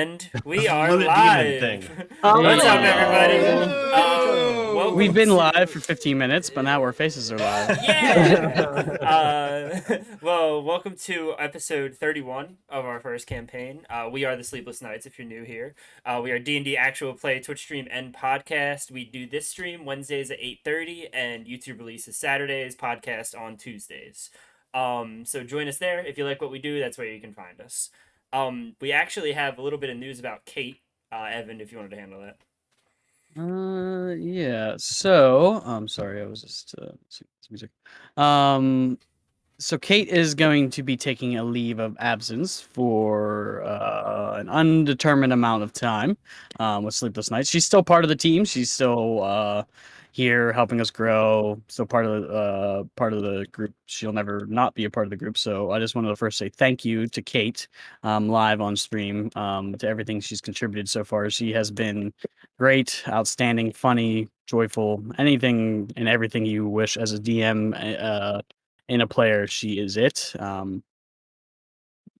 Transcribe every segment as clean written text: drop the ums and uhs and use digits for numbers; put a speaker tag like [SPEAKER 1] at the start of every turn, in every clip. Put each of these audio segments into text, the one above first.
[SPEAKER 1] And we are
[SPEAKER 2] Luna Demon thing.
[SPEAKER 1] live.
[SPEAKER 3] Oh,
[SPEAKER 1] What's up, everybody?
[SPEAKER 2] Yo!
[SPEAKER 1] Welcome
[SPEAKER 3] We've been
[SPEAKER 1] to
[SPEAKER 3] live for 15 minutes, but now our faces are live.
[SPEAKER 1] yeah. Welcome to episode 31 of our first campaign. We are the Sleepless Nights. If you're new here, we are D&D actual play Twitch stream and podcast. We do this stream Wednesdays at 8:30, and YouTube releases Saturdays. Podcast on Tuesdays. So join us there if you like what we do. That's where you can find us. We actually have a little bit of news about Kate. Evan, if you wanted to handle that.
[SPEAKER 3] Yeah. So, I'm sorry, I was just music. So Kate is going to be taking a leave of absence for an undetermined amount of time with Sleepless Nights. She's still part of the team. She's still here helping us grow. Still part of the group. She'll never not be a part of the group. So I just wanted to first say thank you to Kate live on stream to everything she's contributed so far. She has been great, outstanding, funny, joyful, anything and everything you wish as a DM. In a player, she is it.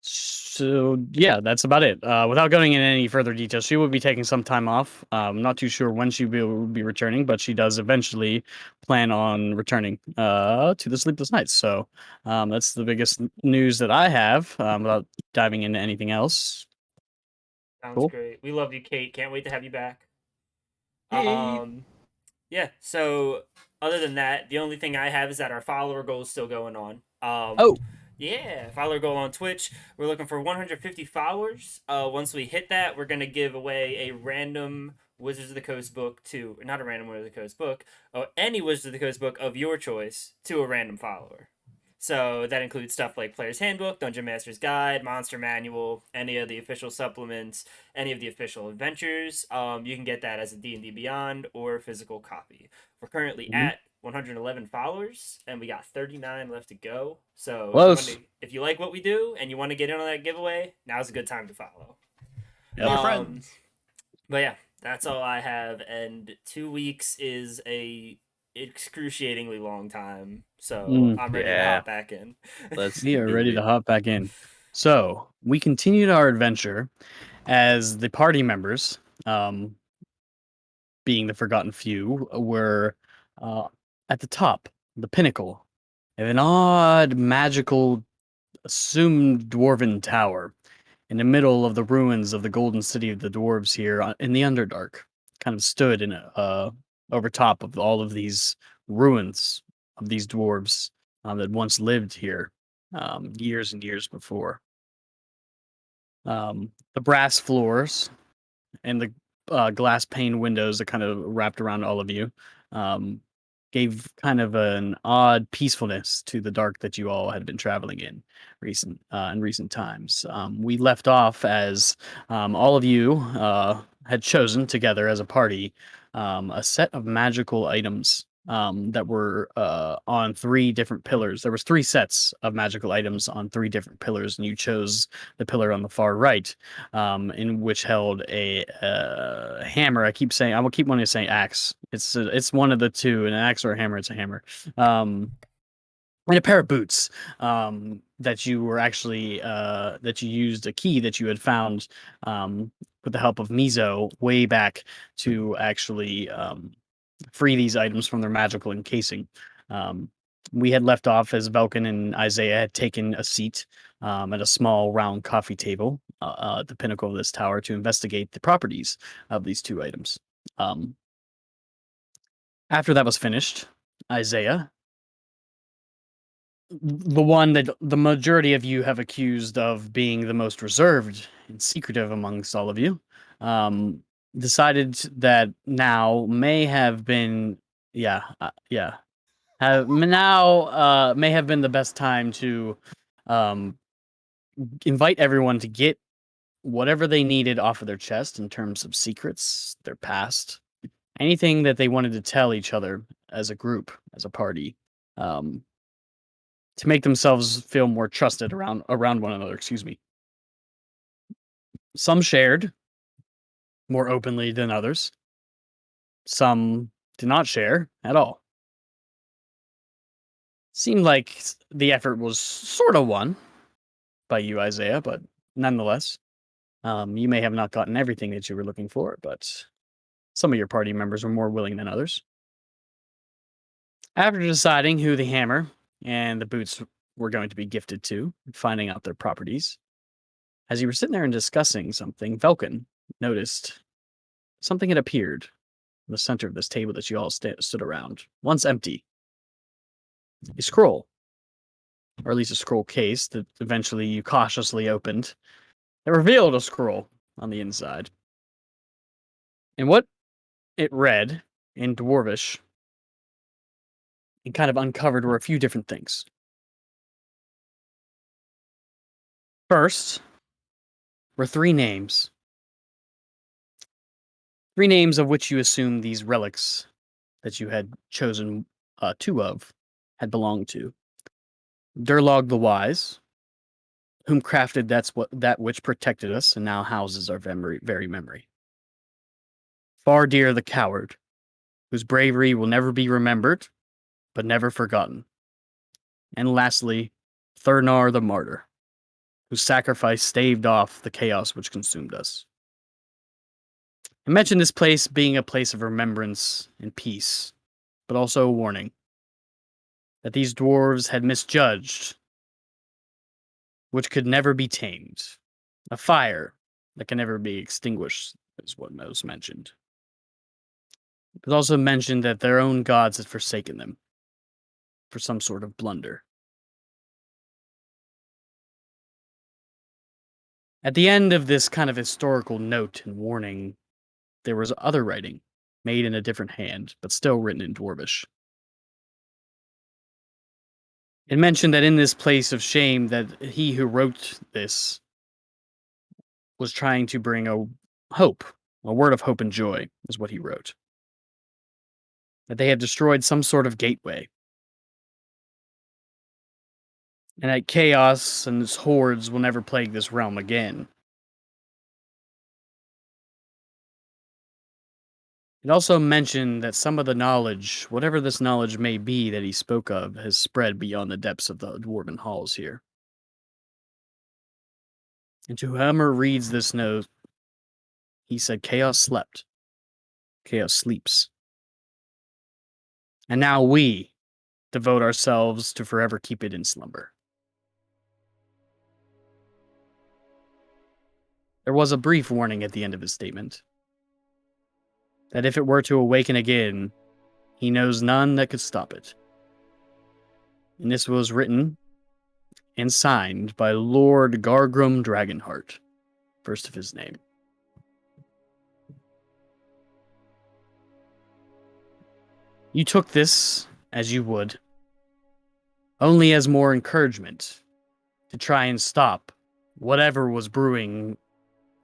[SPEAKER 3] So yeah, that's about it. Without going into any further details, she will be taking some time off. I'm not too sure when she will be returning, but she does eventually plan on returning to the Sleepless Nights. So that's the biggest news that I have without diving into anything else.
[SPEAKER 1] Sounds
[SPEAKER 3] Cool.
[SPEAKER 1] great. We love you, Kate. Can't wait to have you back.
[SPEAKER 2] Hey.
[SPEAKER 1] Yeah. So other than that, the only thing I have is that our follower goal is still going on.
[SPEAKER 3] Oh,
[SPEAKER 1] Yeah, follower goal on Twitch. We're looking for 150 followers. Once we hit that, we're gonna give away a random Wizards of the Coast book to not a random Wizards of the Coast book, any Wizards of the Coast book of your choice to a random follower. So that includes stuff like Player's Handbook, Dungeon Master's Guide, Monster Manual, any of the official supplements, any of the official adventures. You can get that as a D&D Beyond or physical copy. We're currently
[SPEAKER 3] mhm.
[SPEAKER 1] at 111 followers, and we got 39 left to go. So
[SPEAKER 3] Close.
[SPEAKER 1] if you like what we do and you want to get in on that giveaway, now's a good time to follow.
[SPEAKER 3] Yep.
[SPEAKER 2] Your
[SPEAKER 1] Um,
[SPEAKER 2] friends.
[SPEAKER 1] but yeah, that's all I have. And 2 weeks is a excruciatingly long time, so I'm ready to
[SPEAKER 3] Yeah.
[SPEAKER 1] hop back in.
[SPEAKER 3] We are
[SPEAKER 2] do
[SPEAKER 3] ready
[SPEAKER 2] it.
[SPEAKER 3] to hop back in. So we continued our adventure as the party members, being the Forgotten Few, were uh, at the top, the pinnacle of an odd, magical, assumed dwarven tower in the middle of the ruins of the golden city of the dwarves here in the Underdark. Kind of stood in over top of all of these ruins of these dwarves that once lived here years and years before. The brass floors and the glass pane windows that kind of wrapped around all of you um, gave kind of an odd peacefulness to the dark that you all had been traveling in recent times. We left off as all of you had chosen together as a party a set of magical items that were on three different pillars. There was three sets of magical items on three different pillars, and you chose the pillar on the far right, in which held a hammer. I will keep wanting to say axe. It's one of the two, an axe or a hammer. It's a hammer. And a pair of boots that you were actually that you used a key that you had found with the help of Mizo way back to actually free these items from their magical encasing. Um, we had left off as Velkin and Isaiah had taken a seat at a small round coffee table at the pinnacle of this tower to investigate the properties of these two items. Um, After that was finished, Isaiah, the one that the majority of you have accused of being the most reserved and secretive amongst all of you, um, decided that now may have been, yeah, have now may have been the best time to um, invite everyone to get whatever they needed off of their chest in terms of secrets, their past, anything that they wanted to tell each other as a group, as a party. Um, to make themselves feel more trusted around one another. Excuse me. Some shared more openly than others. Some did not share at all. Seemed like the effort was sort of won by you, Isaiah, but nonetheless. You may have not gotten everything that you were looking for, but some of your party members were more willing than others. After deciding who the hammer and the boots were going to be gifted to, finding out their properties, as you were sitting there and discussing something, Velkin noticed something had appeared in the center of this table that you all stood around, once empty. A scroll, or at least a scroll case that eventually you cautiously opened, that revealed a scroll on the inside. And what it read in Dwarvish and kind of uncovered were a few different things. First were three names of which you assume these relics that you had chosen two of had belonged to. Durlog the Wise, whom crafted that which protected us and now houses our very memory. Fardir the Coward, whose bravery will never be remembered, but never forgotten. And lastly, Thurnar the Martyr, whose sacrifice staved off the chaos which consumed us. I mentioned this place being a place of remembrance and peace, but also a warning that these dwarves had misjudged, which could never be tamed. A fire that can never be extinguished is what was mentioned. It was also mentioned that their own gods had forsaken them for some sort of blunder. At the end of this kind of historical note and warning, there was other writing, made in a different hand, but still written in Dwarvish. It mentioned that in this place of shame that he who wrote this was trying to bring a word of hope and joy, is what he wrote. That they had destroyed some sort of gateway. And that chaos and its hordes will never plague this realm again. It also mentioned that some of the knowledge, whatever this knowledge may be that he spoke of, has spread beyond the depths of the dwarven halls here. And to whoever reads this note, he said, Chaos slept. Chaos sleeps. And now we devote ourselves to forever keep it in slumber. There was a brief warning at the end of his statement that if it were to awaken again, he knows none that could stop it. And this was written and signed by Lord Gargrum Dragonheart, first of his name. You took this, as you would, only as more encouragement to try and stop whatever was brewing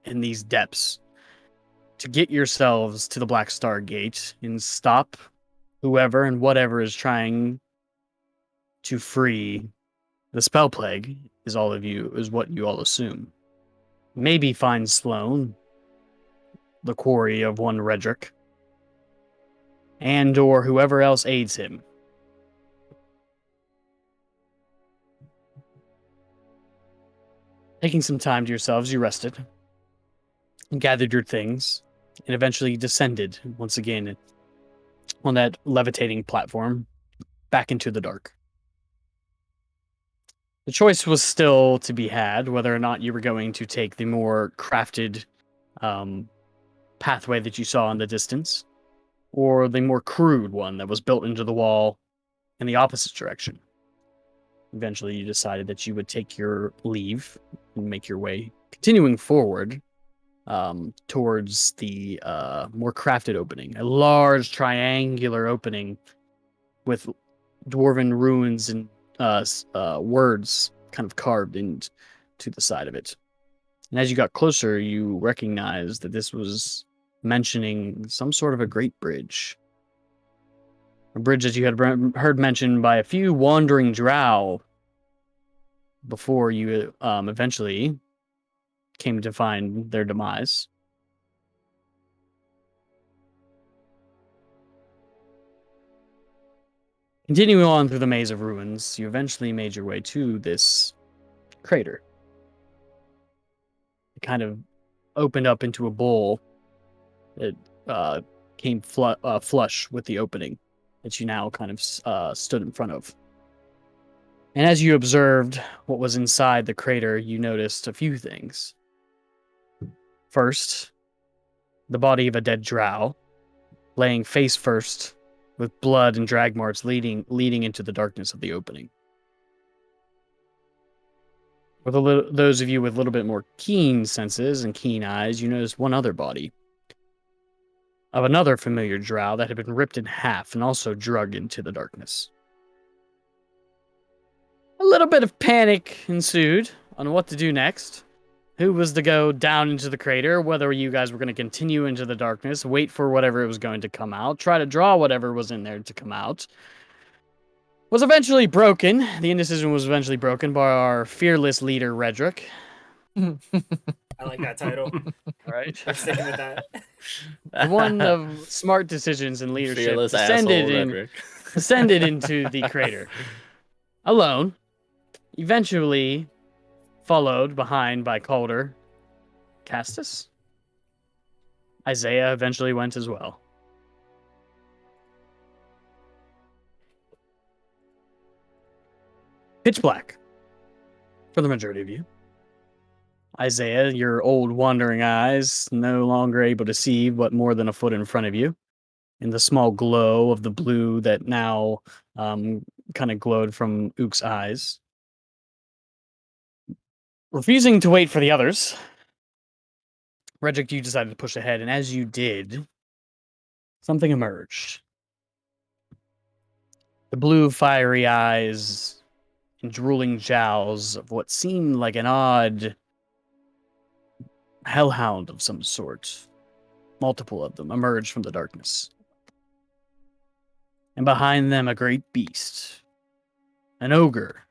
[SPEAKER 3] in these depths, to get yourselves to the Black Star Gate and stop whoever and whatever is trying to free the spell plague, is what you all assume. Maybe find Sloane, the quarry of one Redrick, and or whoever else aids him. Taking some time to yourselves, you rested, and gathered your things, and eventually descended once again on that levitating platform back into the dark. The choice was still to be had whether or not you were going to take the more crafted pathway that you saw in the distance, or the more crude one that was built into the wall in the opposite direction. Eventually, you decided that you would take your leave and make your way, continuing forward towards the more crafted opening, a large triangular opening with dwarven runes and words kind of carved into the side of it. And as you got closer, you recognized that this was mentioning some sort of a great bridge. A bridge that you had heard mentioned by a few wandering drow before you eventually came to find their demise. Continuing on through the maze of ruins, you eventually made your way to this crater. It kind of opened up into a bowl that came flush with the opening that you now kind of stood in front of. And as you observed what was inside the crater, you noticed a few things. First, the body of a dead drow, laying face first, with blood and drag marks leading into the darkness of the opening. For those of you with a little bit more keen senses and keen eyes, you noticed one other body of another familiar drow that had been ripped in half and also dragged into the darkness. A little bit of panic ensued on what to do next. Who was to go down into the crater, whether you guys were going to continue into the darkness, wait for whatever was going to come out, try to draw whatever was in there to come out. Was eventually broken. The indecision was eventually broken by our fearless leader, Redrick.
[SPEAKER 1] I like that title.
[SPEAKER 3] All right.
[SPEAKER 1] We're sticking with that.
[SPEAKER 3] The one of smart decisions and leadership
[SPEAKER 2] Fearless
[SPEAKER 3] descended
[SPEAKER 2] asshole Redrick.
[SPEAKER 3] descended into the crater. Alone. Eventually followed behind by Calder. Castus? Isaiah eventually went as well. Pitch black for the majority of you. Isaiah, your old wandering eyes, no longer able to see but more than a foot in front of you. In the small glow of the blue that now kind of glowed from Ook's eyes. Refusing to wait for the others, Redrick, you decided to push ahead, and as you did, something emerged. The blue, fiery eyes and drooling jowls of what seemed like an odd hellhound of some sort. Multiple of them emerged from the darkness. And behind them, a great beast. An ogre.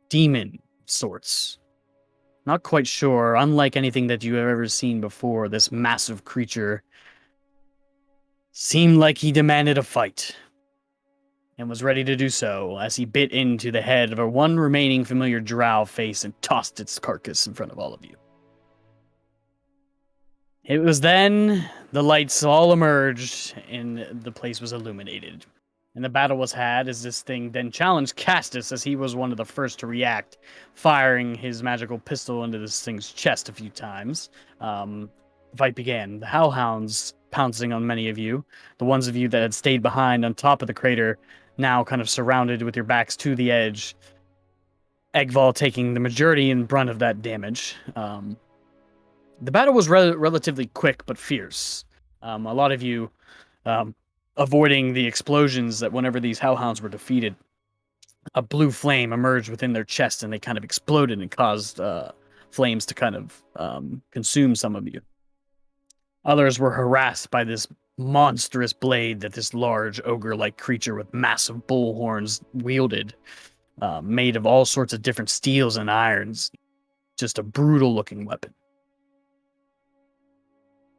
[SPEAKER 3] Demon sorts. Not quite sure. Unlike anything that you have ever seen before, this massive creature seemed like he demanded a fight. And was ready to do so as he bit into the head of a one remaining familiar drow face and tossed its carcass in front of all of you. It was then the lights all emerged and the place was illuminated. And the battle was had as this thing then challenged Castus as he was one of the first to react, firing his magical pistol into this thing's chest a few times. The fight began. The hellhounds pouncing on many of you. The ones of you that had stayed behind on top of the crater, now kind of surrounded with your backs to the edge. Eggval taking the majority and brunt of that damage. The battle was relatively quick but fierce. A lot of you avoiding the explosions that whenever these hellhounds were defeated, a blue flame emerged within their chest and they kind of exploded and caused flames to kind of consume some of you. Others were harassed by this monstrous blade that this large ogre-like creature with massive bull horns wielded, made of all sorts of different steels and irons. Just a brutal-looking weapon.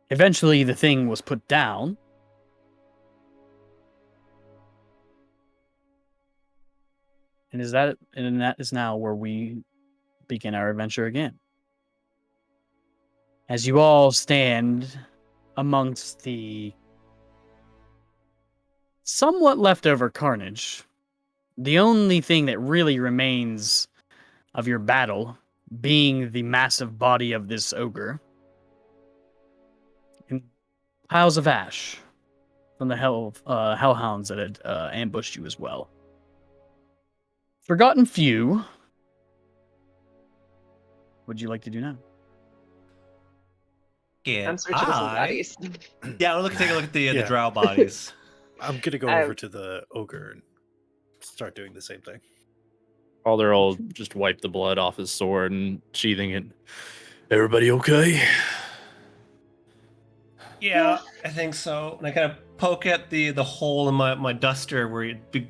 [SPEAKER 3] Eventually, the thing was put down. And that is now where we begin our adventure again. As you all stand amongst the somewhat leftover carnage, the only thing that really remains of your battle being the massive body of this ogre, and piles of ash from the hellhounds that had ambushed you as well. Forgotten few. What would you like to do now?
[SPEAKER 4] Yeah,
[SPEAKER 5] I'm searching for some bodies.
[SPEAKER 4] Yeah, we'll take a look at the
[SPEAKER 2] Yeah.
[SPEAKER 4] drow bodies.
[SPEAKER 2] I'm gonna go over to the ogre and start doing the same thing.
[SPEAKER 6] Calder will just wipe the blood off his sword and sheathing it. Everybody okay?
[SPEAKER 4] Yeah, I think so. And I kind of poke at the hole in my duster where the big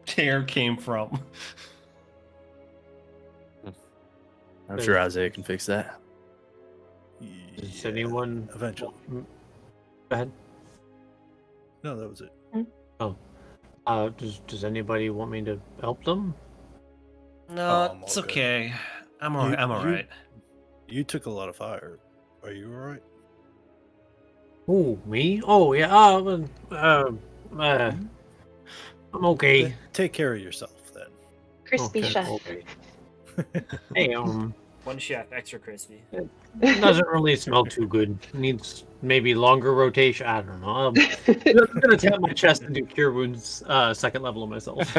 [SPEAKER 4] tear came from.
[SPEAKER 6] I'm sure Isaiah can fix that.
[SPEAKER 7] Does anyone
[SPEAKER 2] eventually?
[SPEAKER 7] Go ahead.
[SPEAKER 2] No, that was it.
[SPEAKER 7] Does anybody want me to help them?
[SPEAKER 4] No,
[SPEAKER 2] I'm
[SPEAKER 4] it's
[SPEAKER 2] all good.
[SPEAKER 4] okay. I'm all right. I'm all
[SPEAKER 2] You-
[SPEAKER 4] right.
[SPEAKER 2] You took a lot of fire. Are you all right?
[SPEAKER 7] Oh, me? Oh, yeah. I'm okay.
[SPEAKER 2] Take care of yourself then.
[SPEAKER 5] Crispy
[SPEAKER 7] Okay,
[SPEAKER 5] chef.
[SPEAKER 7] okay. Hey,
[SPEAKER 1] One chef, extra crispy.
[SPEAKER 7] it doesn't really smell too good. Needs maybe longer rotation. I don't know. I'm gonna tap my chest and do cure wounds, second level of myself.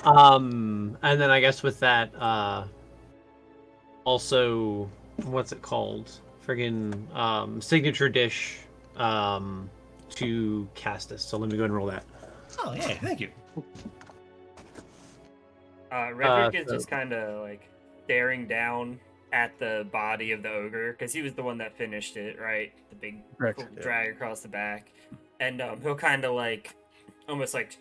[SPEAKER 7] And then I guess with that, also, what's it called? Friggin' signature dish, to Castus. So let me go ahead and roll that.
[SPEAKER 4] Oh, yeah, thank you.
[SPEAKER 1] Redrick is
[SPEAKER 7] so-
[SPEAKER 1] just kind of like staring down at the body of the ogre because he was the one that finished it, right? The big
[SPEAKER 3] Correct.
[SPEAKER 1] drag across the back, and he'll kind of like, almost like,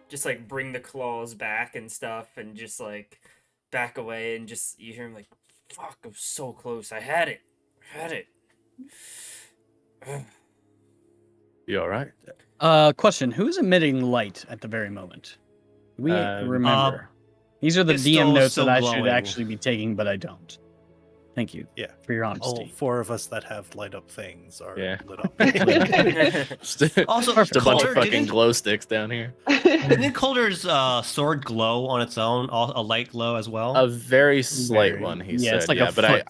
[SPEAKER 1] just like bring the claws back and stuff, and just like back away, and just you hear him like, "Fuck, I'm so close. I had it.
[SPEAKER 6] You all right?
[SPEAKER 3] Question: Who is emitting light at the very moment? We remember. These are the
[SPEAKER 4] it's
[SPEAKER 3] DM notes
[SPEAKER 4] still
[SPEAKER 3] that I should
[SPEAKER 4] glowing.
[SPEAKER 3] actually be taking, but I don't. Thank you.
[SPEAKER 2] Yeah.
[SPEAKER 3] For your
[SPEAKER 2] All
[SPEAKER 3] honesty.
[SPEAKER 2] 4 of us that have light up things are
[SPEAKER 6] Yeah.
[SPEAKER 2] lit up.
[SPEAKER 4] Also,
[SPEAKER 6] Just a bunch
[SPEAKER 4] Calder,
[SPEAKER 6] of fucking
[SPEAKER 4] didn't,
[SPEAKER 6] glow sticks down here.
[SPEAKER 4] didn't Calder's sword glow on its own? A light glow as well?
[SPEAKER 6] A very slight
[SPEAKER 3] Very-
[SPEAKER 6] one, he
[SPEAKER 3] yeah,
[SPEAKER 6] said.
[SPEAKER 3] it's like
[SPEAKER 6] yeah,
[SPEAKER 3] a
[SPEAKER 6] but
[SPEAKER 3] foot.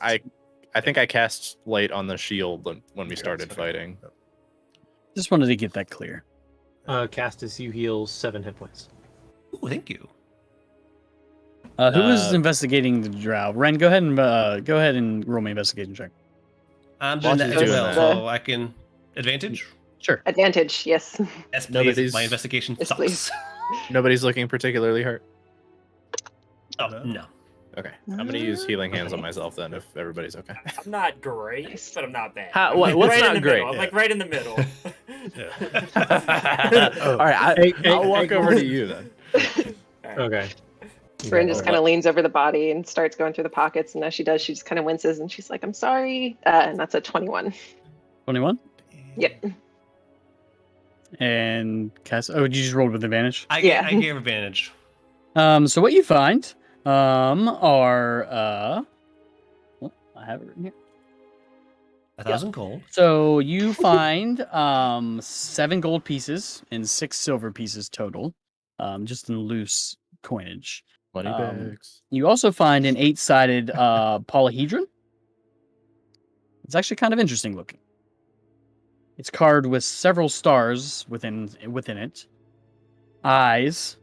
[SPEAKER 6] I think I cast light on the shield when we
[SPEAKER 2] Yes,
[SPEAKER 6] started
[SPEAKER 2] okay.
[SPEAKER 6] fighting.
[SPEAKER 3] Just wanted to get that clear.
[SPEAKER 7] Castus, you heal 7 hit points.
[SPEAKER 4] Ooh, thank you.
[SPEAKER 3] Who is
[SPEAKER 6] Uh,
[SPEAKER 3] investigating the drow? Ren, go ahead and roll my investigation check.
[SPEAKER 4] I'm doing
[SPEAKER 6] While
[SPEAKER 4] that
[SPEAKER 6] she's
[SPEAKER 4] as
[SPEAKER 6] doing
[SPEAKER 4] well,
[SPEAKER 6] that-
[SPEAKER 4] so I can advantage.
[SPEAKER 3] Sure.
[SPEAKER 5] Advantage, yes.
[SPEAKER 4] Yes, please.
[SPEAKER 6] Nobody's-
[SPEAKER 4] My investigation
[SPEAKER 5] Yes,
[SPEAKER 4] sucks.
[SPEAKER 5] please.
[SPEAKER 6] Nobody's looking particularly hurt.
[SPEAKER 4] Oh no.
[SPEAKER 6] Okay, I'm gonna use healing hands on myself then, if everybody's okay.
[SPEAKER 1] I'm not great, but I'm not bad.
[SPEAKER 6] How-
[SPEAKER 1] I'm
[SPEAKER 6] what-
[SPEAKER 1] like
[SPEAKER 6] what's
[SPEAKER 1] right
[SPEAKER 6] not
[SPEAKER 1] in the
[SPEAKER 6] great?
[SPEAKER 1] middle. I'm like right in the middle.
[SPEAKER 6] All right, I'll walk over to you then.
[SPEAKER 1] Alright.
[SPEAKER 7] Okay.
[SPEAKER 5] Bryn just
[SPEAKER 6] Oh,
[SPEAKER 5] kind of
[SPEAKER 6] what?
[SPEAKER 5] leans over the body and starts going through the pockets. And as she does, she just kind of winces and she's like, I'm sorry. And that's a 21.
[SPEAKER 3] 21.
[SPEAKER 5] Yep.
[SPEAKER 3] And Cass. Oh, you just rolled with advantage.
[SPEAKER 4] I
[SPEAKER 5] Yeah.
[SPEAKER 4] gave advantage.
[SPEAKER 3] So what you find are well, I have it written here.
[SPEAKER 4] 1,000 gold.
[SPEAKER 3] So you find 7 gold pieces and 6 silver pieces total, just in loose coinage.
[SPEAKER 6] Money bags.
[SPEAKER 3] You also find an 8-sided polyhedron. It's actually kind of interesting looking. It's carved with several stars within it, eyes,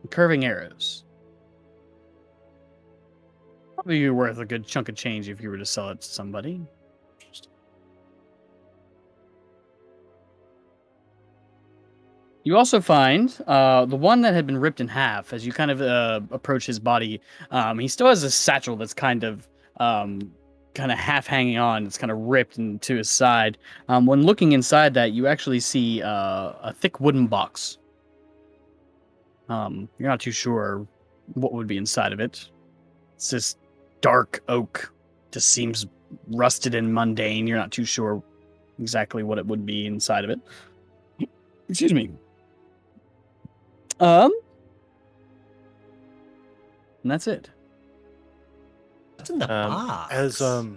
[SPEAKER 3] and curving arrows. Probably be worth a good chunk of change if you were to sell it to somebody. You also find the one that had been ripped in half. As you kind of approach his body, he still has a satchel that's kind of half hanging on. It's kind of ripped into his side. When looking inside that, you actually see a thick wooden box. You're not too sure what would be inside of it. It's this dark oak. Just seems rusted and mundane. You're not too sure exactly what it would be inside of it. Excuse me. And that's it.
[SPEAKER 4] What's in the box?
[SPEAKER 2] As
[SPEAKER 3] Other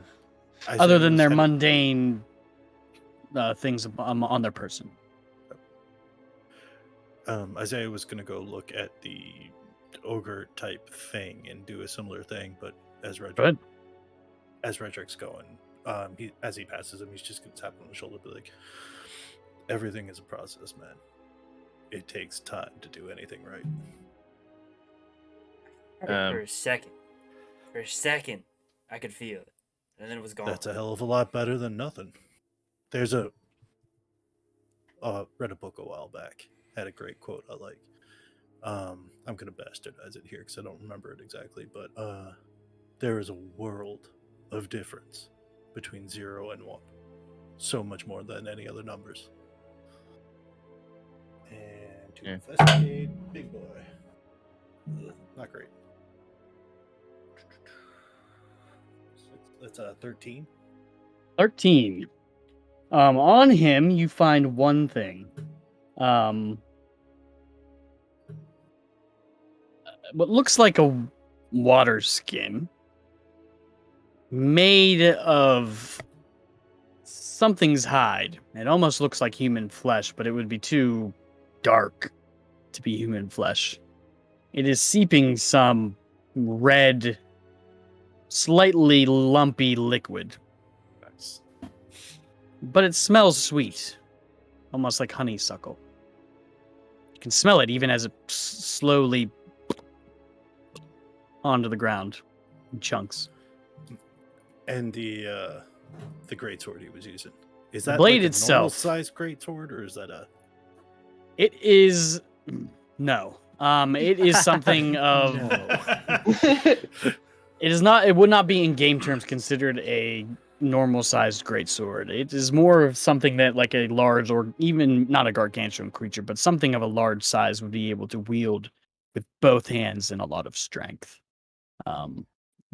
[SPEAKER 2] Isaiah
[SPEAKER 3] than
[SPEAKER 2] was
[SPEAKER 3] their
[SPEAKER 2] heading-
[SPEAKER 3] mundane things on their person.
[SPEAKER 2] Isaiah was going to go look at the ogre type thing and do a similar thing, but as
[SPEAKER 3] Good.
[SPEAKER 2] Redrick's going, as he passes him, he's just going to tap him on the shoulder, and be like, "Everything is a process, man. It takes time to do anything right."
[SPEAKER 1] For a second, I could feel it, and then it was gone.
[SPEAKER 2] That's a hell of a lot better than nothing. There's read a book a while back, had a great quote I like. I'm gonna bastardize it here because I don't remember it exactly, but there is a world of difference between 0 and 1, so much more than any other numbers. And to
[SPEAKER 6] Yeah.
[SPEAKER 2] investigate, big boy. Ugh, not great. That's a 13.
[SPEAKER 3] 13. On him, you find one thing. What looks like a water skin. made of something's hide. It almost looks like human flesh, but it would be too dark to be human flesh. It is seeping some red, slightly lumpy liquid,
[SPEAKER 6] Nice.
[SPEAKER 3] but it smells sweet, almost like honeysuckle. You can smell it even as it slowly onto the ground in chunks.
[SPEAKER 2] And the greatsword he was using, is
[SPEAKER 3] The
[SPEAKER 2] that
[SPEAKER 3] blade
[SPEAKER 2] like a
[SPEAKER 3] itself.
[SPEAKER 2] normal size greatsword, or is that a?
[SPEAKER 3] It is no. It is something of. It is not. It would not be in game terms considered a normal sized greatsword. It is more of something that like a large, or even not a gargantuan creature, but something of a large size would be able to wield with both hands and a lot of strength.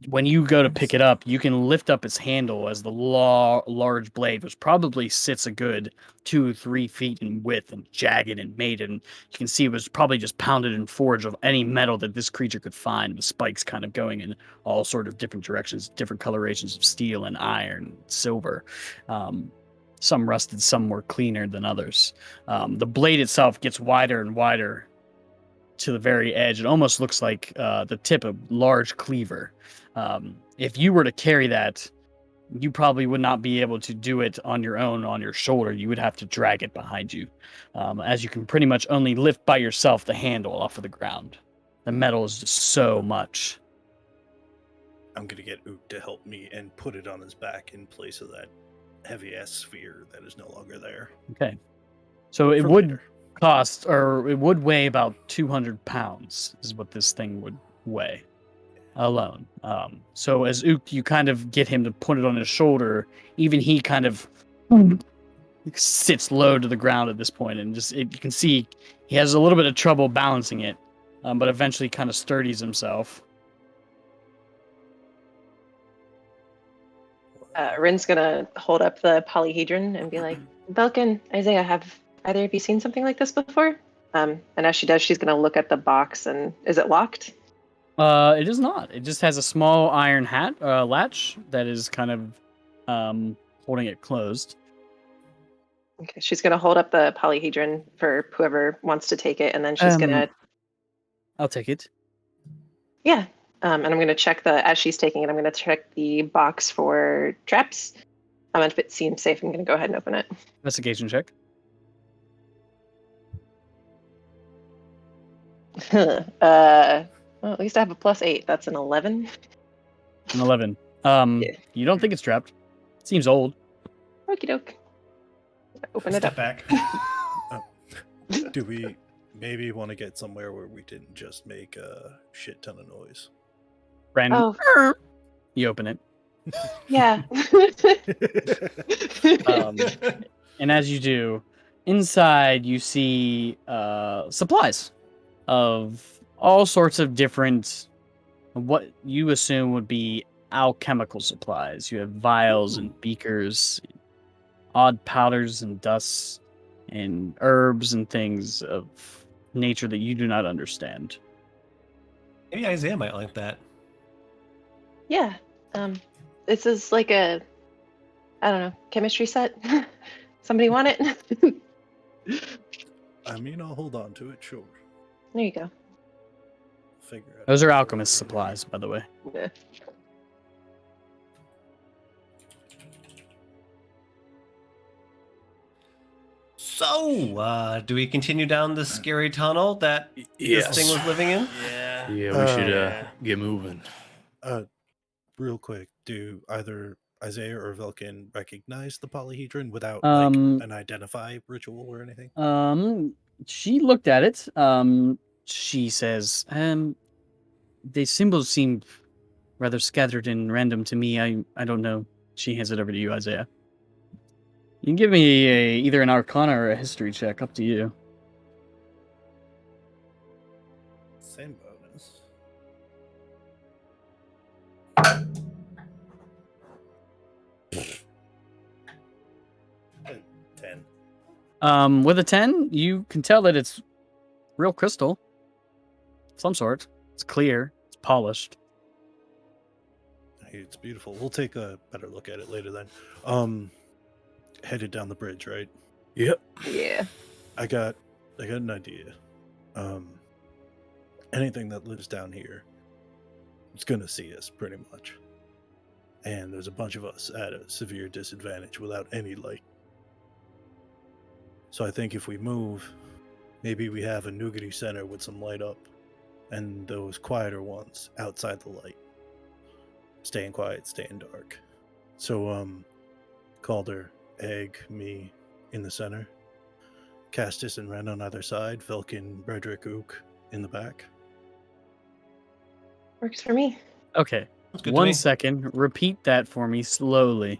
[SPEAKER 3] When you go to pick it up, you can lift up its handle as the large blade, which probably sits a good 2-3 feet in width and jagged and made. And you can see it was probably just pounded and forged of any metal that this creature could find, with spikes kind of going in all sort of different directions, different colorations of steel and iron, silver. Some rusted, some more cleaner than others. The blade itself gets wider and wider to the very edge. It almost looks like the tip of large cleaver. If you were to carry that, you probably would not be able to do it on your own on your shoulder. You would have to drag it behind you, as you can pretty much only lift by yourself the handle off of the ground. The metal is just so much.
[SPEAKER 2] I'm gonna get Ook to help me and put it on his back in place of that heavy ass sphere that is no longer there.
[SPEAKER 3] Okay. So it
[SPEAKER 2] For
[SPEAKER 3] would
[SPEAKER 2] later.
[SPEAKER 3] cost, or it would weigh about 200 pounds, is what this thing would weigh alone. So as Ook, you kind of get him to put it on his shoulder. Even he kind of sits low to the ground at this point, and you can see he has a little bit of trouble balancing it, but eventually kind of sturdies himself.
[SPEAKER 5] Rin's gonna hold up the polyhedron and be like, Belkin, Isaiah, have either of you seen something like this before? And as she does, she's gonna look at the box, and is it locked?
[SPEAKER 3] It is not. It just has a small iron latch that is kind of holding it closed.
[SPEAKER 5] Okay, she's gonna hold up the polyhedron for whoever wants to take it, and then she's gonna,
[SPEAKER 3] I'll take it.
[SPEAKER 5] yeah. And I'm gonna check as she's taking it, I'm gonna check the box for traps. And if it seems safe, I'm gonna go ahead and open it.
[SPEAKER 3] Investigation check.
[SPEAKER 5] Well, at least I have a +8. That's an 11.
[SPEAKER 3] An 11.
[SPEAKER 5] Yeah.
[SPEAKER 3] You don't think it's trapped? Seems old.
[SPEAKER 5] Okie doke. Open it
[SPEAKER 4] Step
[SPEAKER 5] up.
[SPEAKER 4] back.
[SPEAKER 2] Do we maybe want to get somewhere where we didn't just make a shit ton of noise?
[SPEAKER 3] Random.
[SPEAKER 5] Oh,
[SPEAKER 3] You open it.
[SPEAKER 5] yeah.
[SPEAKER 3] And as you do, inside you see supplies of all sorts of different, what you assume would be alchemical supplies. You have vials and beakers, odd powders and dusts, and herbs and things of nature that you do not understand.
[SPEAKER 4] Maybe Isaiah might like that.
[SPEAKER 5] Yeah. This is like a, I don't know, chemistry set. Somebody want it?
[SPEAKER 2] I mean, I'll hold on to it, sure.
[SPEAKER 5] There you go.
[SPEAKER 2] Figure it out.
[SPEAKER 3] Those are alchemist supplies, by the way.
[SPEAKER 5] Yeah.
[SPEAKER 4] So, do we continue down the scary tunnel that this thing was living in?
[SPEAKER 1] Yeah.
[SPEAKER 6] Yeah, we should
[SPEAKER 1] Yeah.
[SPEAKER 6] get moving.
[SPEAKER 2] Real quick, do either Isaiah or Velkin recognize the polyhedron without
[SPEAKER 3] Um,
[SPEAKER 2] like an identify ritual or anything?
[SPEAKER 3] She looked at it. She says, the symbols seem rather scattered and random to me. I don't know. She hands it over to you, Isaiah. You can give me either an Arcana or a History check. Up to you.
[SPEAKER 2] Same bonus. Uh, 10.
[SPEAKER 3] With a 10, you can tell that it's real crystal. Some sort. It's clear. It's polished.
[SPEAKER 2] It's beautiful. We'll take a better look at it later then. Headed down the bridge, right?
[SPEAKER 6] Yep.
[SPEAKER 5] Yeah.
[SPEAKER 2] I got an idea. Anything that lives down here is gonna see us pretty much. And there's a bunch of us at a severe disadvantage without any light. So I think if we move, maybe we have a nougaty center with some light up, and those quieter ones outside the light. Staying quiet, staying dark. So, Calder, Egg, me in the center. Castus and Ren on either side. Velkin, Bredrick, Ook in the back.
[SPEAKER 5] Works for me.
[SPEAKER 3] Okay.
[SPEAKER 4] That's good to
[SPEAKER 3] One
[SPEAKER 4] me.
[SPEAKER 3] second. Repeat that for me slowly.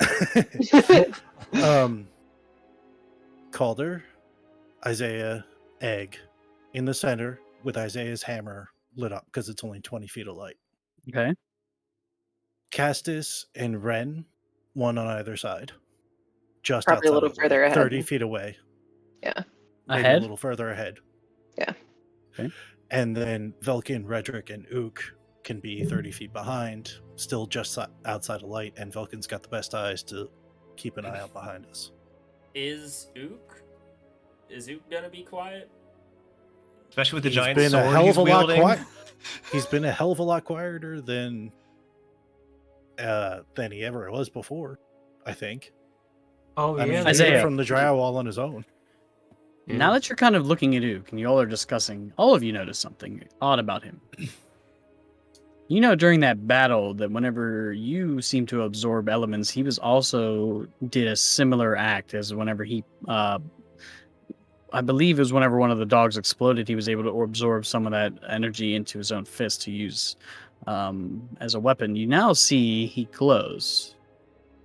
[SPEAKER 2] Calder, Isaiah, Egg in the center with Isaiah's hammer lit up because it's only 20 feet of light.
[SPEAKER 3] Okay.
[SPEAKER 2] Castus and Ren, one on either side. Just
[SPEAKER 5] Probably a
[SPEAKER 2] outside
[SPEAKER 5] little
[SPEAKER 2] of the light,
[SPEAKER 5] further ahead.
[SPEAKER 2] 30 feet away.
[SPEAKER 5] Yeah.
[SPEAKER 2] Maybe
[SPEAKER 3] Ahead?
[SPEAKER 2] a little further ahead.
[SPEAKER 5] Yeah.
[SPEAKER 3] Okay.
[SPEAKER 2] And then Velkin, Redrick, and Ook can be 30 feet behind, still just outside of light, and Velkin's got the best eyes to keep an eye out behind us.
[SPEAKER 1] Is Ook gonna be quiet?
[SPEAKER 4] Especially with the
[SPEAKER 2] He's
[SPEAKER 4] giant
[SPEAKER 2] been a
[SPEAKER 4] sword
[SPEAKER 2] hell
[SPEAKER 4] he's
[SPEAKER 2] of a lot
[SPEAKER 4] wielding.
[SPEAKER 2] quiet. He's been a hell of a lot quieter than he ever was before, I think.
[SPEAKER 7] Oh
[SPEAKER 2] I mean,
[SPEAKER 7] yeah,
[SPEAKER 2] he did
[SPEAKER 3] Isaiah.
[SPEAKER 2] it from the drow all on his own.
[SPEAKER 3] Now that you're kind of looking at Ook and you all are discussing, all of you notice something odd about him. You know, during that battle, that whenever you seem to absorb elements, he was also did a similar act as whenever he, I believe it was whenever one of the dogs exploded, he was able to absorb some of that energy into his own fist to use as a weapon. You now see he glows,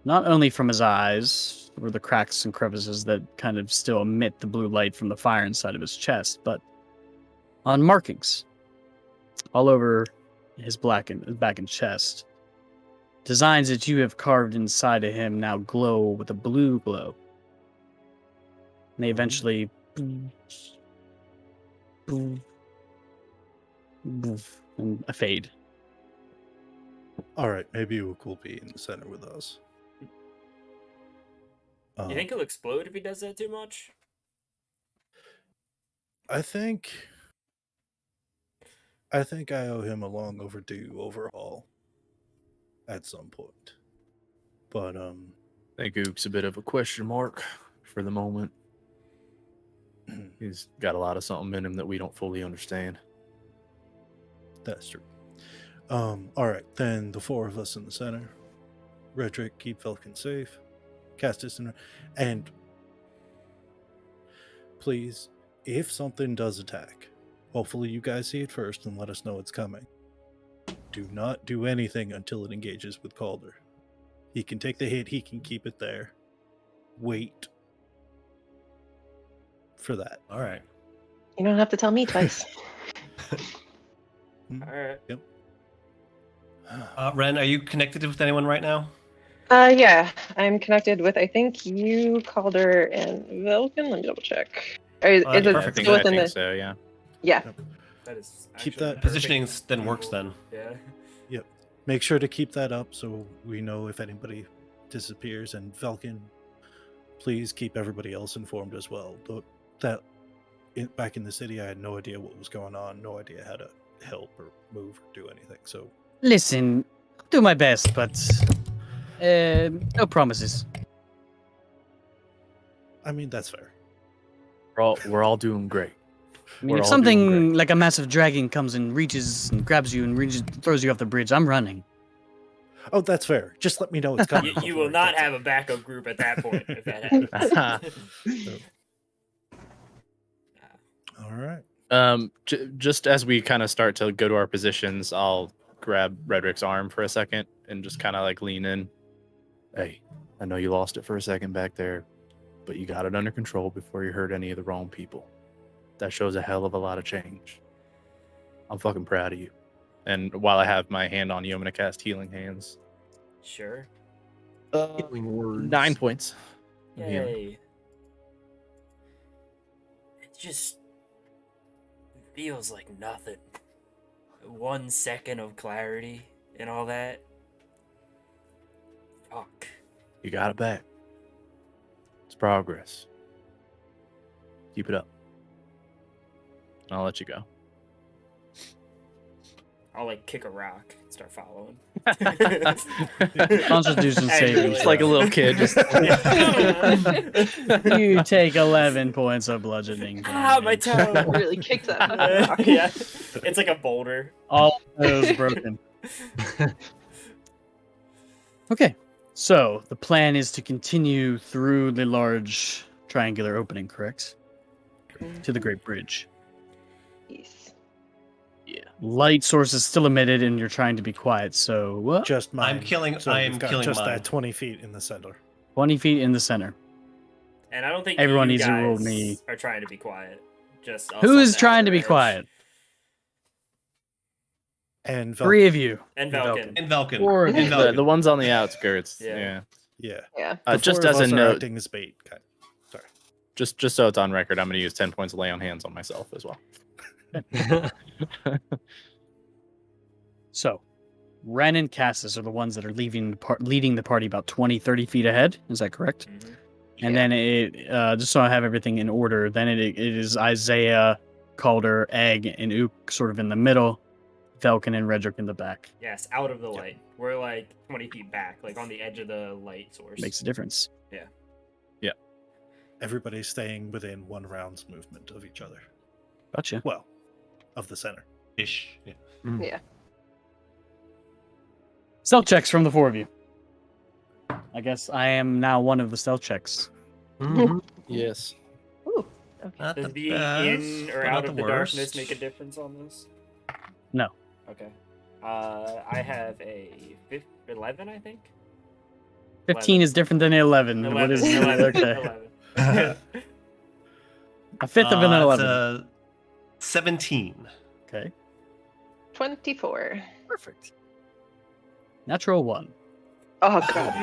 [SPEAKER 3] not only from his eyes, or the cracks and crevices that kind of still emit the blue light from the fire inside of his chest, but on markings all over his back and chest. Designs that you have carved inside of him now glow with a blue glow. And they eventually and a fade.
[SPEAKER 2] All right, maybe Ook will be in the center with us.
[SPEAKER 1] You think he'll explode if he does that too much?
[SPEAKER 2] I think I owe him a long overdue overhaul at some point. But
[SPEAKER 6] I think Ook's a bit of a question mark for the moment. He's got a lot of something in him that we don't fully understand.
[SPEAKER 2] that's true. All right, then the four of us in the center. Redrick, keep Velkin safe. Castus and please, if something does attack, hopefully you guys see it first and let us know it's coming. Do not do anything until it engages with Calder. He can take the hit, he can keep it there. Wait for that.
[SPEAKER 4] All right.
[SPEAKER 5] You don't have to tell me twice.
[SPEAKER 1] All right.
[SPEAKER 2] Yep.
[SPEAKER 4] Ren, are you connected with anyone right now?
[SPEAKER 5] Yeah, I'm connected with, I think, you, Calder, and Vilkin. Let me double check. Is
[SPEAKER 4] Perfect.
[SPEAKER 5] it
[SPEAKER 6] I think,
[SPEAKER 5] still
[SPEAKER 6] I
[SPEAKER 5] within
[SPEAKER 6] think
[SPEAKER 5] the...
[SPEAKER 6] so, yeah.
[SPEAKER 5] Yeah.
[SPEAKER 1] That is
[SPEAKER 2] Keep
[SPEAKER 1] actually
[SPEAKER 2] that-
[SPEAKER 1] perfect.
[SPEAKER 4] Positioning then works then.
[SPEAKER 1] Yeah.
[SPEAKER 2] Make sure to keep that up so we know if anybody disappears. And Velkin, please keep everybody else informed as well. Back in the city, I had no idea what was going on, no idea how to help or move or do anything. So
[SPEAKER 3] Listen, I'll do my best, but no promises.
[SPEAKER 2] I mean, that's fair.
[SPEAKER 6] We're all doing great.
[SPEAKER 3] I mean,
[SPEAKER 6] We're
[SPEAKER 3] if
[SPEAKER 6] all doing
[SPEAKER 3] something
[SPEAKER 6] great.
[SPEAKER 3] like a massive dragon comes and reaches and grabs you and throws you off the bridge, I'm running.
[SPEAKER 2] Oh, that's fair. Just let me know it's coming.
[SPEAKER 1] You will
[SPEAKER 2] before it
[SPEAKER 1] not
[SPEAKER 2] gets
[SPEAKER 1] have a backup group at that point if that happens.
[SPEAKER 2] All right.
[SPEAKER 6] Just as we kind of start to go to our positions, I'll grab Redrick's arm for a second and just kind of like lean in. Hey, I know you lost it for a second back there, but you got it under control before you hurt any of the wrong people. That shows a hell of a lot of change. I'm fucking proud of you. And while I have my hand on you, I'm gonna cast Healing Hands.
[SPEAKER 1] Sure.
[SPEAKER 7] Healing words.
[SPEAKER 6] 9 points. of healing.
[SPEAKER 1] Yay. It just feels like nothing. 1 second of clarity and all that. Fuck.
[SPEAKER 6] You got it back. It's progress. Keep it up. I'll let you go.
[SPEAKER 1] I'll like kick a rock and start following.
[SPEAKER 3] Constitution saving
[SPEAKER 1] Angrily.
[SPEAKER 6] Just like a little kid. Just
[SPEAKER 3] You take 11 points of bludgeoning
[SPEAKER 1] Ah, my
[SPEAKER 3] damage.
[SPEAKER 1] toe.
[SPEAKER 5] Really kicked that fucking rock.
[SPEAKER 1] Yeah, it's like a boulder.
[SPEAKER 3] All those broken. Okay, so the plan is to continue through the large triangular opening, correct? To the Great Bridge.
[SPEAKER 5] Yes.
[SPEAKER 3] Yeah. Light source is still emitted, and you're trying to be quiet. So what?
[SPEAKER 2] Just mine.
[SPEAKER 4] I am killing
[SPEAKER 2] we've got just
[SPEAKER 4] mine.
[SPEAKER 2] that 20 feet in the center.
[SPEAKER 3] 20 feet in the center.
[SPEAKER 1] And I don't think
[SPEAKER 3] Everyone
[SPEAKER 1] you
[SPEAKER 3] needs to
[SPEAKER 1] guys
[SPEAKER 3] roll me.
[SPEAKER 1] are trying to be quiet. Just us
[SPEAKER 3] Who
[SPEAKER 1] on
[SPEAKER 3] is
[SPEAKER 1] the
[SPEAKER 3] trying to
[SPEAKER 1] outer
[SPEAKER 3] be
[SPEAKER 1] edge.
[SPEAKER 3] quiet?
[SPEAKER 2] And
[SPEAKER 3] 3 of you.
[SPEAKER 1] And
[SPEAKER 3] Velkin.
[SPEAKER 1] Velkin.
[SPEAKER 4] And Velkin.
[SPEAKER 3] Four of
[SPEAKER 4] And
[SPEAKER 3] you.
[SPEAKER 4] Velkin.
[SPEAKER 6] the ones on the outskirts.
[SPEAKER 1] Yeah.
[SPEAKER 6] Yeah.
[SPEAKER 2] Yeah.
[SPEAKER 5] Yeah.
[SPEAKER 2] The
[SPEAKER 6] Just
[SPEAKER 2] four of
[SPEAKER 6] as a
[SPEAKER 2] us are
[SPEAKER 6] note,
[SPEAKER 2] acting as bait. Okay. Sorry.
[SPEAKER 6] just so it's on record, I'm going to use 10 points of lay on hands on myself as well.
[SPEAKER 3] So, Ren and Cassis are the ones that are leading the party about 20, 30 feet ahead. Is that correct?
[SPEAKER 1] Mhm.
[SPEAKER 3] And
[SPEAKER 5] Yeah.
[SPEAKER 3] then it, just so I have everything in order, then it is Isaiah, Calder, Egg, and Ook sort of in the middle, Velkin and Redrick in the back.
[SPEAKER 1] Yes, out of the light. We're like 20 feet back, like on the edge of the light source.
[SPEAKER 3] Makes a difference.
[SPEAKER 2] Everybody's staying within 1 round's movement of each other.
[SPEAKER 3] Gotcha.
[SPEAKER 2] Well, of the center.
[SPEAKER 4] Ish. Yeah.
[SPEAKER 5] Yeah.
[SPEAKER 3] Stealth checks from the 4 of you. I guess I am now one of the stealth checks.
[SPEAKER 7] Mhm.
[SPEAKER 6] Yes.
[SPEAKER 5] Ooh. Okay.
[SPEAKER 4] Not
[SPEAKER 1] Does
[SPEAKER 4] the
[SPEAKER 1] being
[SPEAKER 4] best,
[SPEAKER 1] in or
[SPEAKER 4] but
[SPEAKER 1] out
[SPEAKER 4] not
[SPEAKER 1] of the
[SPEAKER 4] worst.
[SPEAKER 1] darkness make a difference on this?
[SPEAKER 3] No.
[SPEAKER 1] Okay. I have a 11, I think.
[SPEAKER 3] 15 is different than 11.
[SPEAKER 1] 11.
[SPEAKER 3] What is
[SPEAKER 1] 11.
[SPEAKER 3] Okay.
[SPEAKER 1] 11.
[SPEAKER 3] A fifth of an
[SPEAKER 4] It's
[SPEAKER 3] 11.
[SPEAKER 4] a 17.
[SPEAKER 3] Okay.
[SPEAKER 5] 24.
[SPEAKER 3] Perfect. Natural 1.
[SPEAKER 5] Oh god.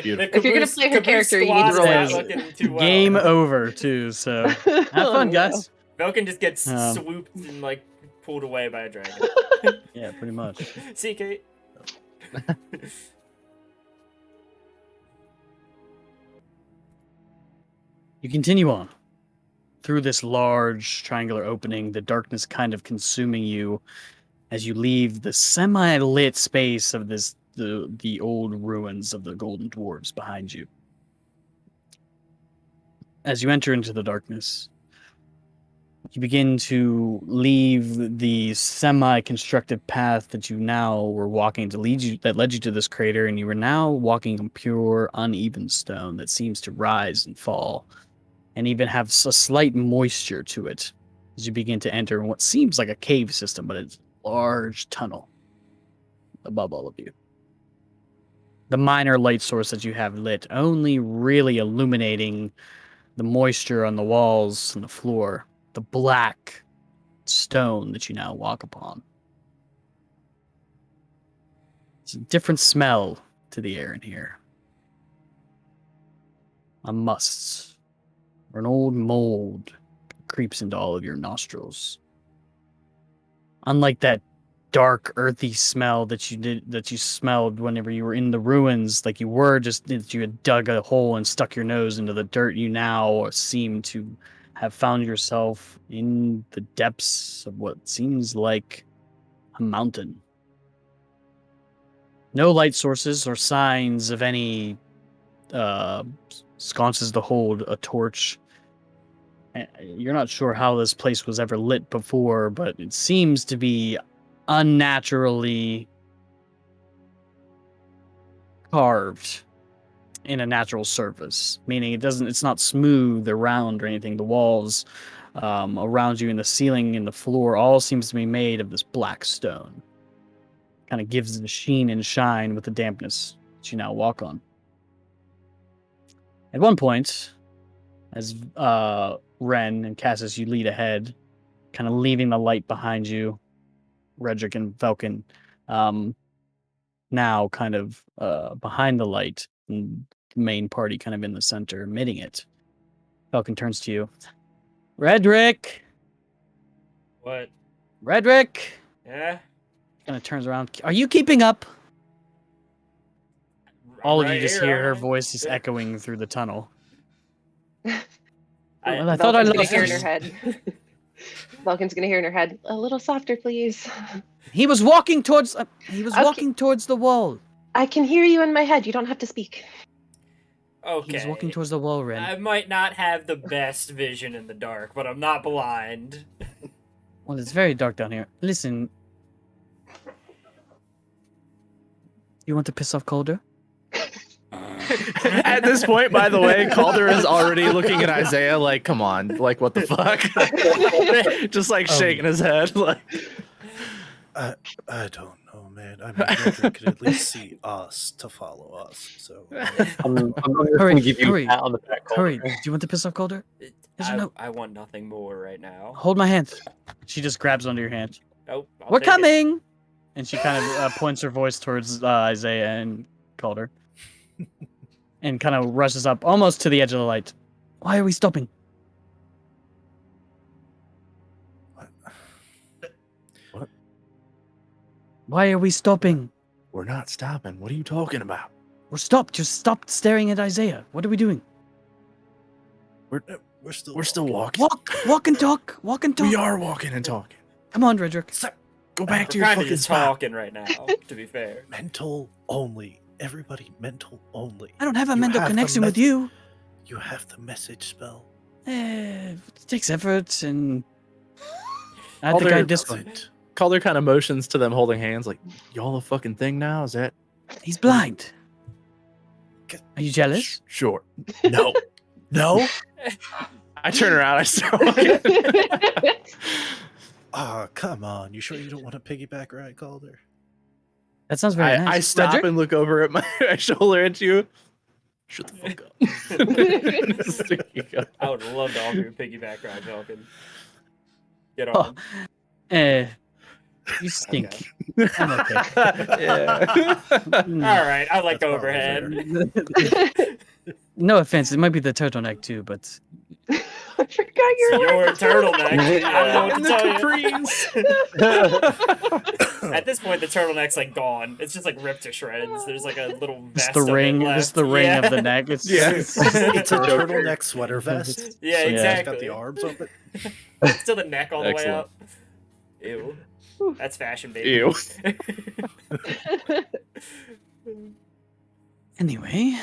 [SPEAKER 6] Beautiful.
[SPEAKER 5] If you're gonna play her character, you need to
[SPEAKER 3] roll
[SPEAKER 1] not
[SPEAKER 3] it.
[SPEAKER 1] looking too well.
[SPEAKER 3] Game over, too. So have fun, guys.
[SPEAKER 1] Velkin just gets
[SPEAKER 3] Um,
[SPEAKER 1] swooped and like pulled away by a dragon.
[SPEAKER 3] Yeah, pretty much.
[SPEAKER 1] See, Kate.
[SPEAKER 3] You continue on through this large triangular opening, the darkness kind of consuming you as you leave the semi-lit space of the old ruins of the Golden Dwarves behind you. As you enter into the darkness, you begin to leave the semi-constructed path that you now were walking that led you to this crater, and you were now walking on pure, uneven stone that seems to rise and fall, and even have a slight moisture to it as you begin to enter what seems like a cave system, but it's a large tunnel above all of you. The minor light source that you have lit only really illuminating the moisture on the walls and the floor, the black stone that you now walk upon. It's a different smell to the air in here. A must, or an old mold creeps into all of your nostrils. Unlike that dark, earthy smell that you smelled whenever you were in the ruins, like you were just that you had dug a hole and stuck your nose into the dirt, you now seem to have found yourself in the depths of what seems like a mountain. No light sources or signs of any sconces to hold a torch. You're not sure how this place was ever lit before, but it seems to be unnaturally carved in a natural surface, meaning it's not smooth or round or anything. The walls around you and the ceiling and the floor all seems to be made of this black stone. Kind of gives it a sheen and shine with the dampness that you now walk on. At one point, as Ren and Cassis, you lead ahead, kind of leaving the light behind you, Redrick and Velkin, now kind of behind the light, and the main party kind of in the center, emitting it. Velkin turns to you. Redrick!
[SPEAKER 1] What?
[SPEAKER 3] Redrick!
[SPEAKER 1] Yeah?
[SPEAKER 3] Kind of turns around. Are you keeping up? All of
[SPEAKER 1] right
[SPEAKER 3] you just
[SPEAKER 1] here,
[SPEAKER 3] hear her
[SPEAKER 1] aren't I?
[SPEAKER 3] voice just echoing through the tunnel. Well, I thought I
[SPEAKER 5] Vulcan's gonna
[SPEAKER 3] lost
[SPEAKER 5] hear in her
[SPEAKER 3] you.
[SPEAKER 5] head. Vulcan's gonna hear in her head. A little softer, please.
[SPEAKER 3] He was walking towards. He was
[SPEAKER 5] Okay.
[SPEAKER 3] walking towards the wall.
[SPEAKER 5] I can hear you in my head. You don't have to speak.
[SPEAKER 3] He was walking
[SPEAKER 1] Okay.
[SPEAKER 3] towards the wall, Ren.
[SPEAKER 1] I might not have the best vision in the dark, but I'm not blind.
[SPEAKER 3] Well, it's very dark down here. Listen. You want to piss off Calder?
[SPEAKER 6] At this point, by the way, Calder is already looking at Isaiah like, come on, like, what the fuck? Just like shaking his head. Like,
[SPEAKER 2] I don't know, man. I mean, Frederick could at least see us to follow us. So
[SPEAKER 7] I'm
[SPEAKER 3] Hurry,
[SPEAKER 7] going to give you
[SPEAKER 3] hurry,
[SPEAKER 7] a pat on the back.
[SPEAKER 3] Hurry.
[SPEAKER 7] Calder.
[SPEAKER 3] Do you want to piss off Calder? Yes or no?
[SPEAKER 1] I want nothing more right now.
[SPEAKER 3] Hold my hand. She just grabs onto your hand.
[SPEAKER 1] Oh, I'll
[SPEAKER 3] We're
[SPEAKER 1] take it.
[SPEAKER 3] coming! And she kind of points her voice towards Isaiah and Calder. And kind of rushes up almost to the edge of the light. Why are we stopping?
[SPEAKER 6] What?
[SPEAKER 3] Why are we stopping?
[SPEAKER 6] we're not stopping. What are you talking about?
[SPEAKER 3] We're stopped. Just stop staring at Isaiah. What are we doing?
[SPEAKER 2] we're still
[SPEAKER 6] walking.
[SPEAKER 3] Walk and talk. Walk and talk.
[SPEAKER 6] We are walking and talking.
[SPEAKER 3] Come on, Redrick.
[SPEAKER 6] Go back to
[SPEAKER 1] We're
[SPEAKER 6] your
[SPEAKER 1] kind of
[SPEAKER 6] fucking
[SPEAKER 1] just
[SPEAKER 6] spot.
[SPEAKER 1] talking right now, to be fair.
[SPEAKER 2] mental only. Everybody mental only.
[SPEAKER 3] I don't have a
[SPEAKER 2] You
[SPEAKER 3] mental
[SPEAKER 2] have the
[SPEAKER 3] connection with
[SPEAKER 2] mes-
[SPEAKER 3] you.
[SPEAKER 2] You have the message spell.
[SPEAKER 3] It takes effort and I
[SPEAKER 6] Calder
[SPEAKER 3] think I this one.
[SPEAKER 2] Doesn't.
[SPEAKER 6] Calder kind of motions to them holding hands like, y'all a fucking thing now? Is that?
[SPEAKER 3] He's blind. Are you jealous?
[SPEAKER 6] Sure. No. No? I turn around. I start walking.
[SPEAKER 2] Ah, come on. You sure you don't want to piggyback ride, Calder?
[SPEAKER 3] That sounds very nice.
[SPEAKER 6] I stop
[SPEAKER 3] Redrick?
[SPEAKER 6] and look over at my shoulder at you. Shut the fuck up.
[SPEAKER 1] I would love to offer you a piggyback ride, Falcon. Get
[SPEAKER 3] Oh,
[SPEAKER 1] on.
[SPEAKER 3] you stink.
[SPEAKER 6] Yeah.
[SPEAKER 1] All right, I like
[SPEAKER 2] That's probably
[SPEAKER 1] overhead.
[SPEAKER 3] No offense, it might be the turtleneck too, but
[SPEAKER 5] I forgot you're
[SPEAKER 1] It's your
[SPEAKER 5] right.
[SPEAKER 1] turtleneck. I don't know what
[SPEAKER 6] And
[SPEAKER 1] to
[SPEAKER 6] the
[SPEAKER 1] tell you.
[SPEAKER 6] capris.
[SPEAKER 1] At this point, the turtleneck's like gone. It's just like ripped to shreds. There's like a little vest.
[SPEAKER 3] just the
[SPEAKER 1] of it
[SPEAKER 3] ring,
[SPEAKER 1] left.
[SPEAKER 3] just the ring
[SPEAKER 1] Yeah.
[SPEAKER 3] of the neck. It's
[SPEAKER 6] Yeah.
[SPEAKER 2] It's a turtleneck sweater vest.
[SPEAKER 1] Yeah,
[SPEAKER 2] so It's got
[SPEAKER 1] exactly.
[SPEAKER 2] the arms open.
[SPEAKER 1] It's still the neck all the way
[SPEAKER 6] Excellent.
[SPEAKER 1] up. Ew. That's fashion, baby.
[SPEAKER 6] Ew.
[SPEAKER 3] Anyway,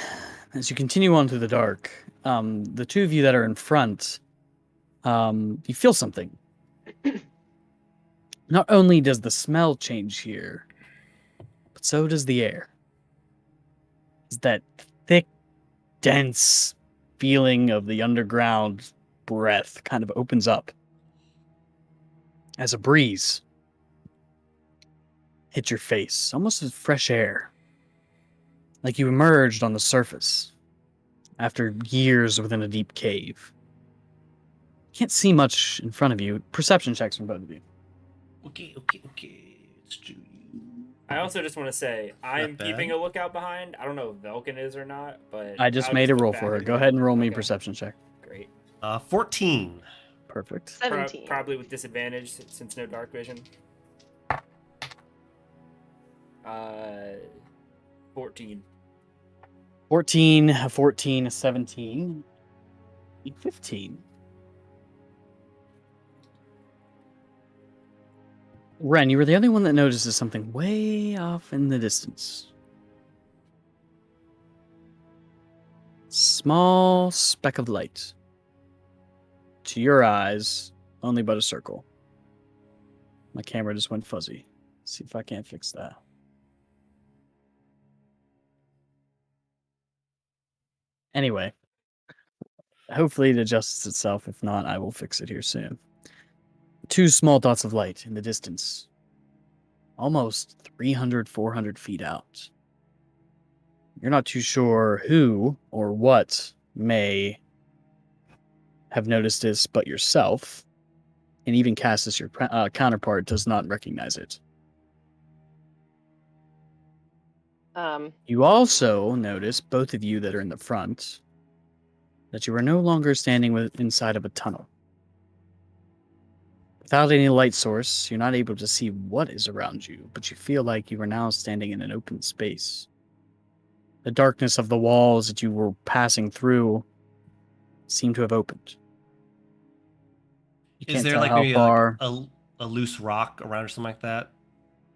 [SPEAKER 3] as you continue on through the dark, the two of you that are in front, you feel something. Not only does the smell change here, but so does the air. It's that thick, dense feeling of the underground breath kind of opens up as a breeze hits your face, almost as fresh air. Like you emerged on the surface after years within a deep cave. Can't see much in front of you. Perception checks from both of you.
[SPEAKER 2] Okay. It's you.
[SPEAKER 1] I also just want to say, I'm
[SPEAKER 2] Not bad.
[SPEAKER 1] keeping a lookout behind. I don't know if Velkin is or not, but
[SPEAKER 3] I just
[SPEAKER 1] I'll
[SPEAKER 3] made a
[SPEAKER 1] look
[SPEAKER 3] roll
[SPEAKER 1] back
[SPEAKER 3] for her.
[SPEAKER 1] at
[SPEAKER 3] Go
[SPEAKER 1] it.
[SPEAKER 3] ahead and roll me a
[SPEAKER 1] Okay,
[SPEAKER 3] perception check.
[SPEAKER 1] Great.
[SPEAKER 4] 14.
[SPEAKER 3] Perfect.
[SPEAKER 5] 17.
[SPEAKER 1] Probably with disadvantage since no dark vision. 14.
[SPEAKER 3] 14, a 14, a 17, a 15. Ren, you were the only one that notices something way off in the distance. Small speck of light. To your eyes, only but a circle. My camera just went fuzzy. See if I can't fix that. Anyway, hopefully it adjusts itself. If not, I will fix it here soon. Two small dots of light in the distance, almost 300, 400 feet out. You're not too sure who or what may have noticed this but yourself, and even Cassis, your counterpart, does not recognize it. You also notice, both of you that are in the front, that you are no longer standing inside of a tunnel. Without any light source, you're not able to see what is around you, but you feel like you are now standing in an open space. The darkness of the walls that you were passing through seem to have opened. You
[SPEAKER 4] Is
[SPEAKER 3] can't
[SPEAKER 4] there
[SPEAKER 3] tell
[SPEAKER 4] like
[SPEAKER 3] how
[SPEAKER 4] maybe
[SPEAKER 3] far.
[SPEAKER 4] a loose rock around or something like that?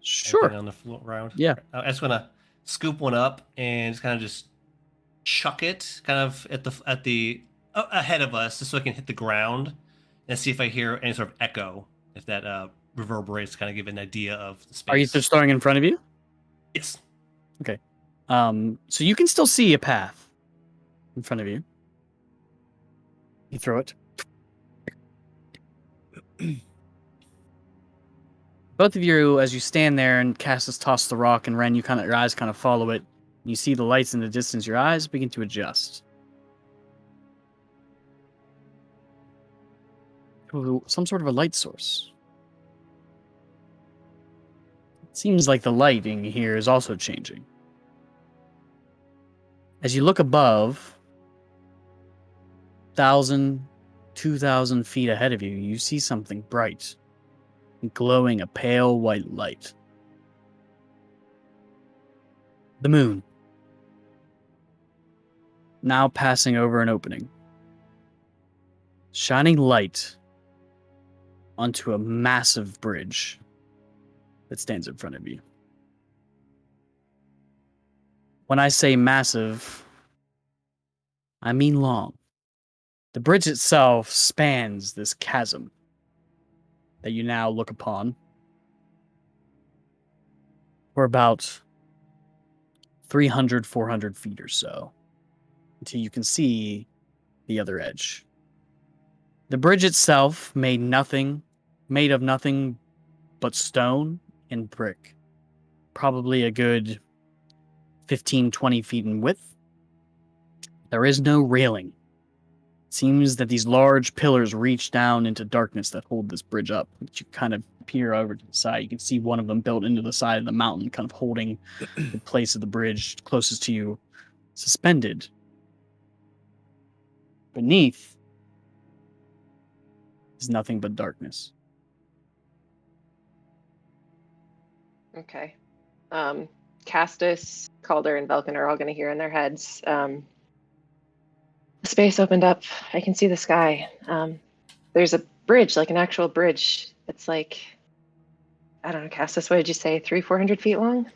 [SPEAKER 4] Anything
[SPEAKER 3] Sure.
[SPEAKER 4] on the floor around?
[SPEAKER 3] Yeah.
[SPEAKER 4] I just want to scoop one up and just kind of just chuck it kind of at the ahead of us, just so I can hit the ground and see if I hear any sort of echo. If that reverberates, kind of give an idea of the
[SPEAKER 3] Are you
[SPEAKER 4] space.
[SPEAKER 3] just throwing in front of you?
[SPEAKER 4] Yes.
[SPEAKER 3] Okay. So you can still see a path in front of you. You throw it. Both of you, as you stand there and Cassis toss the rock, and Ren, your eyes kind of follow it. You see the lights in the distance. Your eyes begin to adjust to some sort of a light source. It seems like the lighting here is also changing. As you look above, 1,000, 2,000 feet ahead of you, you see something bright, glowing a pale white light. The moon. Now passing over an opening. Shining light onto a massive bridge that stands in front of you. When I say massive, I mean long. The bridge itself spans this chasm that you now look upon for about 300, 400 feet or so, until you can see the other edge. The bridge itself made of nothing but stone and brick. Probably a good 15, 20 feet in width. There is no railing. It seems that these large pillars reach down into darkness that hold this bridge up. But you kind of peer over to the side. You can see one of them built into the side of the mountain, kind of holding the place of the bridge closest to you, suspended. Beneath is nothing but darkness.
[SPEAKER 5] Okay. Castus, Calder, and Velkin are all going to hear in their heads. The space opened up. I can see the sky. There's a bridge, like an actual bridge. It's like, I don't know, Castus, what did you say? 400 feet long?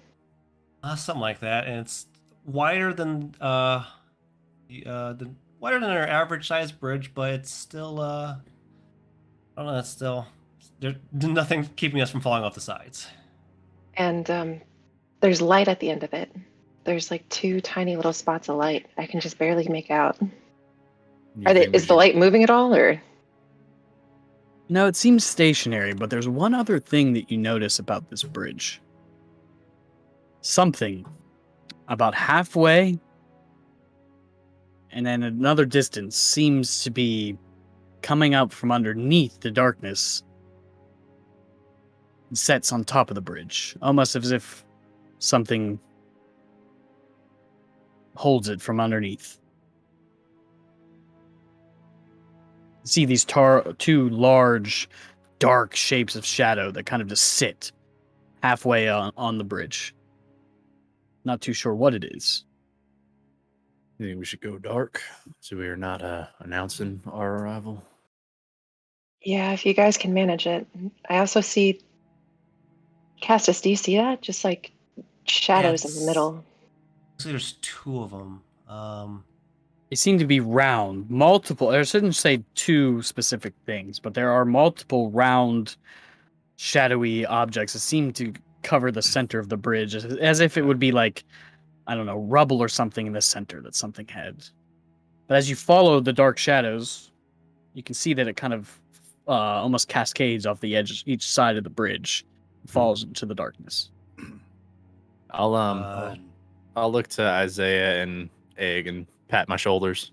[SPEAKER 4] Something like that, and it's wider than wider than our average size bridge, but it's still I don't know. It's still there's nothing keeping us from falling off the sides.
[SPEAKER 5] And there's light at the end of it. There's like two tiny little spots of light. I can just barely make out. Is the light moving at all, or?
[SPEAKER 3] No, it seems stationary, but there's one other thing that you notice about this bridge. Something about halfway and then another distance seems to be coming up from underneath the darkness and sets on top of the bridge, almost as if something holds it from underneath. You see these two large, dark shapes of shadow that kind of just sit halfway on the bridge. Not too sure what it is.
[SPEAKER 6] You think we should go dark so we are not announcing our arrival?
[SPEAKER 5] Yeah, if you guys can manage it. I also see Castus. Do you see that? Just like shadows in the middle.
[SPEAKER 4] So there's two of them.
[SPEAKER 3] They seem to be round, multiple. I shouldn't say two specific things, but there are multiple round, shadowy objects that seem to cover the center of the bridge, as if it would be like, I don't know, rubble or something in the center that something had. But as you follow the dark shadows, you can see that it kind of almost cascades off the edge, each side of the bridge, falls into the darkness.
[SPEAKER 6] I'll look to Isaiah and Egg and pat my shoulders.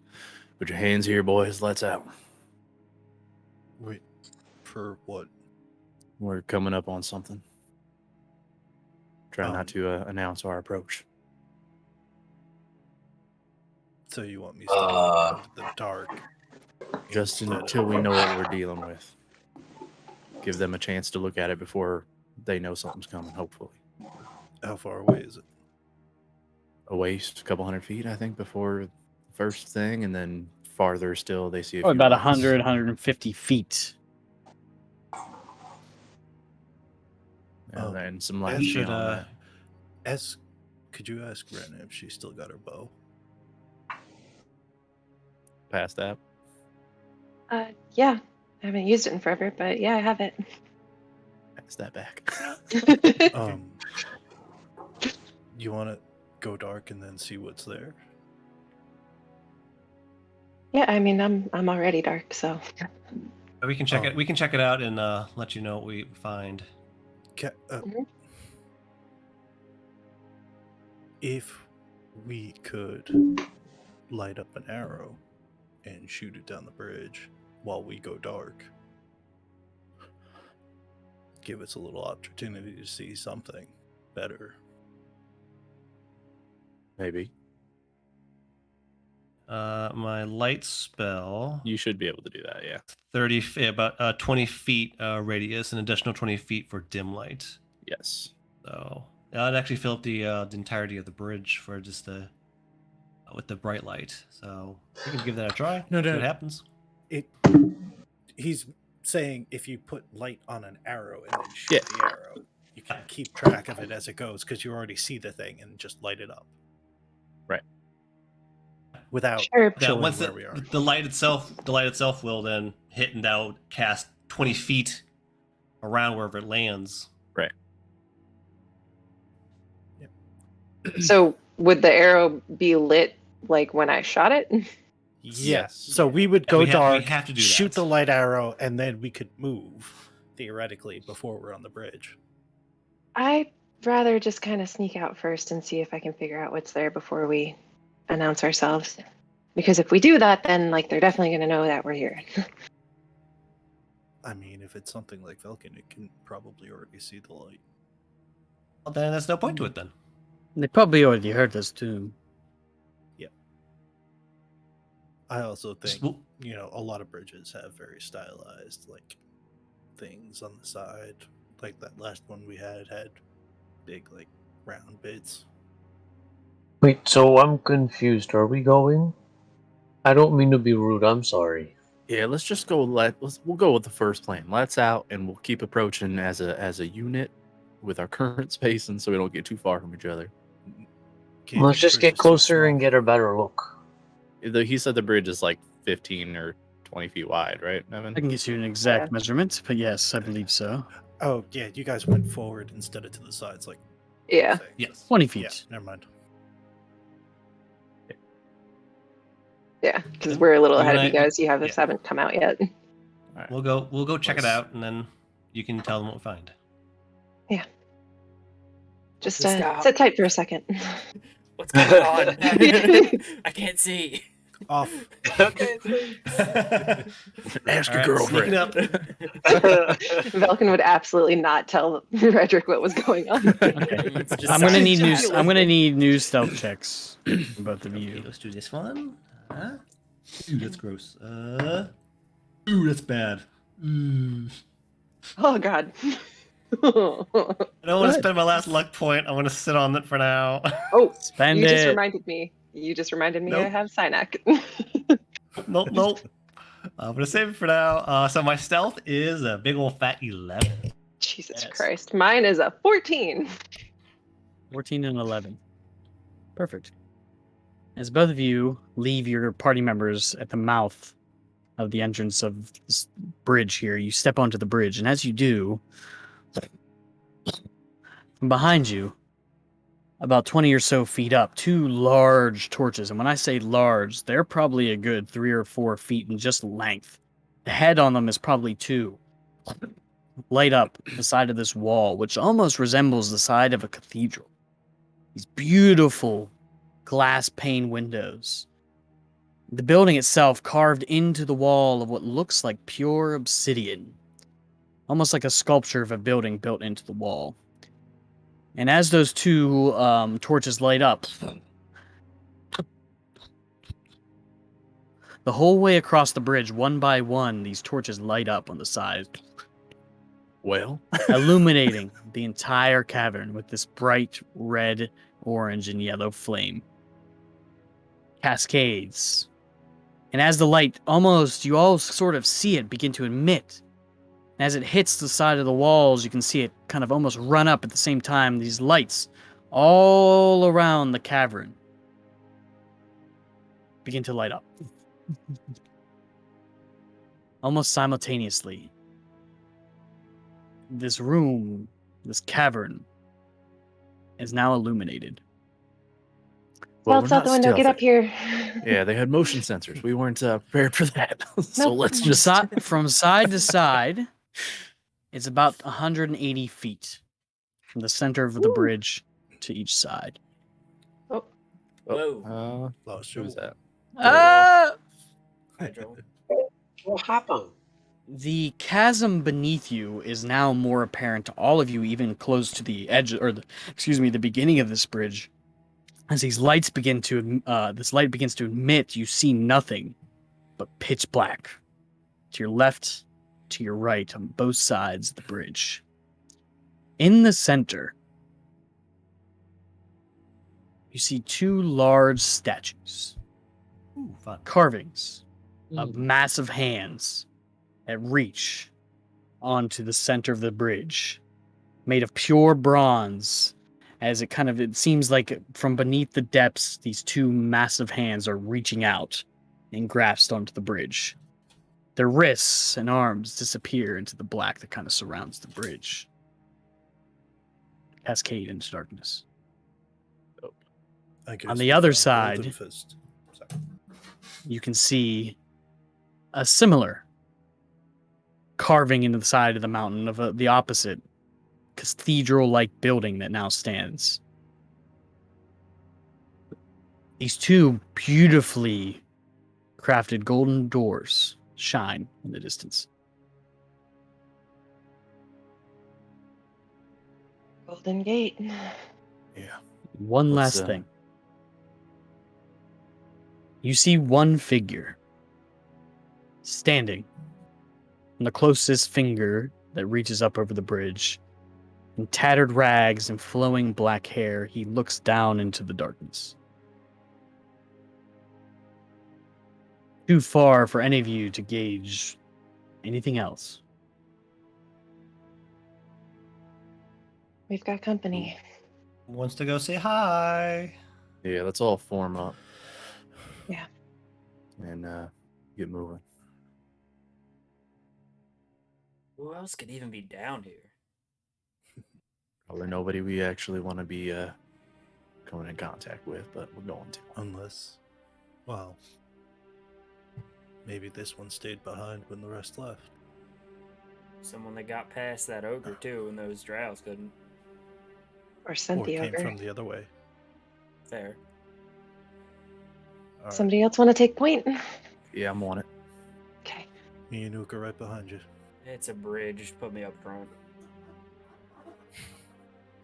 [SPEAKER 6] Put your hands here, boys. Let's out.
[SPEAKER 2] Wait, for what?
[SPEAKER 6] We're coming up on something. Try not to announce our approach.
[SPEAKER 2] So you want me stepping out into the dark?
[SPEAKER 6] Just
[SPEAKER 2] instead
[SPEAKER 6] until
[SPEAKER 2] of-
[SPEAKER 6] we know what we're dealing with. Give them a chance to look at it before they know something's coming, hopefully.
[SPEAKER 2] How far away is it?
[SPEAKER 6] a waist, a couple 100 feet, I think, before the first thing, and then farther still, they see a
[SPEAKER 3] Probably
[SPEAKER 6] few
[SPEAKER 3] about
[SPEAKER 6] lights.
[SPEAKER 3] 100, 150 feet.
[SPEAKER 6] And then some
[SPEAKER 2] As
[SPEAKER 6] lights
[SPEAKER 4] should,
[SPEAKER 6] beyond that.
[SPEAKER 2] could you ask Ren if she still got her bow?
[SPEAKER 6] Past that.
[SPEAKER 5] Yeah. I haven't used it in forever, but yeah, I have it.
[SPEAKER 6] Pass that back.
[SPEAKER 2] You want to go dark and then see what's there?
[SPEAKER 5] Yeah, I mean, I'm already dark, so.
[SPEAKER 4] We can check it. We can check it out and let you know what we find.
[SPEAKER 5] Mhm.
[SPEAKER 2] If we could light up an arrow and shoot it down the bridge while we go dark, give us a little opportunity to see something better.
[SPEAKER 6] Maybe.
[SPEAKER 4] My light spell,
[SPEAKER 6] You should be able to do that, yeah.
[SPEAKER 4] 30 about 20 feet radius, an additional 20 feet for dim light.
[SPEAKER 6] Yes.
[SPEAKER 4] So I'd actually fill up the entirety of the bridge for just the with the bright light. So we can give that a try.
[SPEAKER 2] No,
[SPEAKER 4] See
[SPEAKER 2] no.
[SPEAKER 4] what happens.
[SPEAKER 2] He's saying if you put light on an arrow and then shoot
[SPEAKER 6] Yeah.
[SPEAKER 2] the arrow, you can keep track of it as it goes because you already see the thing and just light it up.
[SPEAKER 6] Right.
[SPEAKER 2] Without
[SPEAKER 5] Sure.
[SPEAKER 4] Yeah,
[SPEAKER 2] showing
[SPEAKER 4] once
[SPEAKER 2] where we are.
[SPEAKER 4] the light itself will then hit and that'll cast 20 feet around wherever it lands.
[SPEAKER 6] Right.
[SPEAKER 5] So would the arrow be lit like when I shot it?
[SPEAKER 2] Yes. So we would
[SPEAKER 4] Yeah,
[SPEAKER 2] go
[SPEAKER 4] we
[SPEAKER 2] dark,
[SPEAKER 4] have to do
[SPEAKER 2] shoot
[SPEAKER 4] that.
[SPEAKER 2] the light arrow, and then we could move theoretically before we're on the bridge.
[SPEAKER 5] I'd rather just kind of sneak out first and see if I can figure out what's there before we announce ourselves. Because if we do that, then like they're definitely going to know that we're here.
[SPEAKER 2] I mean, if it's something like Velkin, it can probably already see the light.
[SPEAKER 4] Well, then there's no point to it then.
[SPEAKER 3] They probably already heard us too.
[SPEAKER 2] I also
[SPEAKER 4] Just
[SPEAKER 2] think, a lot of bridges have very stylized, like, things on the side. Like that last one we had big, like, round bits.
[SPEAKER 7] Wait, so I'm confused. Are we going? I don't mean to be rude. I'm sorry.
[SPEAKER 6] Yeah, let's just go. We'll go with the first plan. Let's out, and we'll keep approaching as a unit with our current spacing, so we don't get too far from each other.
[SPEAKER 2] Okay,
[SPEAKER 7] Let's
[SPEAKER 2] the
[SPEAKER 7] just
[SPEAKER 2] bridge
[SPEAKER 7] get
[SPEAKER 2] is too
[SPEAKER 7] closer and
[SPEAKER 2] small.
[SPEAKER 7] get a better look.
[SPEAKER 6] He said the bridge is like 15 or 20 feet wide, right, Evan?
[SPEAKER 3] I can get you an exact
[SPEAKER 5] Yeah.
[SPEAKER 3] measurement, but yes, I believe so.
[SPEAKER 2] Oh, yeah, you guys went forward instead of to the sides, like
[SPEAKER 5] Yeah.
[SPEAKER 2] saying.
[SPEAKER 4] Yes.
[SPEAKER 3] 20
[SPEAKER 2] Yeah,
[SPEAKER 3] feet.
[SPEAKER 2] never mind.
[SPEAKER 5] Yeah, because we're a little
[SPEAKER 4] You
[SPEAKER 5] ahead
[SPEAKER 4] and
[SPEAKER 5] of you
[SPEAKER 4] I-
[SPEAKER 5] guys. You
[SPEAKER 4] yeah.
[SPEAKER 5] haven't come out yet.
[SPEAKER 4] We'll go check it
[SPEAKER 6] Let's-
[SPEAKER 4] out and then you can tell them what we find.
[SPEAKER 5] Just
[SPEAKER 1] Stop.
[SPEAKER 5] sit tight for a second.
[SPEAKER 1] What's going on? I can't see.
[SPEAKER 2] Off.
[SPEAKER 6] Ask your
[SPEAKER 4] All right,
[SPEAKER 6] girlfriend.
[SPEAKER 4] sneaking up.
[SPEAKER 5] Velkin would absolutely not tell Redrick what was going on.
[SPEAKER 1] It's just
[SPEAKER 3] I'm gonna
[SPEAKER 1] silent
[SPEAKER 3] need
[SPEAKER 1] chat.
[SPEAKER 3] I'm gonna need new stealth checks from both of
[SPEAKER 4] Okay,
[SPEAKER 3] you.
[SPEAKER 4] let's do this one. Ooh, that's gross. Ooh, that's bad.
[SPEAKER 5] Oh God.
[SPEAKER 4] I don't want to spend my last luck point. I want to sit on it for now.
[SPEAKER 5] Oh,
[SPEAKER 3] Spend
[SPEAKER 5] you just
[SPEAKER 3] it.
[SPEAKER 5] reminded me. You just reminded me I
[SPEAKER 4] Nope.
[SPEAKER 5] have Synac.
[SPEAKER 4] Nope. I'm gonna save it for now. So my stealth is a big old fat 11.
[SPEAKER 5] Jesus
[SPEAKER 4] Yes.
[SPEAKER 5] Christ. Mine is a 14.
[SPEAKER 3] 14 and 11. Perfect. As both of you leave your party members at the mouth of the entrance of this bridge here, you step onto the bridge, and as you do, from behind you, about 20 or so feet up, two large torches. And when I say large, they're probably a good 3 or 4 feet in just length. The head on them is probably 2. Light up the side of this wall, which almost resembles the side of a cathedral. These beautiful glass pane windows. The building itself carved into the wall of what looks like pure obsidian. Almost like a sculpture of a building built into the wall. And as those two torches light up, the whole way across the bridge, one by one, these torches light up on the side.
[SPEAKER 6] Well,
[SPEAKER 3] illuminating the entire cavern with this bright red, orange, and yellow flame. Cascades. And as the light you all sort of see it begin to emit. As it hits the side of the walls, you can see it kind of almost run up at the same time. These lights all around the cavern begin to light up. Almost simultaneously. This room, this cavern, is now illuminated.
[SPEAKER 6] well,
[SPEAKER 5] Outside the window, get up here.
[SPEAKER 6] Yeah, they had motion sensors. We weren't prepared for that. So
[SPEAKER 5] Nope.
[SPEAKER 6] let's just.
[SPEAKER 3] From side to side, it's about 180 feet from the center of the bridge to each side.
[SPEAKER 1] Whoa.
[SPEAKER 2] Lost
[SPEAKER 6] Who was
[SPEAKER 2] Joel.
[SPEAKER 6] that?
[SPEAKER 3] Ah!
[SPEAKER 1] Hi, Joel.
[SPEAKER 7] What happened?
[SPEAKER 3] The chasm beneath you is now more apparent to all of you, even close to the edge, or the beginning of this bridge. As these lights begin to, this light begins to emit, you see nothing but pitch black to your left, to your right, on both sides of the bridge. In the center, you see two large statues,
[SPEAKER 4] Ooh, fun.
[SPEAKER 3] carvings of massive hands that reach onto the center of the bridge, made of pure bronze. As it seems like from beneath the depths, these two massive hands are reaching out and grasped onto the bridge. Their wrists and arms disappear into the black that kind of surrounds the bridge. Cascade into darkness.
[SPEAKER 2] I guess
[SPEAKER 3] On the
[SPEAKER 2] we
[SPEAKER 3] other
[SPEAKER 2] found
[SPEAKER 3] side,
[SPEAKER 2] Golden Fist. Sorry.
[SPEAKER 3] you can see a similar carving into the side of the mountain of the opposite cathedral-like building that now stands. These two beautifully crafted golden doors shine in the distance.
[SPEAKER 5] Golden Gate.
[SPEAKER 6] Yeah.
[SPEAKER 3] One
[SPEAKER 6] Let's,
[SPEAKER 3] last thing. You see one figure standing on the closest finger that reaches up over the bridge. In tattered rags and flowing black hair, he looks down into the darkness. Too far for any of you to gauge anything else.
[SPEAKER 5] We've got company.
[SPEAKER 4] Wants to go say hi.
[SPEAKER 6] Yeah, let's all form up.
[SPEAKER 5] Yeah.
[SPEAKER 6] And get moving.
[SPEAKER 1] Who else could even be down here?
[SPEAKER 6] Probably nobody we actually want to be coming in contact with, but we're going to.
[SPEAKER 2] Unless, well, maybe this one stayed behind when the rest left.
[SPEAKER 1] Someone that got past that ogre too, and those drows couldn't.
[SPEAKER 5] Or sent
[SPEAKER 2] Or
[SPEAKER 5] the
[SPEAKER 2] came
[SPEAKER 5] ogre.
[SPEAKER 2] from the other way.
[SPEAKER 1] Fair.
[SPEAKER 2] All right.
[SPEAKER 5] Somebody else want to take point?
[SPEAKER 6] Yeah, I'm on it.
[SPEAKER 5] Okay.
[SPEAKER 2] Me and Uka right behind you.
[SPEAKER 1] It's a bridge. Put me up front.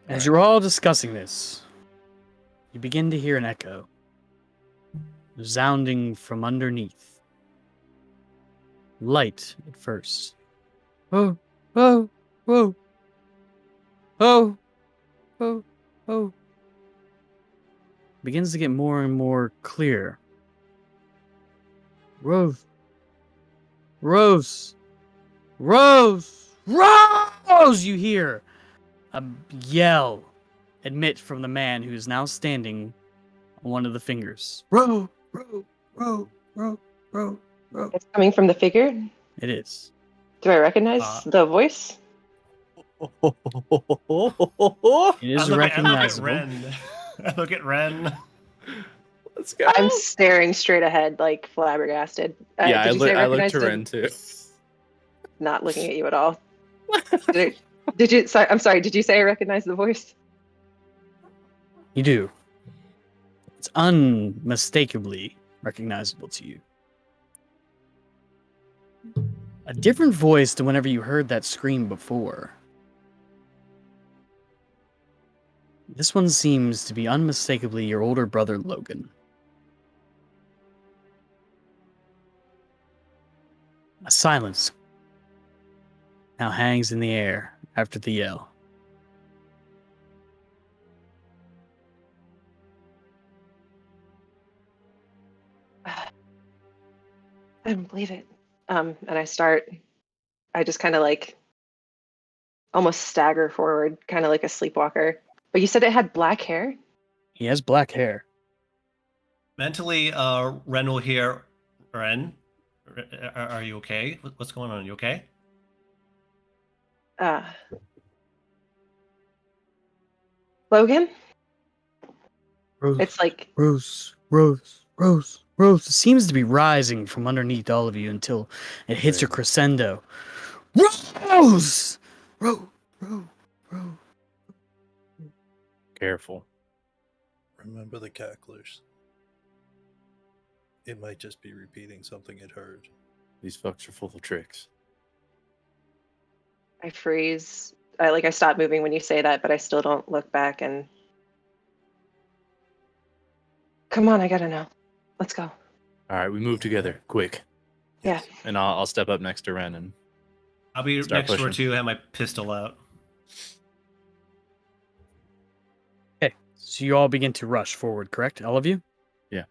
[SPEAKER 3] As you're all discussing this, you begin to hear an echo resounding from underneath. Light at first. Oh, oh, oh, oh, oh, oh. Begins to get more and more clear. Rose, Rose, Rose, Rose! You hear a yell emit from the man who is now standing on one of the fingers. Row, row, row, row, row, row.
[SPEAKER 5] It's coming from the figure.
[SPEAKER 3] It is.
[SPEAKER 5] Do I recognize the voice?
[SPEAKER 3] It
[SPEAKER 4] I
[SPEAKER 3] is
[SPEAKER 4] look
[SPEAKER 3] recognizable.
[SPEAKER 4] At Ren. I look at Ren.
[SPEAKER 6] Let's go.
[SPEAKER 5] I'm staring straight ahead, like flabbergasted.
[SPEAKER 6] Yeah,
[SPEAKER 5] did you say
[SPEAKER 6] I look
[SPEAKER 5] recognized
[SPEAKER 6] to
[SPEAKER 5] him?
[SPEAKER 6] Ren too.
[SPEAKER 5] Not looking at you at all. Did you? Sorry, I'm sorry. Did you say I recognize the voice?
[SPEAKER 3] You do. It's unmistakably recognizable to you. A different voice than whenever you heard that scream before. This one seems to be unmistakably your older brother, Logan. A silence now hangs in the air after the yell.
[SPEAKER 5] I don't believe it. And I just kind of like almost stagger forward, kind of like a sleepwalker. But you said it had black hair?
[SPEAKER 3] He has black hair.
[SPEAKER 4] Mentally, Ren will hear. Ren, are you okay? What's going on? You okay?
[SPEAKER 5] Uh, Logan?
[SPEAKER 3] Rose,
[SPEAKER 5] It's like,
[SPEAKER 3] Rose, Rose, Rose, Rose. It seems to be rising from underneath all of you until it hits a
[SPEAKER 6] Right.
[SPEAKER 3] crescendo. Rose! Rose, Rose, Rose.
[SPEAKER 6] Careful.
[SPEAKER 2] Remember the cacklers. It might just be repeating something it heard.
[SPEAKER 6] These fucks are full of tricks.
[SPEAKER 5] I freeze. I stop moving when you say that, but I still don't look back and come on, I gotta know. Let's go.
[SPEAKER 6] All right, we move together, quick.
[SPEAKER 5] Yeah.
[SPEAKER 6] And I'll step up next to Ren and
[SPEAKER 4] I'll be
[SPEAKER 6] Start
[SPEAKER 4] next to her
[SPEAKER 6] pushing.
[SPEAKER 4] too. Have my pistol out.
[SPEAKER 3] Okay, so you all begin to rush forward, correct? All of you?
[SPEAKER 2] Yep.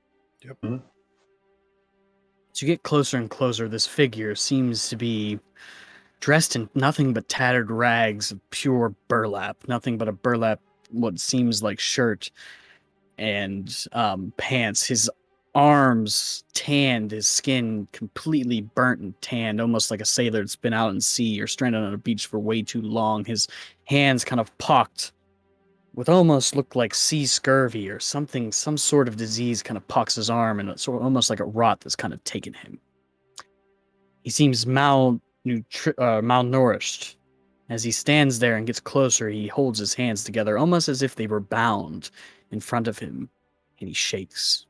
[SPEAKER 3] As you get closer and closer, this figure seems to be dressed in nothing but tattered rags of pure burlap, nothing but a burlap, what seems like shirt and pants. His arms tanned, his skin completely burnt and tanned, almost like a sailor that's been out in sea or stranded on a beach for way too long. His hands kind of pocked with almost looked like sea scurvy or something, some sort of disease kind of pox his arm, and it's sort of almost like a rot that's kind of taken him. He seems malnourished. As he stands there and gets closer, he holds his hands together, almost as if they were bound in front of him, and he shakes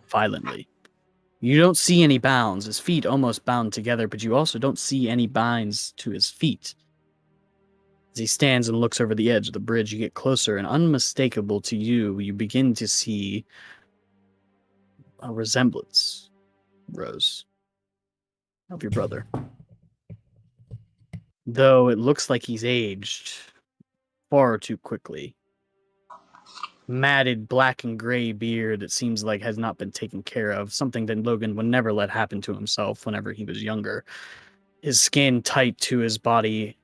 [SPEAKER 3] violently. You don't see any bounds, his feet almost bound together, but you also don't see any binds to his feet. As he stands and looks over the edge of the bridge, you get closer, and unmistakable to you, you begin to see a resemblance, Rose, of your brother. Though it looks like he's aged far too quickly. Matted black and gray beard that seems like has not been taken care of, something that Logan would never let happen to himself whenever he was younger. His skin tight to his body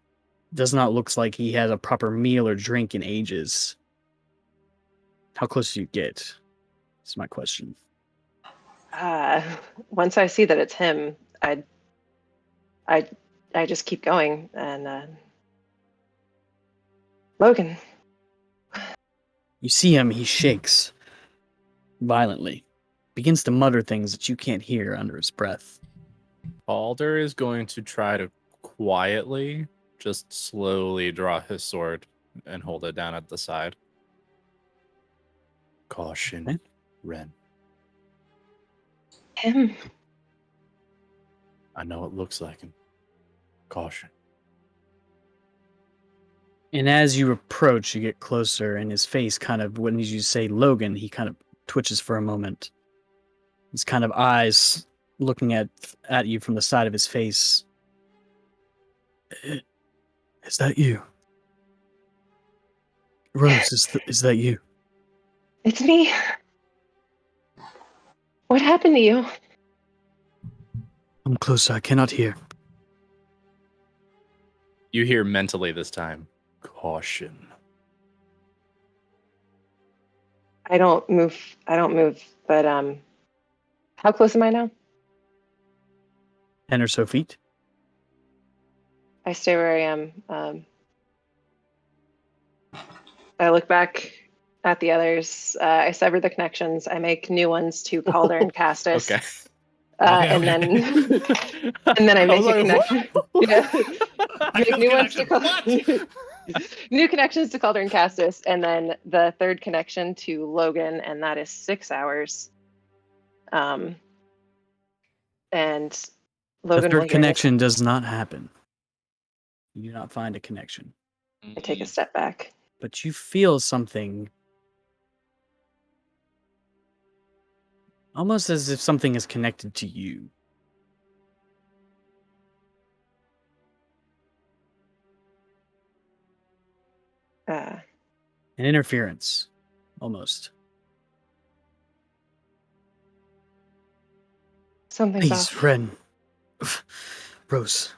[SPEAKER 3] does not look like he has a proper meal or drink in ages. How close do you get? Is my question.
[SPEAKER 5] Once I see that it's him, I I just keep going and Logan.
[SPEAKER 3] You see him, he shakes violently, begins to mutter things that you can't hear under his breath.
[SPEAKER 6] Alder is going to try to quietly, just slowly draw his sword and hold it down at the side. Caution,
[SPEAKER 3] Okay.
[SPEAKER 6] Ren.
[SPEAKER 5] Him.
[SPEAKER 6] I know it looks like him. Caution.
[SPEAKER 3] And as you approach, you get closer, and his face kind of, when you say Logan, he kind of twitches for a moment. His kind of eyes looking at you from the side of his face. Is that you? Rose, is that you?
[SPEAKER 5] It's me. What happened to you?
[SPEAKER 3] I'm closer, I cannot hear.
[SPEAKER 6] You hear mentally this time. Caution.
[SPEAKER 5] I don't move, but how close am I now?
[SPEAKER 3] 10 or so feet.
[SPEAKER 5] I stay where I am. I look back at the others. I sever the connections. I make new ones to Calder and Castus.
[SPEAKER 6] Okay.
[SPEAKER 5] And then and then I make a connection. Yeah. Make new ones to
[SPEAKER 4] What?
[SPEAKER 5] new connections to Calder and Castus, and then the third connection to Logan, and that is 6 hours. And
[SPEAKER 3] The
[SPEAKER 5] Logan will
[SPEAKER 3] third
[SPEAKER 5] hear
[SPEAKER 3] connection does not happen. You do not find a connection.
[SPEAKER 5] I take a step back.
[SPEAKER 3] But you feel something almost as if something is connected to you. An interference, almost.
[SPEAKER 5] Something's
[SPEAKER 3] Please,
[SPEAKER 5] off.
[SPEAKER 3] Ren. Rose,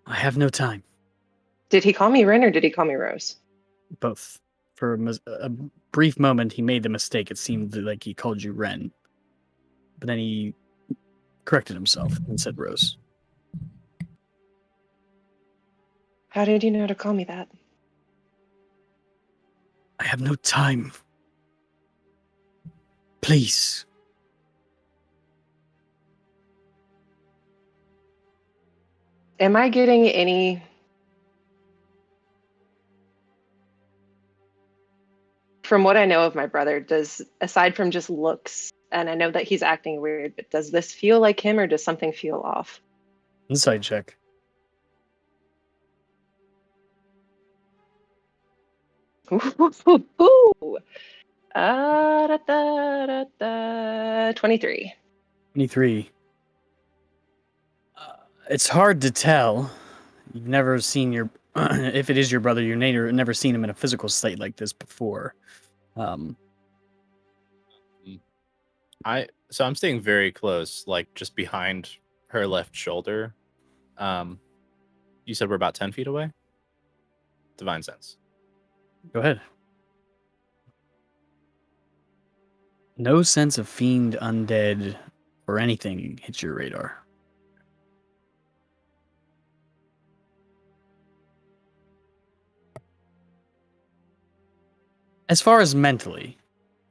[SPEAKER 3] I have no time.
[SPEAKER 5] Did he call me Ren or did he call me Rose?
[SPEAKER 3] Both. For a brief moment, he made the mistake. It seemed like he called you Ren. But then he corrected himself and said Rose.
[SPEAKER 5] How did you know to call me that?
[SPEAKER 3] I have no time. Please.
[SPEAKER 5] Am I getting any... From what I know of my brother, does, aside from just looks, and I know that he's acting weird, but does this feel like him or does something feel off?
[SPEAKER 3] Insight check.
[SPEAKER 5] Ooh. 23.
[SPEAKER 3] 23. It's hard to tell. You've never seen your... if it is your brother, you've never seen him in a physical state like this before.
[SPEAKER 6] So I'm staying very close, like just behind her left shoulder. You said we're about 10 feet away? Divine sense.
[SPEAKER 3] Go ahead. No sense of fiend, undead, or anything hits your radar. As far as mentally,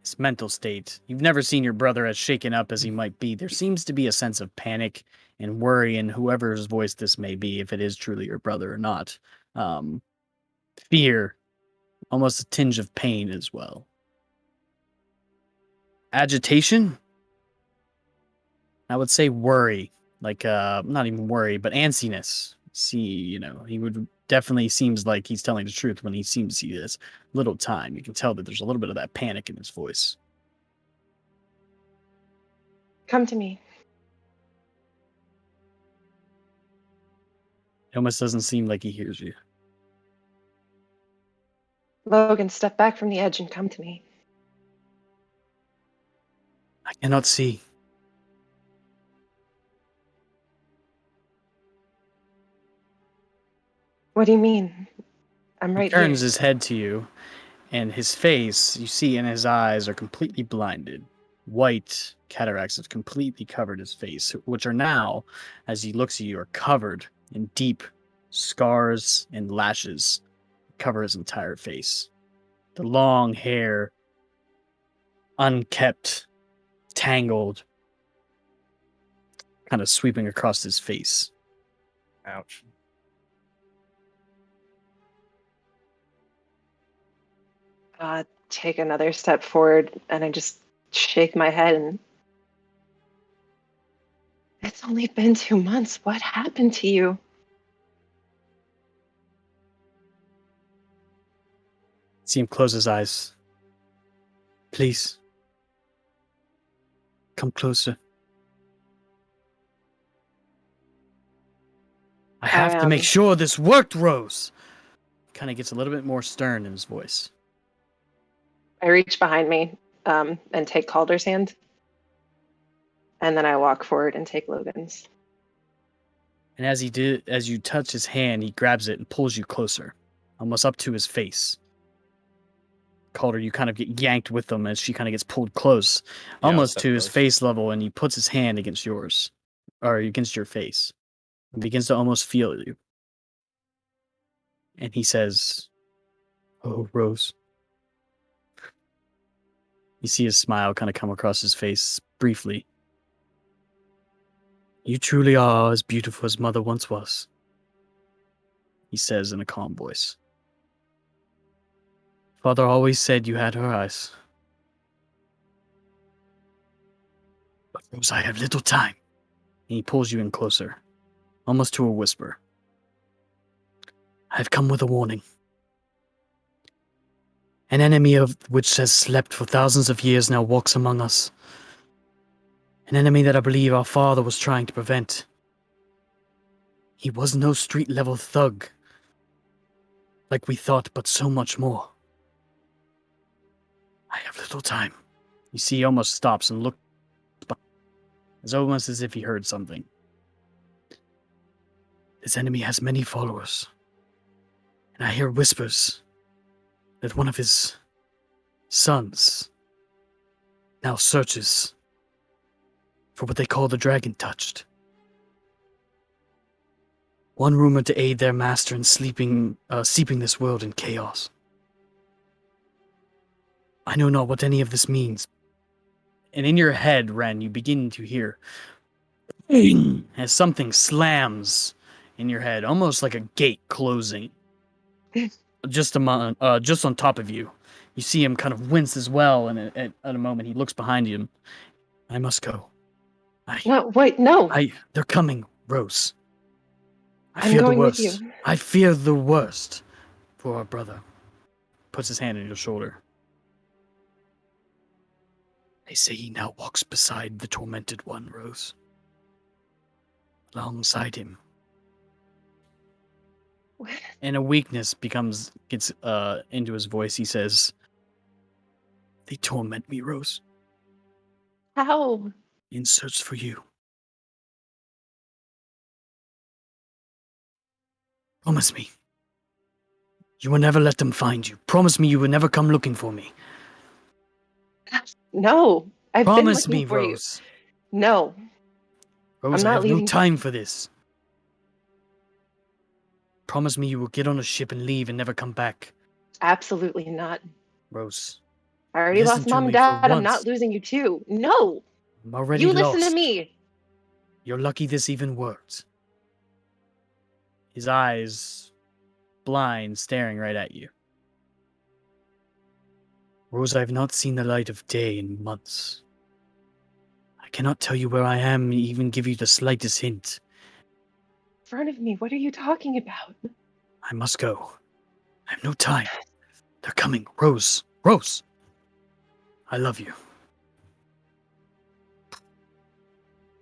[SPEAKER 3] his mental state, you've never seen your brother as shaken up as he might be. There seems to be a sense of panic and worry in whoever's voice this may be, if it is truly your brother or not. Fear, almost a tinge of pain as well. Agitation? I would say worry. Like, not even worry, but antsiness. See, he would definitely seems like he's telling the truth when he seems to see this little time. You can tell that there's a little bit of that panic in his voice.
[SPEAKER 5] Come to me.
[SPEAKER 3] It almost doesn't seem like he hears you.
[SPEAKER 5] Logan, step back from the edge and come to me.
[SPEAKER 3] I cannot see.
[SPEAKER 5] What do you mean? I'm
[SPEAKER 3] He
[SPEAKER 5] right
[SPEAKER 3] turns
[SPEAKER 5] here.
[SPEAKER 3] his head to you, and his face, you see in his eyes, are completely blinded. White cataracts have completely covered his face, which are now, as he looks at you, are covered in deep scars and lashes cover his entire face. The long hair, unkept, tangled, kind of sweeping across his face.
[SPEAKER 6] Ouch.
[SPEAKER 5] Take another step forward and I just shake my head and it's only been 2 months. What happened to you?
[SPEAKER 3] See him close his eyes. Please. Come closer. I have to make sure this worked, Rose. Kind of gets a little bit more stern in his voice.
[SPEAKER 5] I reach behind me and take Calder's hand. And then I walk forward and take Logan's.
[SPEAKER 3] And as you touch his hand, he grabs it and pulls you closer, almost up to his face. Calder, you kind of get yanked with him as she kind of gets pulled close,
[SPEAKER 6] Yeah,
[SPEAKER 3] almost to his
[SPEAKER 6] close.
[SPEAKER 3] face level, and he puts his hand against yours, or against your face, and begins to almost feel you. And he says, "Oh, Rose." You see his smile kind of come across his face briefly. You truly are as beautiful as Mother once was, he says in a calm voice. Father always said you had her eyes. But Rose, I have little time. And he pulls you in closer, almost to a whisper. I have come with a warning. An enemy of which has slept for thousands of years now walks among us. An enemy that I believe our father was trying to prevent. He was no street-level thug, like we thought, but so much more. I have little time. You see, he almost stops and looks. It's almost as if he heard something. This enemy has many followers. And I hear whispers that one of his sons now searches for what they call the Dragon Touched. One rumored to aid their master in steeping this world in chaos. I know not what any of this means. And in your head, Ren, you begin to hear as something slams in your head, almost like a gate closing. just on top of you. You see him kind of wince as well, and at a moment he looks behind him. I must go.
[SPEAKER 5] No, wait, no.
[SPEAKER 3] They're coming, Rose. I
[SPEAKER 5] I'm
[SPEAKER 3] fear the
[SPEAKER 5] going with
[SPEAKER 3] worst.
[SPEAKER 5] you.
[SPEAKER 3] I fear the worst for our brother. Puts his hand on your shoulder. They say he now walks beside the tormented one, Rose. Alongside him.
[SPEAKER 5] What?
[SPEAKER 3] And a weakness gets into his voice. He says, "They torment me, Rose,
[SPEAKER 5] How?
[SPEAKER 3] in search for you. Promise me. You will never let them find you. Promise me you will never come looking for me.
[SPEAKER 5] No. I've been
[SPEAKER 3] Promise
[SPEAKER 5] looking
[SPEAKER 3] me,
[SPEAKER 5] for you.
[SPEAKER 3] Rose.
[SPEAKER 5] No.
[SPEAKER 3] Rose,
[SPEAKER 5] I'm
[SPEAKER 3] I
[SPEAKER 5] not
[SPEAKER 3] have no
[SPEAKER 5] leaving you.
[SPEAKER 3] time for this. Promise me you will get on a ship and leave and never come back.
[SPEAKER 5] Absolutely not.
[SPEAKER 3] Rose,
[SPEAKER 5] I already
[SPEAKER 3] listen
[SPEAKER 5] lost
[SPEAKER 3] to
[SPEAKER 5] mom and
[SPEAKER 3] me for
[SPEAKER 5] dad. I'm not
[SPEAKER 3] once.
[SPEAKER 5] losing you too. No.
[SPEAKER 3] I'm already
[SPEAKER 5] You
[SPEAKER 3] lost.
[SPEAKER 5] listen to me.
[SPEAKER 3] You're lucky this even worked." His eyes blind, staring right at you. "Rose, I have not seen the light of day in months. I cannot tell you where I am, even give you the slightest hint.
[SPEAKER 5] In front of me. What are you talking about?
[SPEAKER 3] I must go. I have no time. They're coming. Rose. Rose! I love you."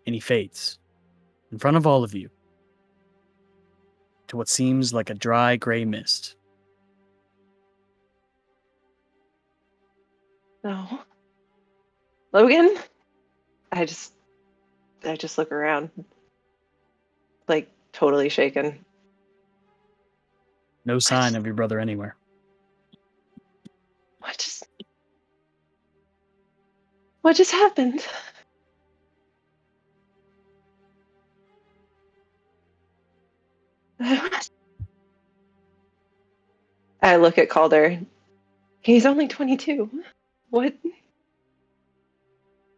[SPEAKER 3] And he fades, in front of all of you, to what seems like a dry gray mist.
[SPEAKER 5] No. Logan? I just look around. Like totally shaken.
[SPEAKER 3] No sign of your brother anywhere.
[SPEAKER 5] What just happened? I look at Calder. He's only 22. What?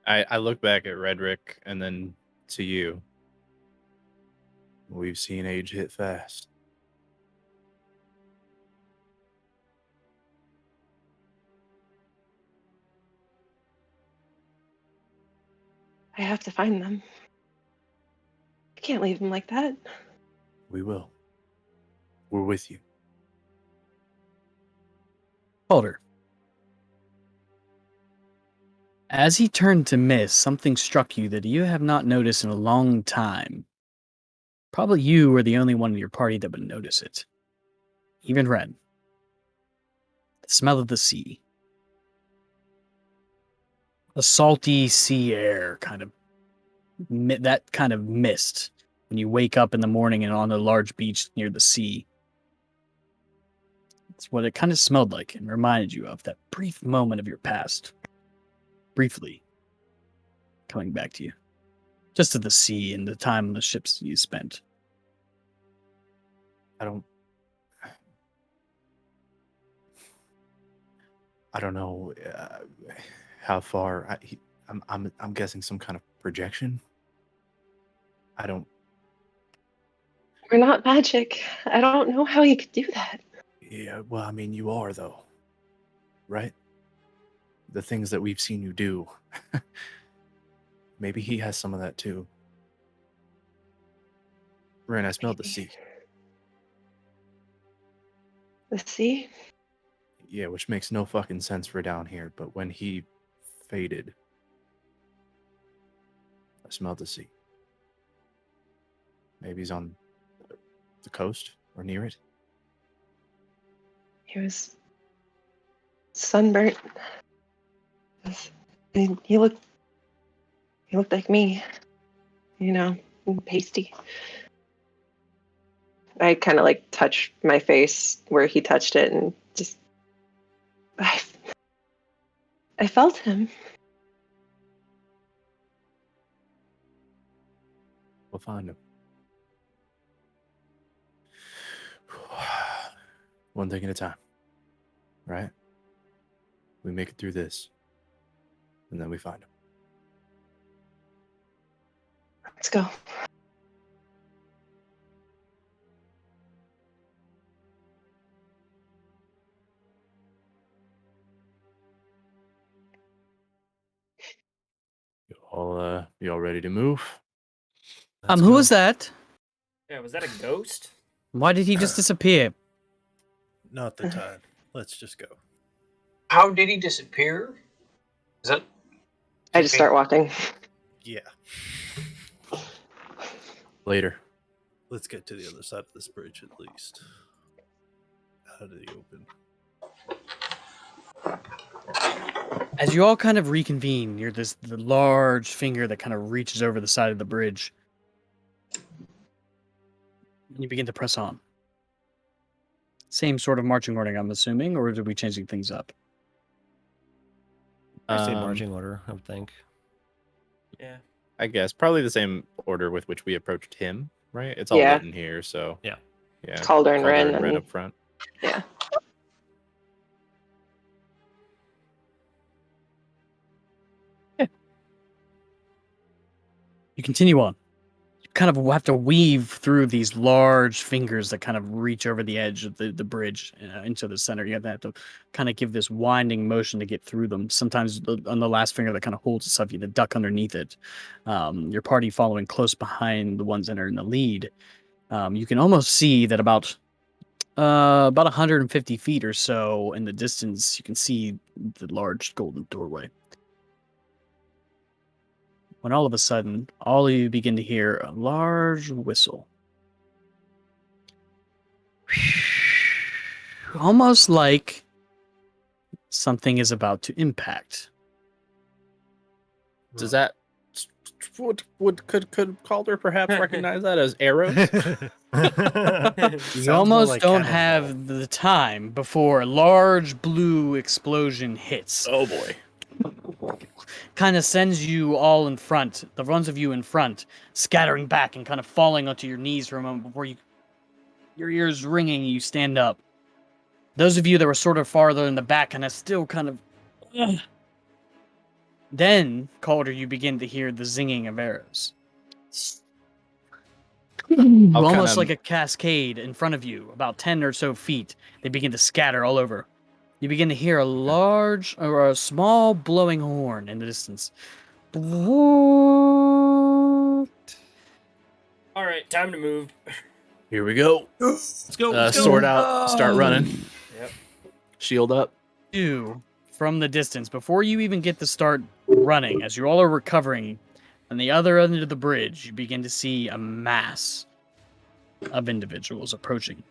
[SPEAKER 6] I look back at Redrick and then to you. We've seen age hit fast.
[SPEAKER 5] I have to find them. I can't leave them like that.
[SPEAKER 6] We will. We're with you.
[SPEAKER 3] Calder. As he turned to miss, something struck you that you have not noticed in a long time. Probably you were the only one in your party that would notice it. Even Ren. The smell of the sea. A salty sea air, that kind of mist when you wake up in the morning and on a large beach near the sea. It's what it kind of smelled like and reminded you of that brief moment of your past. Briefly coming back to you. Just to the sea and the time on the ships you spent.
[SPEAKER 6] I don't know how far. I'm guessing some kind of projection.
[SPEAKER 5] We're not magic. I don't know how he could do that.
[SPEAKER 6] Yeah, well, I mean, you are though, right? The things that we've seen you do. Maybe he has some of that too. Ren, I smelled the sea.
[SPEAKER 5] The sea?
[SPEAKER 6] Yeah, which makes no fucking sense for down here. But when he faded, I smelled the sea. Maybe he's on the coast or near it.
[SPEAKER 5] He was sunburnt. And he looked like me, pasty. I kind of like touch my face where he touched it, and just I felt him.
[SPEAKER 6] We'll find him. One thing at a time. Right? We make it through this. And then we find him.
[SPEAKER 5] Let's go.
[SPEAKER 6] You all ready to move?
[SPEAKER 3] Who was that?
[SPEAKER 1] Yeah, was that a ghost?
[SPEAKER 3] Why did he just disappear?
[SPEAKER 2] Not the time. Let's just go.
[SPEAKER 7] How did he disappear? Is that?
[SPEAKER 5] I just start walking.
[SPEAKER 2] Yeah.
[SPEAKER 6] Later.
[SPEAKER 2] Let's get to the other side of this bridge at least. Out of the open.
[SPEAKER 3] As you all kind of reconvene, you're the large finger that kind of reaches over the side of the bridge. And you begin to press on. Same sort of marching order, I'm assuming, or are we changing things up?
[SPEAKER 4] Same marching order, I would think.
[SPEAKER 1] Yeah.
[SPEAKER 6] I guess probably the same order with which we approached him, right? It's all
[SPEAKER 5] Yeah.
[SPEAKER 6] written here, so
[SPEAKER 4] Yeah.
[SPEAKER 5] Calder and Ren,
[SPEAKER 6] Ren
[SPEAKER 5] and
[SPEAKER 6] up front.
[SPEAKER 5] yeah.
[SPEAKER 3] You continue on. You kind of have to weave through these large fingers that kind of reach over the edge of the bridge into the center. You have to kind of give this winding motion to get through them. Sometimes on the last finger that kind of holds it up, you have to duck underneath it. Your party following close behind the ones that are in the lead. You can almost see that about 150 feet or so in the distance, you can see the large golden doorway. When all of a sudden, all of you begin to hear a large whistle. Almost like something is about to impact.
[SPEAKER 6] Does that could Calder perhaps recognize that as arrows?
[SPEAKER 3] You
[SPEAKER 2] Sounds more
[SPEAKER 3] almost
[SPEAKER 2] like
[SPEAKER 3] don't
[SPEAKER 2] cannonball.
[SPEAKER 3] have the time before a large blue explosion hits.
[SPEAKER 6] Oh boy.
[SPEAKER 3] Kind of sends you all in front, the ones of you in front, scattering back and kind of falling onto your knees for a moment before your ears ringing, you stand up. Those of you that were sort of farther in the back kind of still kind of... Then, Calder, you begin to hear the zinging of arrows. Almost like a cascade in front of you, about 10 or so feet. They begin to scatter all over. You begin to hear a large or a small blowing horn in the distance.
[SPEAKER 1] All right, time to move.
[SPEAKER 6] Here we go.
[SPEAKER 4] Let's go. Let's go.
[SPEAKER 6] Sword out. Start running.
[SPEAKER 1] Yep.
[SPEAKER 6] Shield up.
[SPEAKER 3] You, from the distance, before you even get to start running, as you all are recovering, on the other end of the bridge, you begin to see a mass of individuals approaching.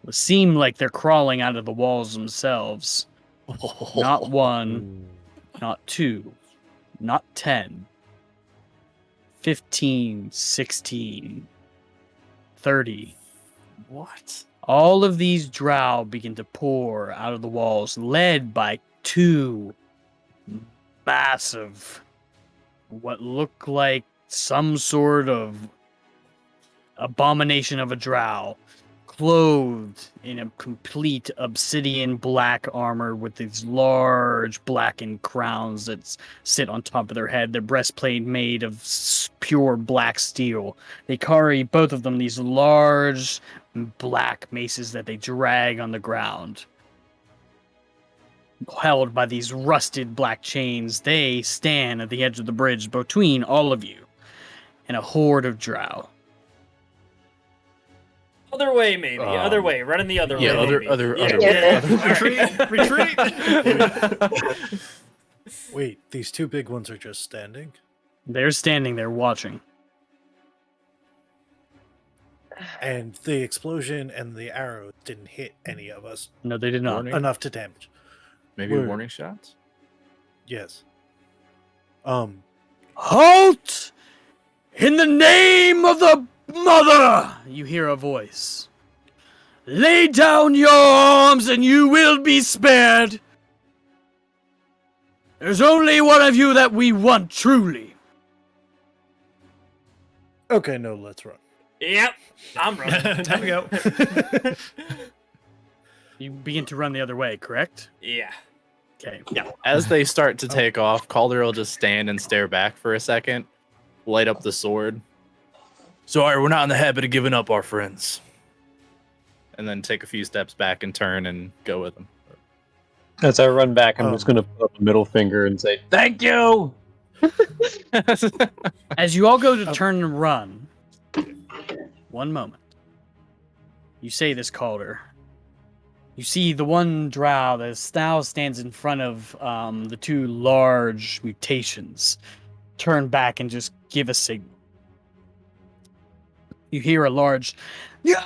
[SPEAKER 3] It seem like they're crawling out of the walls themselves. Not one, not two, not 10, 15, 16, 30.
[SPEAKER 6] What?
[SPEAKER 3] All of these drow begin to pour out of the walls, led by two massive, what look like some sort of abomination of a drow, clothed in a complete obsidian black armor with these large blackened crowns that sit on top of their head, their breastplate made of pure black steel. They carry, both of them, these large black maces that they drag on the ground. Held by these rusted black chains, they stand at the edge of the bridge between all of you and a horde of drow.
[SPEAKER 1] Other way, maybe. Other way. Running the other way. Maybe.
[SPEAKER 6] Other
[SPEAKER 1] Yeah.
[SPEAKER 6] way.
[SPEAKER 4] Retreat.
[SPEAKER 2] Wait, these two big ones are just standing?
[SPEAKER 3] They're standing there watching.
[SPEAKER 2] And the explosion and the arrow didn't hit any of us
[SPEAKER 3] No, they did not.
[SPEAKER 6] Warning.
[SPEAKER 2] enough to damage.
[SPEAKER 6] Maybe
[SPEAKER 2] Word.
[SPEAKER 6] warning shots?
[SPEAKER 2] Yes.
[SPEAKER 3] Halt! In the name of the mother! You hear a voice. Lay down your arms and you will be spared. There's only one of you that we want truly.
[SPEAKER 2] Okay, no, let's run.
[SPEAKER 1] Yep, I'm running.
[SPEAKER 4] Time to go.
[SPEAKER 3] You begin to run the other way, correct?
[SPEAKER 1] Yeah.
[SPEAKER 3] Okay.
[SPEAKER 6] As they start to take off, Calder will just stand and stare back for a second, light up the sword. Sorry, we're not in the habit of giving up our friends. And then take a few steps back and turn and go with them.
[SPEAKER 7] As I run back, I'm just going to put up a middle finger and say, "Thank you."
[SPEAKER 3] As you all go to turn and run, one moment. You say this, Calder. You see the one drow that now stands in front of the two large mutations turn back and just give a signal. You hear a large "Yeah!"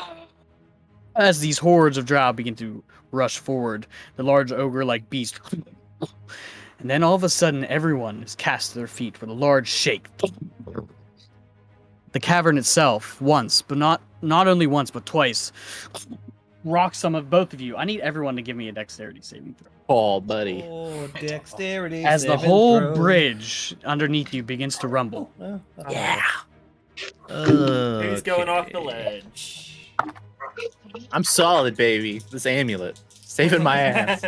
[SPEAKER 3] as these hordes of drow begin to rush forward. The large ogre-like beast. And then all of a sudden, everyone is cast to their feet with a large shake. The cavern itself, once, but not only once, but twice, rocks some of both of you. I need everyone to give me a dexterity saving throw.
[SPEAKER 6] Oh, buddy.
[SPEAKER 4] Oh, dexterity.
[SPEAKER 3] As the whole bridge underneath you begins to rumble.
[SPEAKER 4] Well,
[SPEAKER 3] Yeah.
[SPEAKER 1] Who's going off the ledge?
[SPEAKER 6] I'm solid, baby. This amulet. Saving my ass.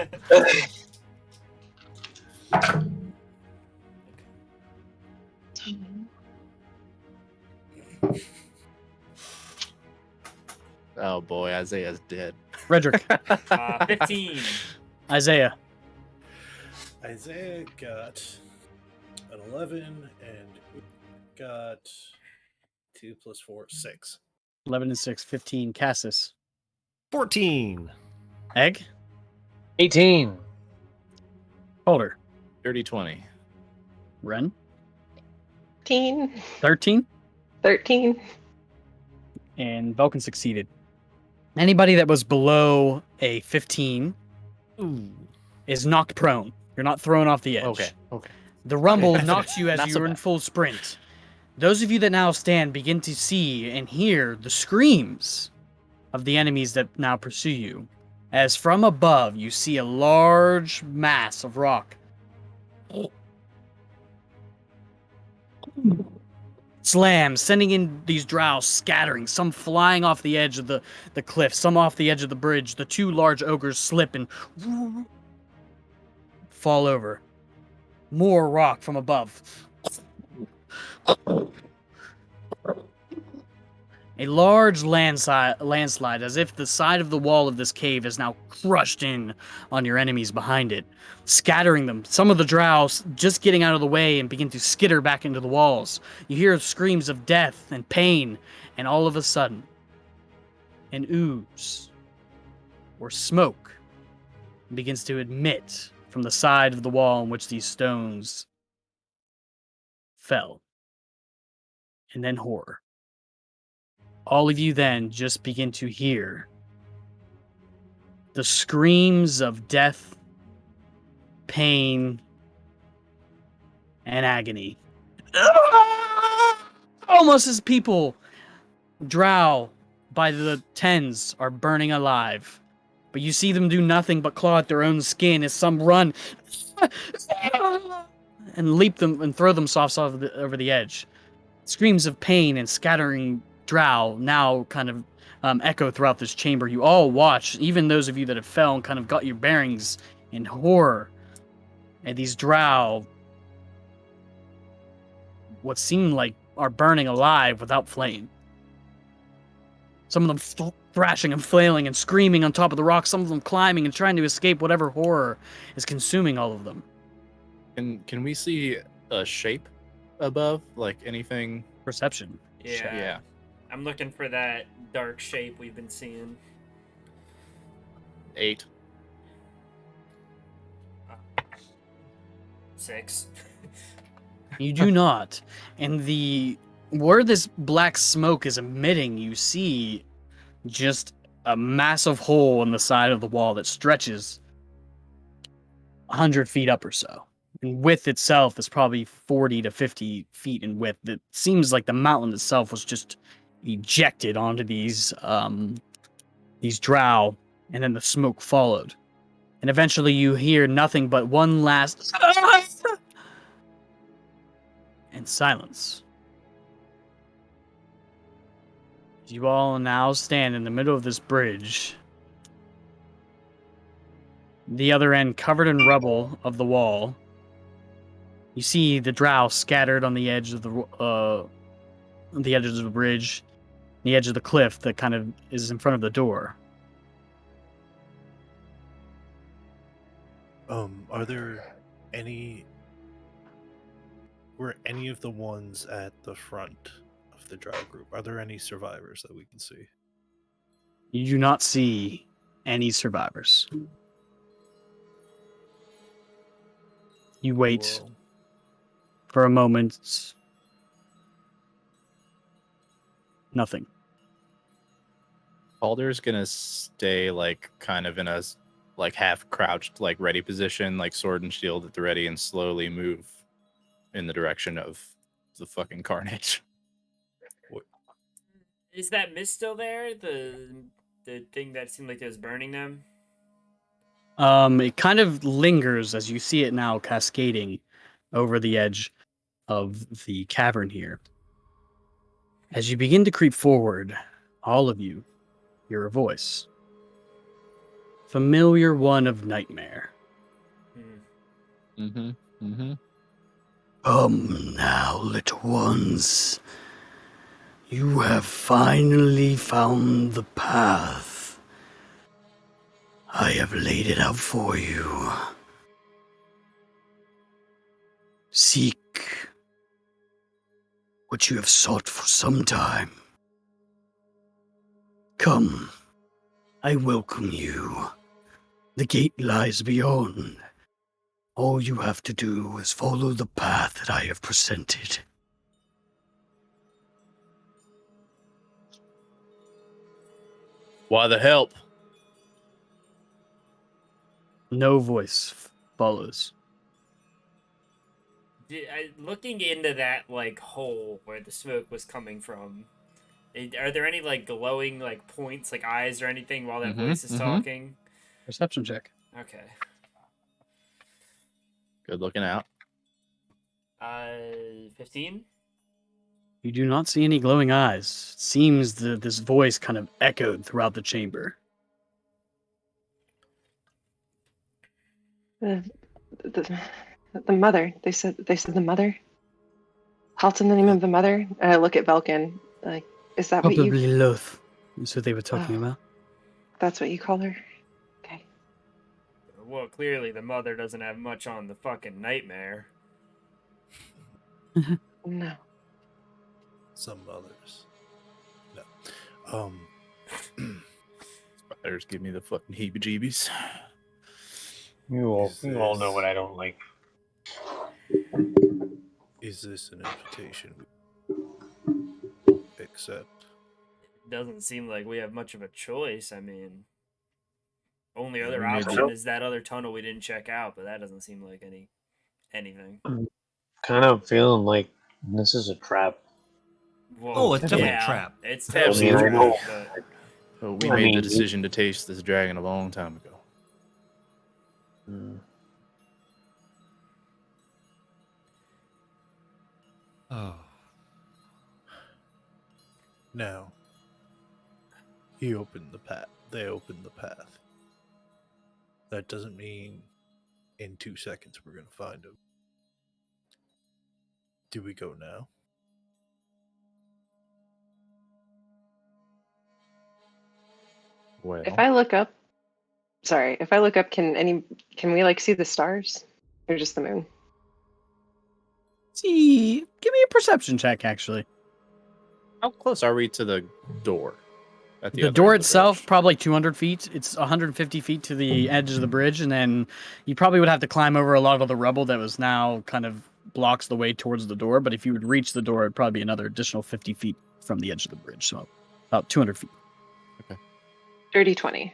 [SPEAKER 6] Oh boy, Isaiah's dead.
[SPEAKER 3] Redrick,
[SPEAKER 1] 15.
[SPEAKER 3] Isaiah,
[SPEAKER 2] Isaiah got an 11, and got 2 plus 4, 6.
[SPEAKER 3] 11 and 6, 15. Cassis,
[SPEAKER 4] 14.
[SPEAKER 3] Egg,
[SPEAKER 7] 18.
[SPEAKER 3] Calder,
[SPEAKER 6] 30-20.
[SPEAKER 3] Ren,
[SPEAKER 5] 13.
[SPEAKER 3] 13,
[SPEAKER 5] 13.
[SPEAKER 3] and Vulcan succeeded. Anybody that was below a 15
[SPEAKER 4] Ooh.
[SPEAKER 3] is knocked prone. You're not thrown off the edge.
[SPEAKER 6] Okay.
[SPEAKER 3] The rumble knocks you as
[SPEAKER 6] Not
[SPEAKER 3] you
[SPEAKER 6] so
[SPEAKER 3] are in
[SPEAKER 6] bad.
[SPEAKER 3] full sprint. Those of you that now stand begin to see and hear the screams of the enemies that now pursue you. As from above, you see a large mass of rock slam, sending in these drow scattering, some flying off the edge of the cliff, some off the edge of the bridge. The two large ogres slip and fall over. More rock from above. A large landslide, as if the side of the wall of this cave is now crushed in on your enemies behind it, scattering them. Some of the drow just getting out of the way and begin to skitter back into the walls. You hear screams of death and pain, and all of a sudden, an ooze or smoke begins to emit from the side of the wall in which these stones fell. And then horror. All of you then just begin to hear the screams of death, pain, and agony. Almost as people, drow by the tens, are burning alive. But you see them do nothing but claw at their own skin as some run and leap them and throw themselves over the edge. Screams of pain and scattering drow now kind of echo throughout this chamber. You all watch, even those of you that have fell and kind of got your bearings in horror. And these drow, what seem like are burning alive without flame. Some of them thrashing and flailing and screaming on top of the rocks. Some of them climbing and trying to escape whatever horror is consuming all of them.
[SPEAKER 6] And can we see a shape above? Like anything?
[SPEAKER 3] Perception.
[SPEAKER 1] Yeah. I'm looking for that dark shape we've been seeing.
[SPEAKER 6] 8.
[SPEAKER 1] 6.
[SPEAKER 3] You do not. And where this black smoke is emitting, you see just a massive hole in the side of the wall that stretches 100 feet up or so. And width itself is probably 40 to 50 feet in width. It seems like the mountain itself was just ejected onto these drow, and then the smoke followed. And eventually you hear nothing but one last and silence. You all now stand in the middle of this bridge. The other end covered in rubble of the wall. You see the drow scattered on the edge of the edges of the bridge, the edge of the cliff that kind of is in front of the door.
[SPEAKER 2] Are there any? Were any of the ones at the front of the drow group? Are there any survivors that we can see?
[SPEAKER 3] You do not see any survivors. You wait
[SPEAKER 2] Well,
[SPEAKER 3] for a moment. Nothing.
[SPEAKER 6] Calder's gonna stay like kind of in a like half crouched, like ready position, like sword and shield at the ready, and slowly move in the direction of the fucking carnage.
[SPEAKER 1] Is that mist still there? The thing that seemed like it was burning them?
[SPEAKER 3] It kind of lingers as you see it now cascading over the edge of the cavern here. As you begin to creep forward, all of you hear a voice. Familiar one of nightmare.
[SPEAKER 6] Mm-hmm. Mm-hmm.
[SPEAKER 3] Come now, little ones. You have finally found the path. I have laid it out for you. Seek what you have sought for some time. Come, I welcome you. The gate lies beyond. All you have to do is follow the path that I have presented.
[SPEAKER 6] Why the help?
[SPEAKER 3] No voice follows.
[SPEAKER 1] Looking into that like hole where the smoke was coming from, are there any like glowing like points, like eyes or anything while that voice is talking?
[SPEAKER 3] Perception check.
[SPEAKER 1] Okay.
[SPEAKER 6] Good looking out.
[SPEAKER 1] 15.
[SPEAKER 3] You do not see any glowing eyes. It seems that this voice kind of echoed throughout the chamber.
[SPEAKER 5] The mother. They said the mother. Halt in the name of the mother. And I look at Belkin. Like, is that what you?
[SPEAKER 3] Probably Loth. That's what they were talking
[SPEAKER 5] Oh.
[SPEAKER 3] about.
[SPEAKER 5] That's what you call her. Okay.
[SPEAKER 1] Well, clearly the mother doesn't have much on the fucking nightmare.
[SPEAKER 5] No.
[SPEAKER 2] some others. No.
[SPEAKER 6] Spiders give me the fucking heebie-jeebies.
[SPEAKER 7] You all know what I don't like.
[SPEAKER 2] Is this an invitation we accept?
[SPEAKER 1] It doesn't seem like we have much of a choice. I mean, only
[SPEAKER 6] Yeah,
[SPEAKER 1] other
[SPEAKER 6] we made
[SPEAKER 1] option is that other tunnel we didn't check out, but that doesn't seem like anything.
[SPEAKER 7] Kind of feeling like this is a trap.
[SPEAKER 1] Well,
[SPEAKER 4] Oh, it's definitely a
[SPEAKER 1] yeah,
[SPEAKER 4] trap.
[SPEAKER 1] It's
[SPEAKER 7] I
[SPEAKER 1] definitely
[SPEAKER 7] mean,
[SPEAKER 1] a
[SPEAKER 7] I
[SPEAKER 1] trap,
[SPEAKER 7] know.
[SPEAKER 1] but
[SPEAKER 6] But we
[SPEAKER 7] I
[SPEAKER 6] made the
[SPEAKER 7] mean,
[SPEAKER 6] decision to taste this dragon a long time ago.
[SPEAKER 2] Oh. Now, he opened the path. They opened the path. That doesn't mean in 2 seconds we're going to find him. Do we go now?
[SPEAKER 6] Well,
[SPEAKER 5] If I look up, can we like see the stars or just the moon?
[SPEAKER 3] See, give me a perception check, actually.
[SPEAKER 6] how close are we to the door? At
[SPEAKER 3] The
[SPEAKER 6] other
[SPEAKER 3] door
[SPEAKER 6] end of the
[SPEAKER 3] itself,
[SPEAKER 6] bridge?
[SPEAKER 3] probably 200 feet. It's 150 feet to the edge of the bridge, and then you probably would have to climb over a lot of the rubble that was now kind of blocks the way towards the door. But if you would reach the door, it'd probably be another additional 50 feet from the edge of the bridge, so about 200 feet.
[SPEAKER 5] Dirty 20.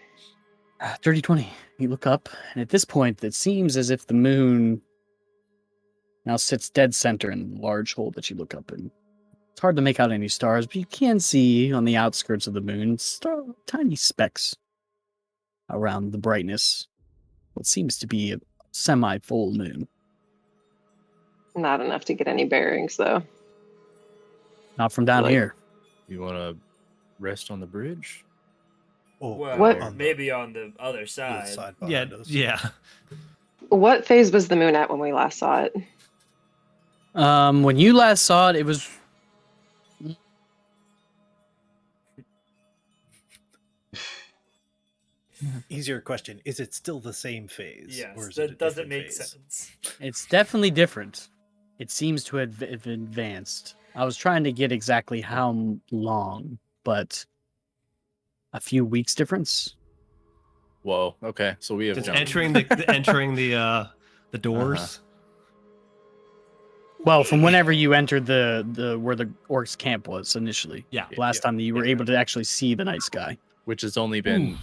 [SPEAKER 3] 30, 20. You look up, and at this point, it seems as if the moon now sits dead center in the large hole that you look up in. It's hard to make out any stars, but you can see on the outskirts of the moon tiny specks around the brightness. What seems to be a semi-full moon.
[SPEAKER 5] Not enough to get any bearings, though.
[SPEAKER 3] Not from down
[SPEAKER 5] Like-
[SPEAKER 3] here.
[SPEAKER 6] You want to rest on the bridge?
[SPEAKER 2] Oh,
[SPEAKER 1] Well,
[SPEAKER 5] What?
[SPEAKER 2] on the
[SPEAKER 1] maybe on the other
[SPEAKER 2] the
[SPEAKER 1] side.
[SPEAKER 2] side
[SPEAKER 4] Yeah,
[SPEAKER 2] behind us.
[SPEAKER 4] yeah.
[SPEAKER 5] What phase was the moon at when we last saw it?
[SPEAKER 3] When you last saw it, it was
[SPEAKER 2] Easier question: is it still the same phase,
[SPEAKER 1] Yes,
[SPEAKER 2] or is it a
[SPEAKER 1] that doesn't
[SPEAKER 2] different
[SPEAKER 1] make
[SPEAKER 2] phase?
[SPEAKER 1] sense.
[SPEAKER 3] It's definitely different. It seems to have advanced. I was trying to get exactly how long, but a few weeks difference.
[SPEAKER 6] Whoa. Okay. So we have
[SPEAKER 4] Just
[SPEAKER 6] jumped.
[SPEAKER 4] entering the doors.
[SPEAKER 3] Well, from whenever you entered the where the orcs camp was initially.
[SPEAKER 4] Yeah.
[SPEAKER 3] Last time that you were
[SPEAKER 6] Yeah.
[SPEAKER 3] able to actually see the night sky.
[SPEAKER 6] Which has only been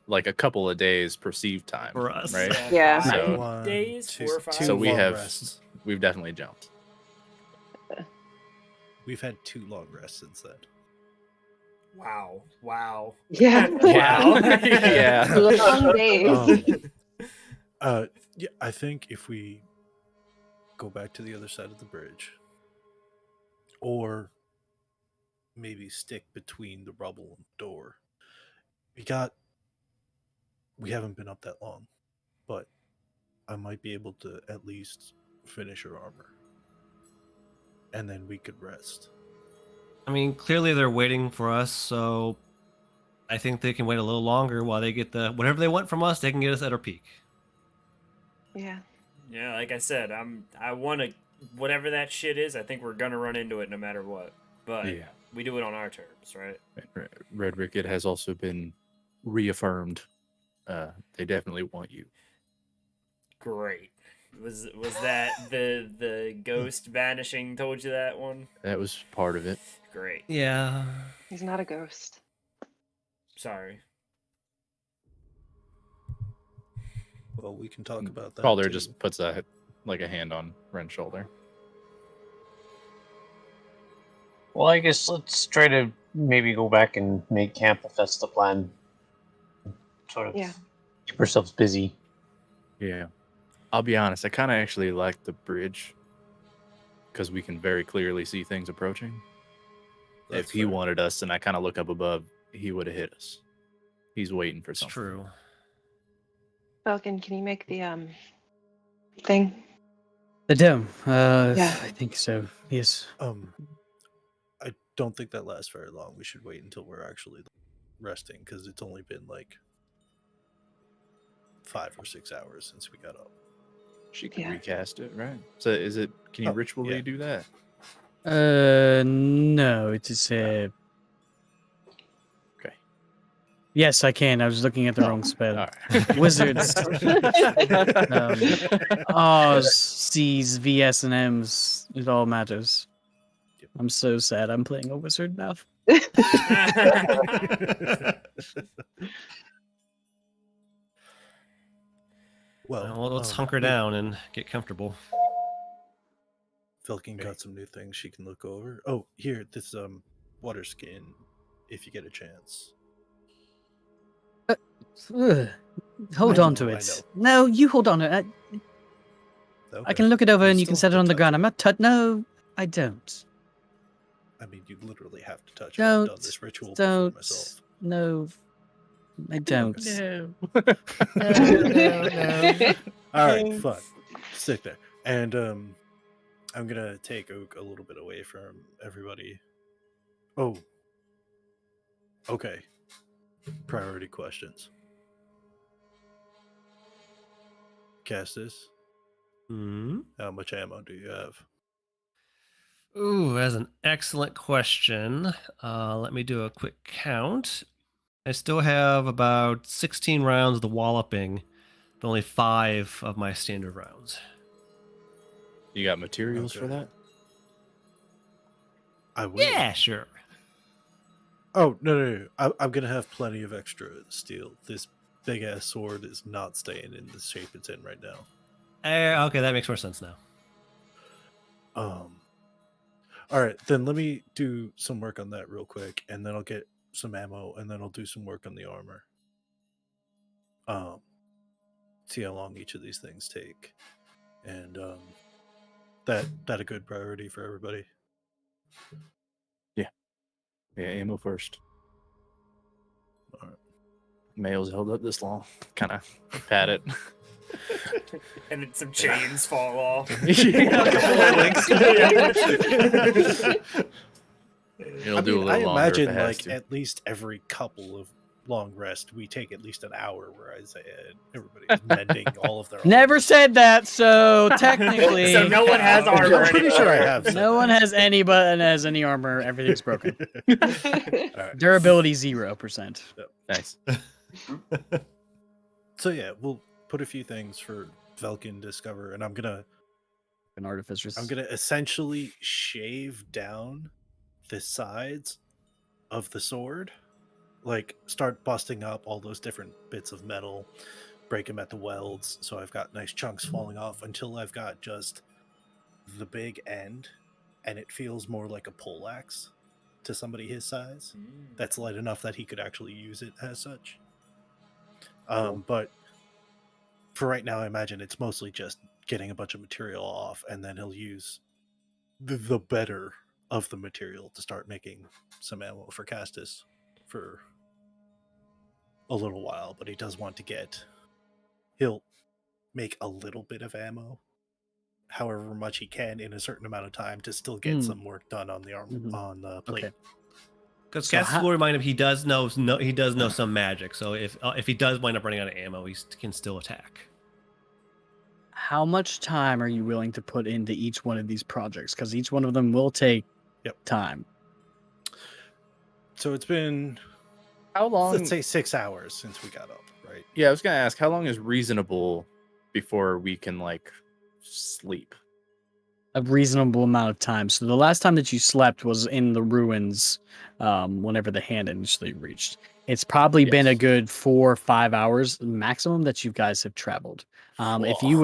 [SPEAKER 6] like a couple of days perceived time
[SPEAKER 4] For us.
[SPEAKER 6] right?
[SPEAKER 5] Yeah.
[SPEAKER 1] 5
[SPEAKER 6] So-
[SPEAKER 1] days,
[SPEAKER 2] Two-
[SPEAKER 1] 4 or 5.
[SPEAKER 2] two
[SPEAKER 6] So we
[SPEAKER 2] long
[SPEAKER 6] have
[SPEAKER 2] rests.
[SPEAKER 6] we've definitely jumped.
[SPEAKER 2] We've had 2 long rests since then.
[SPEAKER 1] Wow. Wow.
[SPEAKER 5] Yeah.
[SPEAKER 1] Wow.
[SPEAKER 6] Yeah.
[SPEAKER 5] Long days.
[SPEAKER 2] Yeah, I think if we go back to the other side of the bridge, or maybe stick between the rubble and the door, we haven't been up that long, but I might be able to at least finish her armor, and then we could rest.
[SPEAKER 4] I mean, clearly they're waiting for us, so I think they can wait a little longer while they get the whatever they want from us. They can get us at our peak.
[SPEAKER 5] Yeah.
[SPEAKER 1] Yeah, like I said, I want to whatever that shit is. I think we're gonna run into it no matter what. But
[SPEAKER 6] Yeah.
[SPEAKER 1] we do it on our terms, right?
[SPEAKER 6] Redrick, it has also been reaffirmed. They definitely want you.
[SPEAKER 1] Great. Was that the ghost vanishing told you that one?
[SPEAKER 6] That was part of it.
[SPEAKER 1] Great.
[SPEAKER 4] Yeah.
[SPEAKER 5] He's not a ghost.
[SPEAKER 1] Sorry.
[SPEAKER 2] Well, we can talk about that.
[SPEAKER 6] Calder
[SPEAKER 2] too.
[SPEAKER 6] just puts a hand on Ren's shoulder.
[SPEAKER 7] Well, I guess let's try to maybe go back and make camp if that's the plan. Sort of
[SPEAKER 5] Yeah.
[SPEAKER 7] keep ourselves busy.
[SPEAKER 6] Yeah. I'll be honest, I kind of actually like the bridge because we can very clearly see things approaching.
[SPEAKER 2] That's
[SPEAKER 6] if he
[SPEAKER 2] fair.
[SPEAKER 6] wanted us and I kind of look up above, he would have hit us. He's waiting for
[SPEAKER 4] It's
[SPEAKER 6] something.
[SPEAKER 4] true.
[SPEAKER 5] Falcon, can you make the thing?
[SPEAKER 3] The dome.
[SPEAKER 5] Yeah.
[SPEAKER 3] I think so. Yes.
[SPEAKER 2] I don't think that lasts very long. We should wait until we're actually resting, because it's only been like 5 or 6 hours since we got up.
[SPEAKER 6] She can
[SPEAKER 5] Yeah.
[SPEAKER 6] recast it, right? So is it? Can you
[SPEAKER 2] Oh,
[SPEAKER 6] ritually
[SPEAKER 2] yeah.
[SPEAKER 6] do that?
[SPEAKER 3] No, it is
[SPEAKER 6] Okay.
[SPEAKER 3] Yes, I can. I was looking at the wrong spell.
[SPEAKER 6] All right.
[SPEAKER 3] Wizards. R's, C's, VS, and M's. It all matters.
[SPEAKER 2] Yep.
[SPEAKER 3] I'm so sad. I'm playing a wizard now.
[SPEAKER 2] Well,
[SPEAKER 4] Let's hunker down and get comfortable.
[SPEAKER 2] Felkin got some new things she can look over. Oh, here, this water skin, if you get a chance.
[SPEAKER 3] Ugh. Hold
[SPEAKER 2] I
[SPEAKER 3] on
[SPEAKER 2] know,
[SPEAKER 3] to
[SPEAKER 2] I
[SPEAKER 3] it.
[SPEAKER 2] know.
[SPEAKER 3] No, you hold on to it. I
[SPEAKER 2] Okay.
[SPEAKER 3] can look it over
[SPEAKER 2] You
[SPEAKER 3] and you can
[SPEAKER 2] still
[SPEAKER 3] set it
[SPEAKER 2] have
[SPEAKER 3] on
[SPEAKER 2] to
[SPEAKER 3] the
[SPEAKER 2] touch
[SPEAKER 3] ground.
[SPEAKER 2] it.
[SPEAKER 3] I'm not touch. No, I don't.
[SPEAKER 2] I mean, you literally have to touch it. I've done
[SPEAKER 3] Don't.
[SPEAKER 2] this ritual before
[SPEAKER 3] Don't.
[SPEAKER 2] myself.
[SPEAKER 3] No, I don't.
[SPEAKER 6] No.
[SPEAKER 2] All right, fine. Sit there. And I'm gonna take Oak a little bit away from everybody. Oh. Okay. Priority questions. Castus,
[SPEAKER 4] Hmm.
[SPEAKER 2] how much ammo do you have?
[SPEAKER 4] Ooh, that's an excellent question. Let me do a quick count. I still have about 16 rounds of the walloping, but only 5 of my standard rounds.
[SPEAKER 6] You got materials for
[SPEAKER 2] Okay.
[SPEAKER 6] that?
[SPEAKER 2] I will.
[SPEAKER 4] Yeah, sure.
[SPEAKER 2] Oh, no. I'm gonna have plenty of extra steel. This big ass sword is not staying in the shape it's in right now.
[SPEAKER 4] Okay, that makes more sense now.
[SPEAKER 2] All right, then let me do some work on that real quick, and then I'll get some ammo, and then I'll do some work on the armor. See how long each of these things take, and that a good priority for everybody.
[SPEAKER 6] Yeah, ammo first.
[SPEAKER 2] All right.
[SPEAKER 6] Mail's held up this long. Kind of pat it.
[SPEAKER 1] And then some chains fall off.
[SPEAKER 6] It'll do a little
[SPEAKER 2] I
[SPEAKER 6] longer
[SPEAKER 2] imagine
[SPEAKER 6] if it has
[SPEAKER 2] like
[SPEAKER 6] to.
[SPEAKER 2] at least every couple of long rest, we take at least an hour. Where I say everybody's mending all of their.
[SPEAKER 3] Never
[SPEAKER 2] armor.
[SPEAKER 3] said that, so technically.
[SPEAKER 1] So no one has armor
[SPEAKER 2] I'm pretty sure I
[SPEAKER 1] anymore.
[SPEAKER 2] have. said
[SPEAKER 3] No one
[SPEAKER 2] that.
[SPEAKER 3] has any armor. Everything's broken.
[SPEAKER 2] All right.
[SPEAKER 3] Durability 0%.
[SPEAKER 6] Nice.
[SPEAKER 2] So yeah, we'll put a few things for Velkin to discover, and I'm gonna
[SPEAKER 3] An artificer's.
[SPEAKER 2] essentially shave down the sides of the sword, like start busting up all those different bits of metal, break them at the welds, so I've got nice chunks falling off until I've got just the big end, and it feels more like a poleaxe to somebody his size. That's light enough that he could actually use it as such. But for right now, I imagine it's mostly just getting a bunch of material off, and then he'll use the better of the material to start making some ammo for Castus for a little while. But he does want to he'll make a little bit of ammo, however much he can in a certain amount of time to still get some work done on the armor on the plate.
[SPEAKER 3] Okay.
[SPEAKER 4] Because
[SPEAKER 3] So
[SPEAKER 4] Cass will remind him he does know some magic. So if he does wind up running out of ammo, he can still attack.
[SPEAKER 3] How much time are you willing to put into each one of these projects? Because each one of them will take time.
[SPEAKER 2] So it's been,
[SPEAKER 6] How long?
[SPEAKER 2] let's say 6 hours since we got up, right?
[SPEAKER 6] Yeah, I was gonna ask, how long is reasonable before we can like sleep?
[SPEAKER 3] A reasonable amount of time. So the last time that you slept was in the ruins, whenever the hand initially reached. It's probably been a
[SPEAKER 6] Yes.
[SPEAKER 3] good 4 or 5 hours maximum that you guys have traveled. If you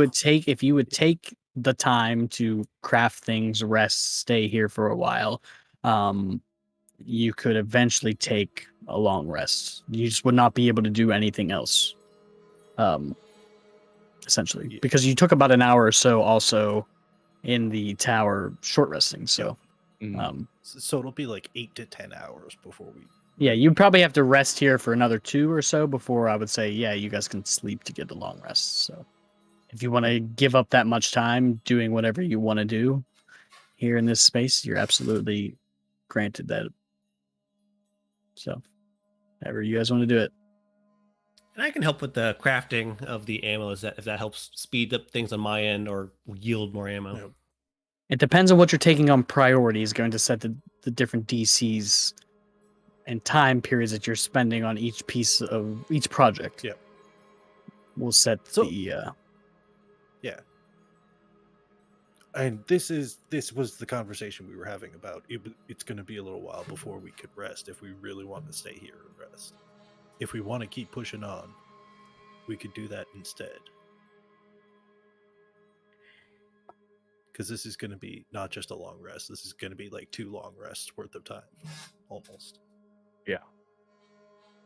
[SPEAKER 3] would take the time to craft things, rest, stay here for a while, you could eventually take a long rest. You just would not be able to do anything else. Essentially,
[SPEAKER 2] Yeah.
[SPEAKER 3] because you took about an hour or so also in the tower short resting. So,
[SPEAKER 2] So it'll be like 8 to 10 hours before we.
[SPEAKER 3] yeah, you'd probably have to rest here for another 2 or so before I would say, yeah, you guys can sleep to get a long rest. So if you want to give up that much time doing whatever you want to do here in this space, you're absolutely granted that. So however you guys want to do it.
[SPEAKER 4] And I can help with the crafting of the ammo if that helps speed up things on my end or yield more ammo.
[SPEAKER 2] Yep.
[SPEAKER 3] It depends on what you're taking on priority is going to set the different DCs and time periods that you're spending on each piece of each project.
[SPEAKER 2] Yep.
[SPEAKER 3] We'll set
[SPEAKER 2] So-
[SPEAKER 3] the
[SPEAKER 2] Yeah. And this was the conversation we were having about it's going to be a little while before we could rest if we really want to stay here and rest. If we want to keep pushing on, we could do that instead. Because this is going to be not just a long rest. This is going to be like 2 long rests worth of time, almost.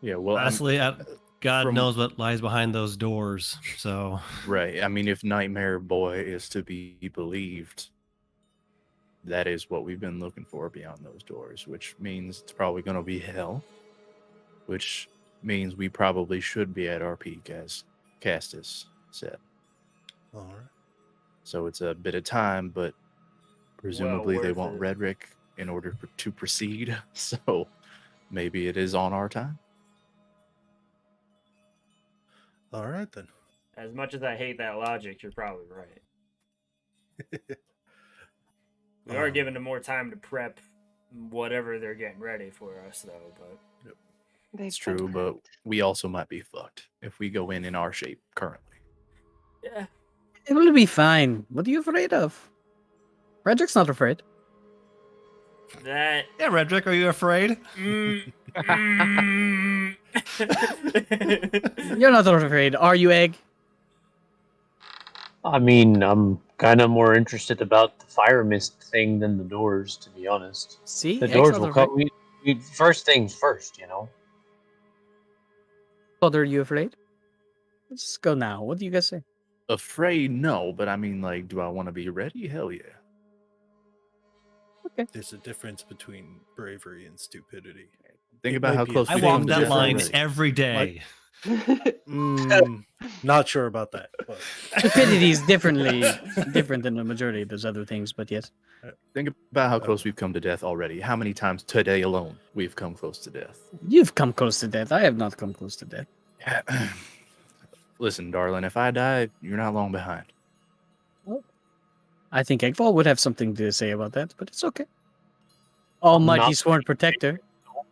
[SPEAKER 6] Yeah, well,
[SPEAKER 4] Honestly, God
[SPEAKER 6] from-
[SPEAKER 4] knows what lies behind those doors. So
[SPEAKER 6] right. I mean, if Nightmare Boy is to be believed, that is what we've been looking for beyond those doors, which means it's probably going to be hell, which means we probably should be at our peak, as Castus said.
[SPEAKER 2] All right.
[SPEAKER 6] So it's a bit of time, but presumably they
[SPEAKER 1] worth
[SPEAKER 6] want
[SPEAKER 1] it.
[SPEAKER 6] Redrick in order to proceed. So maybe it is on our time.
[SPEAKER 2] All right, then.
[SPEAKER 1] As much as I hate that logic, you're probably right. We are giving them more time to prep whatever they're getting ready for us, though. But
[SPEAKER 6] It's true, but we also might be fucked if we go in our shape currently.
[SPEAKER 1] yeah,
[SPEAKER 3] It will be fine. What are you afraid of? Redrick's not afraid.
[SPEAKER 1] that.
[SPEAKER 4] yeah, Redrick, are you afraid?
[SPEAKER 3] You're not afraid, are you, Egg?
[SPEAKER 7] I mean, I'm kind of more interested about the fire mist thing than the doors, to be honest.
[SPEAKER 3] See,
[SPEAKER 7] The doors
[SPEAKER 3] excellent.
[SPEAKER 7] will come. We first things first, you know.
[SPEAKER 3] Father, are you afraid? Let's go now. What do you guys say?
[SPEAKER 6] Afraid, no, but I mean, like, do I want to be ready? Hell yeah.
[SPEAKER 2] There's a difference between bravery and stupidity.
[SPEAKER 6] Think
[SPEAKER 2] It
[SPEAKER 6] about
[SPEAKER 2] might
[SPEAKER 6] how
[SPEAKER 2] be a
[SPEAKER 6] close
[SPEAKER 4] I
[SPEAKER 6] we
[SPEAKER 2] thing
[SPEAKER 6] come
[SPEAKER 4] walk
[SPEAKER 6] to
[SPEAKER 2] to
[SPEAKER 4] that
[SPEAKER 6] death
[SPEAKER 4] line
[SPEAKER 6] already.
[SPEAKER 4] every day.
[SPEAKER 2] Not sure about that. But...
[SPEAKER 3] Stupidity is different than the majority of those other things, but yes.
[SPEAKER 6] Think about how close we've come to death already. How many times today alone we've come close to death?
[SPEAKER 3] You've come close to death. I have not come close to death.
[SPEAKER 6] Listen, darling, if I die, you're not long behind.
[SPEAKER 3] I think Eggfall would have something to say about that, but it's okay. Almighty
[SPEAKER 7] not-
[SPEAKER 3] Sworn Protector.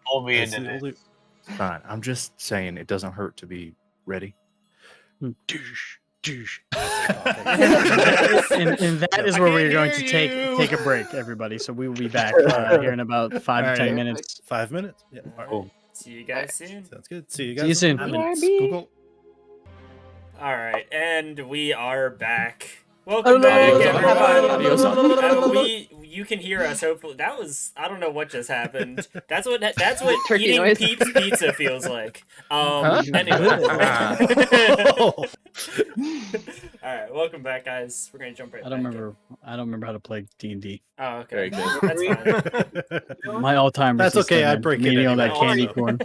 [SPEAKER 7] Pull me
[SPEAKER 2] That's
[SPEAKER 7] into
[SPEAKER 2] the only...
[SPEAKER 7] this.
[SPEAKER 6] It's fine. I'm just saying it doesn't hurt to be ready.
[SPEAKER 2] Douche, douche.
[SPEAKER 3] And that is where we're going to
[SPEAKER 1] hear
[SPEAKER 3] take
[SPEAKER 1] you.
[SPEAKER 3] a break, everybody. So we will be back here in about 5 to 10
[SPEAKER 4] Alright.
[SPEAKER 3] minutes.
[SPEAKER 2] 5 minutes? Yeah. All right.
[SPEAKER 7] Cool.
[SPEAKER 1] See you guys soon.
[SPEAKER 2] Sounds good. See you
[SPEAKER 3] See you
[SPEAKER 2] guys.
[SPEAKER 3] soon.
[SPEAKER 2] in 5 minutes.
[SPEAKER 5] BRB.
[SPEAKER 2] Cool.
[SPEAKER 1] All right, and we are back.
[SPEAKER 3] Oh,
[SPEAKER 1] Welcome
[SPEAKER 3] no,
[SPEAKER 1] back,
[SPEAKER 3] no, no,
[SPEAKER 1] everybody.
[SPEAKER 3] Adios.
[SPEAKER 1] You can hear us. Hopefully, that was I don't know what just happened. That's what
[SPEAKER 5] Turkey
[SPEAKER 1] eating
[SPEAKER 5] noise.
[SPEAKER 1] Peeps Pizza feels like.
[SPEAKER 3] Huh?
[SPEAKER 1] Anyway.
[SPEAKER 2] Oh.
[SPEAKER 1] All right, welcome back, guys. We're gonna jump right.
[SPEAKER 3] I don't
[SPEAKER 1] back
[SPEAKER 3] remember how to play D&D.
[SPEAKER 1] in. Oh, okay.
[SPEAKER 6] Very good.
[SPEAKER 1] That's fine.
[SPEAKER 3] My all-time
[SPEAKER 2] That's okay, I break it
[SPEAKER 3] meeting all
[SPEAKER 2] anyway,
[SPEAKER 3] that
[SPEAKER 2] so.
[SPEAKER 3] candy corn.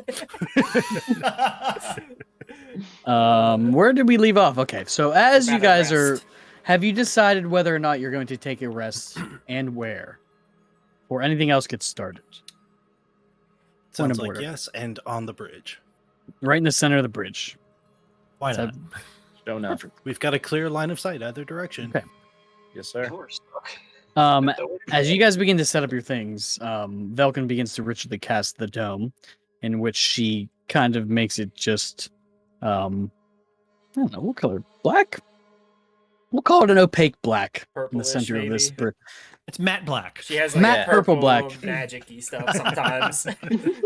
[SPEAKER 3] Where did we leave off? Okay, so as
[SPEAKER 1] We're
[SPEAKER 3] you
[SPEAKER 1] about to
[SPEAKER 3] guys are,
[SPEAKER 1] rest.
[SPEAKER 3] have you decided whether or not you're going to take a rest and where, or anything else gets started? Point
[SPEAKER 2] Sounds
[SPEAKER 3] of
[SPEAKER 2] like
[SPEAKER 3] order.
[SPEAKER 2] yes, and on the bridge.
[SPEAKER 3] Right in the center of the bridge.
[SPEAKER 4] Why
[SPEAKER 3] So-
[SPEAKER 4] not?
[SPEAKER 6] Don't know.
[SPEAKER 2] We've got a clear line of sight either direction.
[SPEAKER 3] Okay.
[SPEAKER 6] Yes, sir.
[SPEAKER 3] As you guys begin to set up your things, Velkin begins to ritually cast the dome, in which she kind of makes it just, I don't know, what color? Black? We'll call it an opaque black in the
[SPEAKER 1] Purplish,
[SPEAKER 3] center of this
[SPEAKER 1] maybe?
[SPEAKER 3] bridge.
[SPEAKER 4] It's matte black.
[SPEAKER 1] She has like
[SPEAKER 3] Matte
[SPEAKER 1] a
[SPEAKER 3] purple
[SPEAKER 1] purple
[SPEAKER 3] black.
[SPEAKER 1] magic-y stuff sometimes.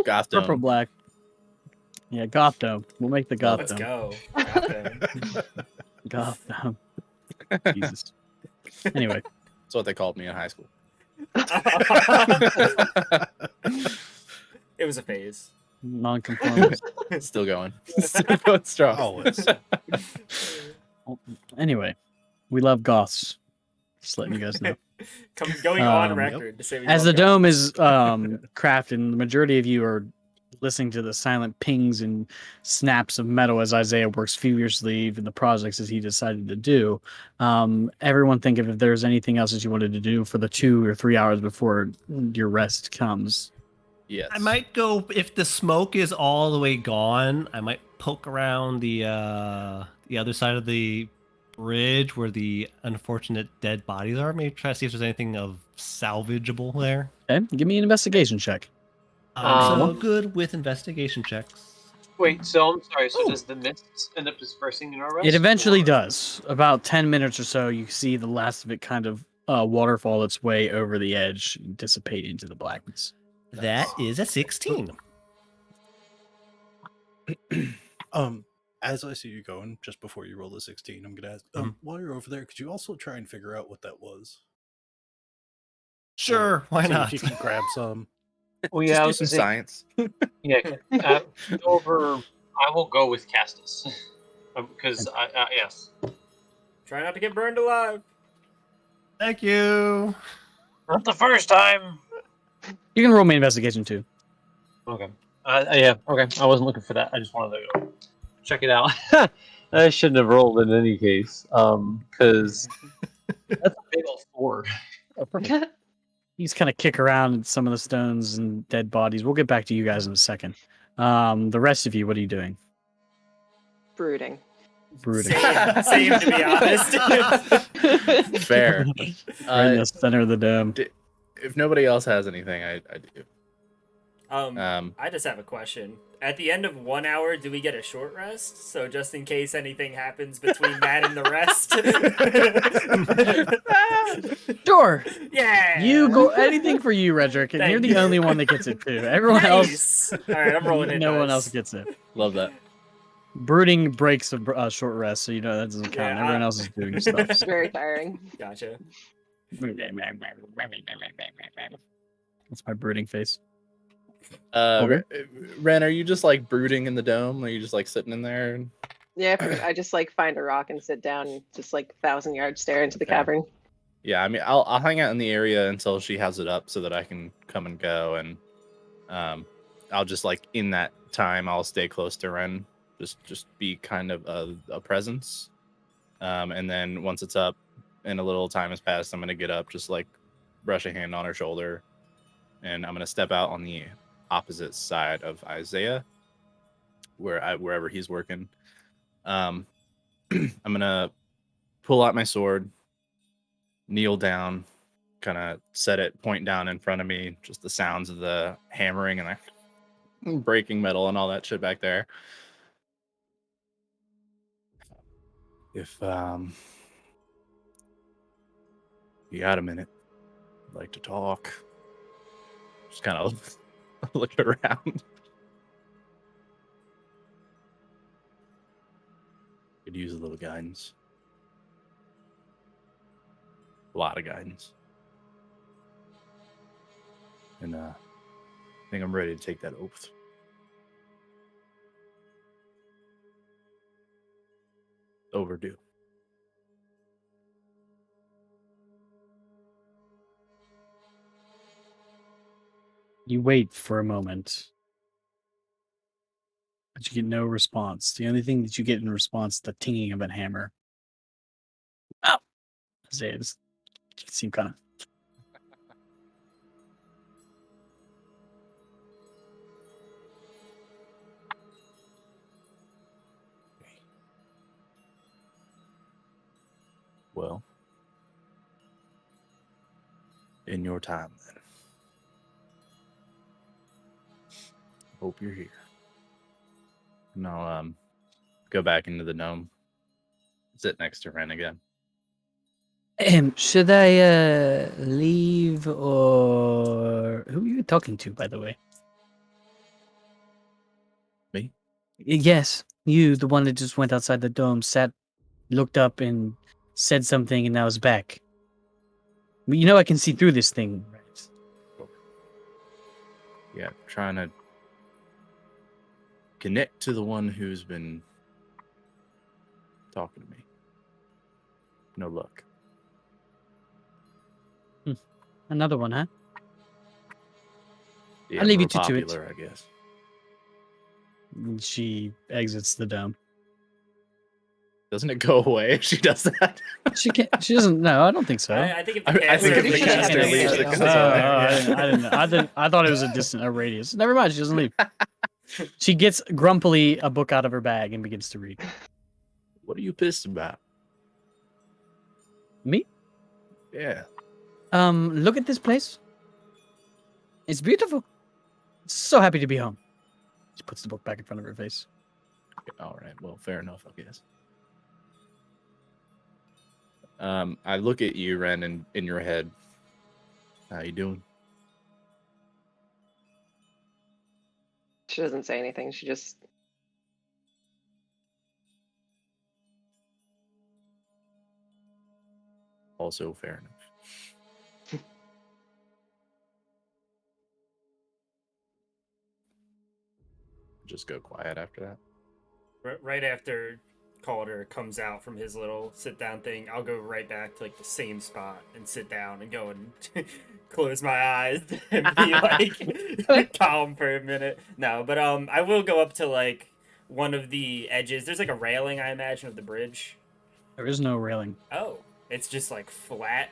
[SPEAKER 6] Goth
[SPEAKER 3] Purple
[SPEAKER 6] dome.
[SPEAKER 3] black. Yeah, Goth Dome. We'll make the Goth
[SPEAKER 1] Let's
[SPEAKER 3] Dome.
[SPEAKER 1] go. Goddamn.
[SPEAKER 3] Goth Dome. Jesus. Anyway,
[SPEAKER 6] That's what they called me in high school.
[SPEAKER 1] It was a phase.
[SPEAKER 3] non-conformist.
[SPEAKER 6] Still going. Still going strong.
[SPEAKER 2] Always.
[SPEAKER 3] Anyway, we love Goths. Just letting you guys know.
[SPEAKER 1] Going on
[SPEAKER 3] Yep.
[SPEAKER 1] record to say we
[SPEAKER 3] As
[SPEAKER 1] love
[SPEAKER 3] the
[SPEAKER 1] God.
[SPEAKER 3] dome is crafted, and the majority of you are listening to the silent pings and snaps of metal as Isaiah works furiously in the projects as he decided to do. Everyone think of if there's anything else that you wanted to do for the 2 or 3 hours before your rest comes.
[SPEAKER 6] Yes.
[SPEAKER 4] I might go if the smoke is all the way gone. I might poke around the other side of the bridge where the unfortunate dead bodies are. Maybe try to see if there's anything of salvageable there.
[SPEAKER 3] Okay, give me an investigation check.
[SPEAKER 4] I'm so good with investigation checks.
[SPEAKER 7] Wait, so I'm sorry. So does the mist end up dispersing in our rest?
[SPEAKER 3] It eventually
[SPEAKER 7] or-
[SPEAKER 3] does. About 10 minutes or so, you see the last of it kind of waterfall its way over the edge and dissipate into the blackness.
[SPEAKER 4] That is a 16.
[SPEAKER 2] As I see you going, just before you roll the 16, I'm gonna ask. While you're over there, could you also try and figure out what that was?
[SPEAKER 4] Sure, why
[SPEAKER 2] See
[SPEAKER 4] not?
[SPEAKER 2] If you can grab some.
[SPEAKER 7] Well,
[SPEAKER 6] Just
[SPEAKER 7] yeah, I
[SPEAKER 6] do
[SPEAKER 7] was
[SPEAKER 6] some
[SPEAKER 7] gonna say,
[SPEAKER 6] science.
[SPEAKER 7] yeah. Over, I will go with Castus because yes.
[SPEAKER 1] Try not to get burned alive.
[SPEAKER 4] Thank you.
[SPEAKER 7] Not the first time.
[SPEAKER 3] You can roll me investigation too.
[SPEAKER 7] Okay. Yeah. Okay. I wasn't looking for that. I just wanted to go check it out. I shouldn't have rolled in any case. Because that's a big old 4.
[SPEAKER 3] Oh, perfect. You just kind of kick around some of the stones and dead bodies. We'll get back to you guys in a second. The rest of you, what are you doing?
[SPEAKER 5] Brooding.
[SPEAKER 3] Brooding.
[SPEAKER 1] Same, to be honest.
[SPEAKER 6] Fair.
[SPEAKER 3] Right in the center of the dome.
[SPEAKER 6] If nobody else has anything, I do.
[SPEAKER 1] I just have a question. At the end of 1 hour, do we get a short rest? So just in case anything happens between that and the rest.
[SPEAKER 3] Sure.
[SPEAKER 1] Yeah.
[SPEAKER 3] You go anything for you, Redrick, and
[SPEAKER 1] Thank
[SPEAKER 3] you're the
[SPEAKER 1] you.
[SPEAKER 3] only one that gets it too. Everyone else,
[SPEAKER 1] Nice. All right, I'm rolling it.
[SPEAKER 3] no one else gets it.
[SPEAKER 6] Love that.
[SPEAKER 3] Brooding breaks a short rest, so you know that doesn't count.
[SPEAKER 1] Yeah,
[SPEAKER 3] Everyone else is doing stuff.
[SPEAKER 5] It's very tiring.
[SPEAKER 1] Gotcha.
[SPEAKER 3] That's my brooding face.
[SPEAKER 6] Ren, Ren, are you just like brooding in the dome? Are you just like sitting in there?
[SPEAKER 5] Yeah, I just like find a rock and sit down and just like 1,000 yard stare into the
[SPEAKER 6] Okay.
[SPEAKER 5] cavern.
[SPEAKER 6] Yeah, I mean, I'll hang out in the area until she has it up so that I can come and go, and I'll just like in that time I'll stay close to Ren, just be kind of a presence, and then once it's up and a little time has passed, I'm gonna get up, just like brush a hand on her shoulder, and I'm gonna step out on the opposite side of Isaiah, wherever he's working. I'm gonna pull out my sword, kneel down, kind of set it point down in front of me, just the sounds of the hammering and the breaking metal and all that shit back there. If you got a minute, I'd like to talk. Just kind of look around. Could use a little guidance. A lot of guidance. And I think I'm ready to take that oath. Overdue.
[SPEAKER 3] You wait for a moment, but you get no response. The only thing that you get in response is the tinging of a hammer. Oh, Isaiah's seem kind of.
[SPEAKER 6] Well, in your time then. Hope you're here. And I'll go back into the gnome. Sit next to Ren again.
[SPEAKER 3] Should I leave or who are you talking to, by the way?
[SPEAKER 6] Me?
[SPEAKER 3] Yes, you, the one that just went outside the dome, sat, looked up, and said something, and now is back. But you know I can see through this thing, right?
[SPEAKER 6] Yeah, trying to connect to the one who's been talking to me. No luck.
[SPEAKER 3] Another one, huh?
[SPEAKER 6] The
[SPEAKER 3] I'll leave you
[SPEAKER 6] Emperor
[SPEAKER 3] to it.
[SPEAKER 6] Popular, I guess.
[SPEAKER 3] And she exits the dome.
[SPEAKER 6] Doesn't it go away if she does that?
[SPEAKER 3] She can't. She doesn't. No, I don't think so.
[SPEAKER 1] I think if the
[SPEAKER 6] I think
[SPEAKER 1] caster
[SPEAKER 6] if the
[SPEAKER 5] she
[SPEAKER 6] caster
[SPEAKER 5] has to
[SPEAKER 6] leaves,
[SPEAKER 5] leave
[SPEAKER 6] it
[SPEAKER 5] it.
[SPEAKER 6] goes away.
[SPEAKER 3] I didn't know. I thought it was a distant a radius. Never mind. She doesn't leave. She gets grumpily a book out of her bag and begins to read.
[SPEAKER 6] What are you pissed about?
[SPEAKER 3] Me?
[SPEAKER 6] Yeah.
[SPEAKER 3] Look at this place. It's beautiful. So happy to be home. She puts the book back in front of her face.
[SPEAKER 6] All right. Well, fair enough, I guess. I look at you, Ren, in your head. How you doing?
[SPEAKER 5] She doesn't say anything. She just
[SPEAKER 6] Also fair enough. Just go quiet after that.
[SPEAKER 1] Right after Calder comes out from his little sit down thing, I'll go right back to like the same spot and sit down and go and close my eyes and be like calm for a minute. No, but I will go up to like one of the edges. There's like a railing, I imagine, of the bridge.
[SPEAKER 3] There is no railing.
[SPEAKER 1] Oh, it's just like flat.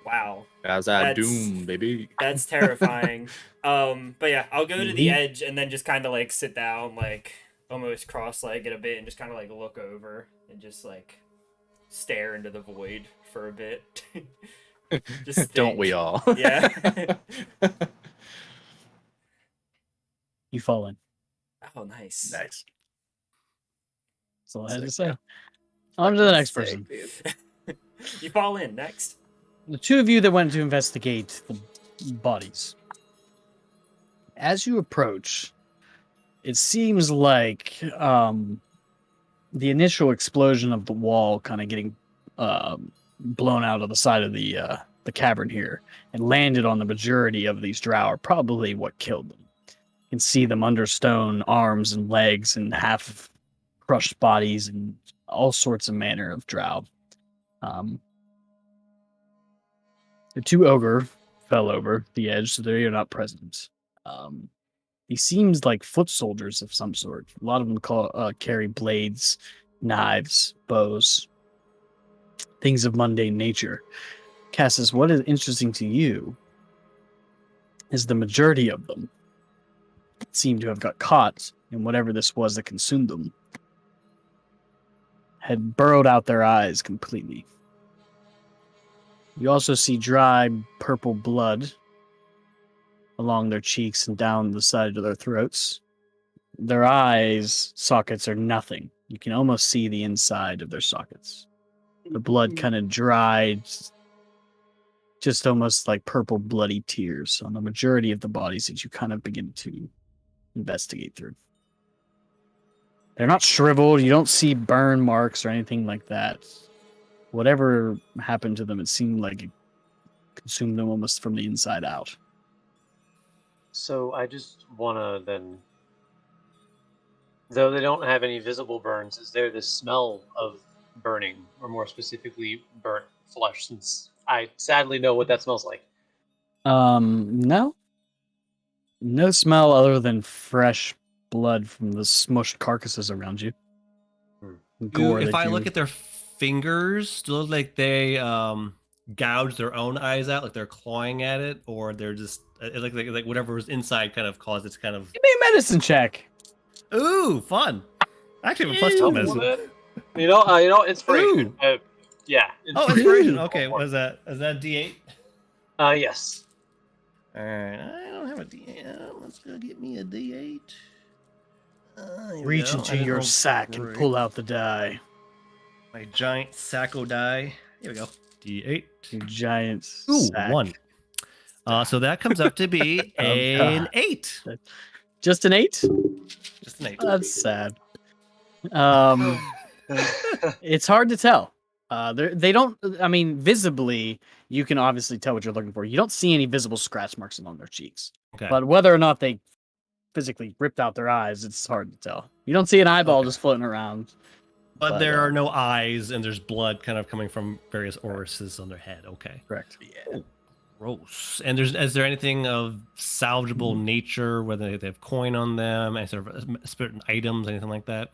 [SPEAKER 1] Wow.
[SPEAKER 6] As I
[SPEAKER 1] That's-
[SPEAKER 6] doom, baby.
[SPEAKER 1] That's terrifying. But yeah, I'll go to the
[SPEAKER 3] Leave-
[SPEAKER 1] edge and then just kind of like sit down, like almost cross-legged a bit, and just kind of like look over and just like stare into the void for a bit. Just
[SPEAKER 6] Don't
[SPEAKER 1] think.
[SPEAKER 6] we all?
[SPEAKER 1] Yeah.
[SPEAKER 3] You fall in.
[SPEAKER 1] Oh, nice.
[SPEAKER 6] Nice.
[SPEAKER 3] That's all I had to
[SPEAKER 6] Sick,
[SPEAKER 3] say. On to the next
[SPEAKER 6] Sick,
[SPEAKER 3] person.
[SPEAKER 6] dude.
[SPEAKER 1] You fall in next.
[SPEAKER 3] The two of you that went to investigate the bodies. As you approach, it seems like the initial explosion of the wall kind of getting blown out of the side of the cavern here and landed on the majority of these drow are probably what killed them. You can see them under stone, arms and legs and half crushed bodies and all sorts of manner of drow. The two ogre fell over the edge, so they are not present. He seems like foot soldiers of some sort. A lot of them carry blades, knives, bows, things of mundane nature. Cassis, what is interesting to you is the majority of them seem to have got caught in whatever this was that consumed them, had burrowed out their eyes completely. You also see dry purple blood along their cheeks and down the side of their throats. Their eyes sockets are nothing. You can almost see the inside of their sockets. The blood kind of dried, just almost like purple bloody tears on the majority of the bodies that you kind of begin to investigate through. They're not shriveled. You don't see burn marks or anything like that. Whatever happened to them, it seemed like it consumed them almost from the inside out.
[SPEAKER 7] So I just want to then, though they don't have any visible burns, is there the smell of burning, or more specifically, burnt flesh? Since I sadly know what that smells like.
[SPEAKER 3] No. No smell other than fresh blood from the smushed carcasses around you. Gore
[SPEAKER 4] If
[SPEAKER 3] that
[SPEAKER 4] I
[SPEAKER 3] you...
[SPEAKER 4] look at their fingers, do they look like they gouge their own eyes out, like they're clawing at it, or they're just like whatever was inside kind of caused it to kind of.
[SPEAKER 3] Give me a medicine check.
[SPEAKER 4] Ooh, fun! I actually have a plus 2 medicine.
[SPEAKER 7] You know, inspiration. Yeah.
[SPEAKER 4] Oh, inspiration. Okay, what is that? Is that D8?
[SPEAKER 7] Yes.
[SPEAKER 4] All right, I don't have a D8. Let's go get me a D8.
[SPEAKER 3] Reach into your sack and pull out the die.
[SPEAKER 4] My giant sacco die. Here we go. D8.
[SPEAKER 3] Your giant
[SPEAKER 4] Ooh,
[SPEAKER 3] sack.
[SPEAKER 4] 1. So that comes up to be an 8.
[SPEAKER 3] Just an 8?
[SPEAKER 4] Just an 8.
[SPEAKER 3] That's sad. It's hard to tell. They don't. I mean, visibly, you can obviously tell what you're looking for. You don't see any visible scratch marks along their cheeks.
[SPEAKER 4] Okay.
[SPEAKER 3] But whether or not they physically ripped out their eyes, it's hard to tell. You don't see an eyeball just floating around.
[SPEAKER 4] But there are no eyes, and there's blood kind of coming from various orifices on their head. Okay.
[SPEAKER 3] Correct.
[SPEAKER 4] Yeah. Gross. And is there anything of salvageable nature, whether they have coin on them, any sort of certain items, anything like that?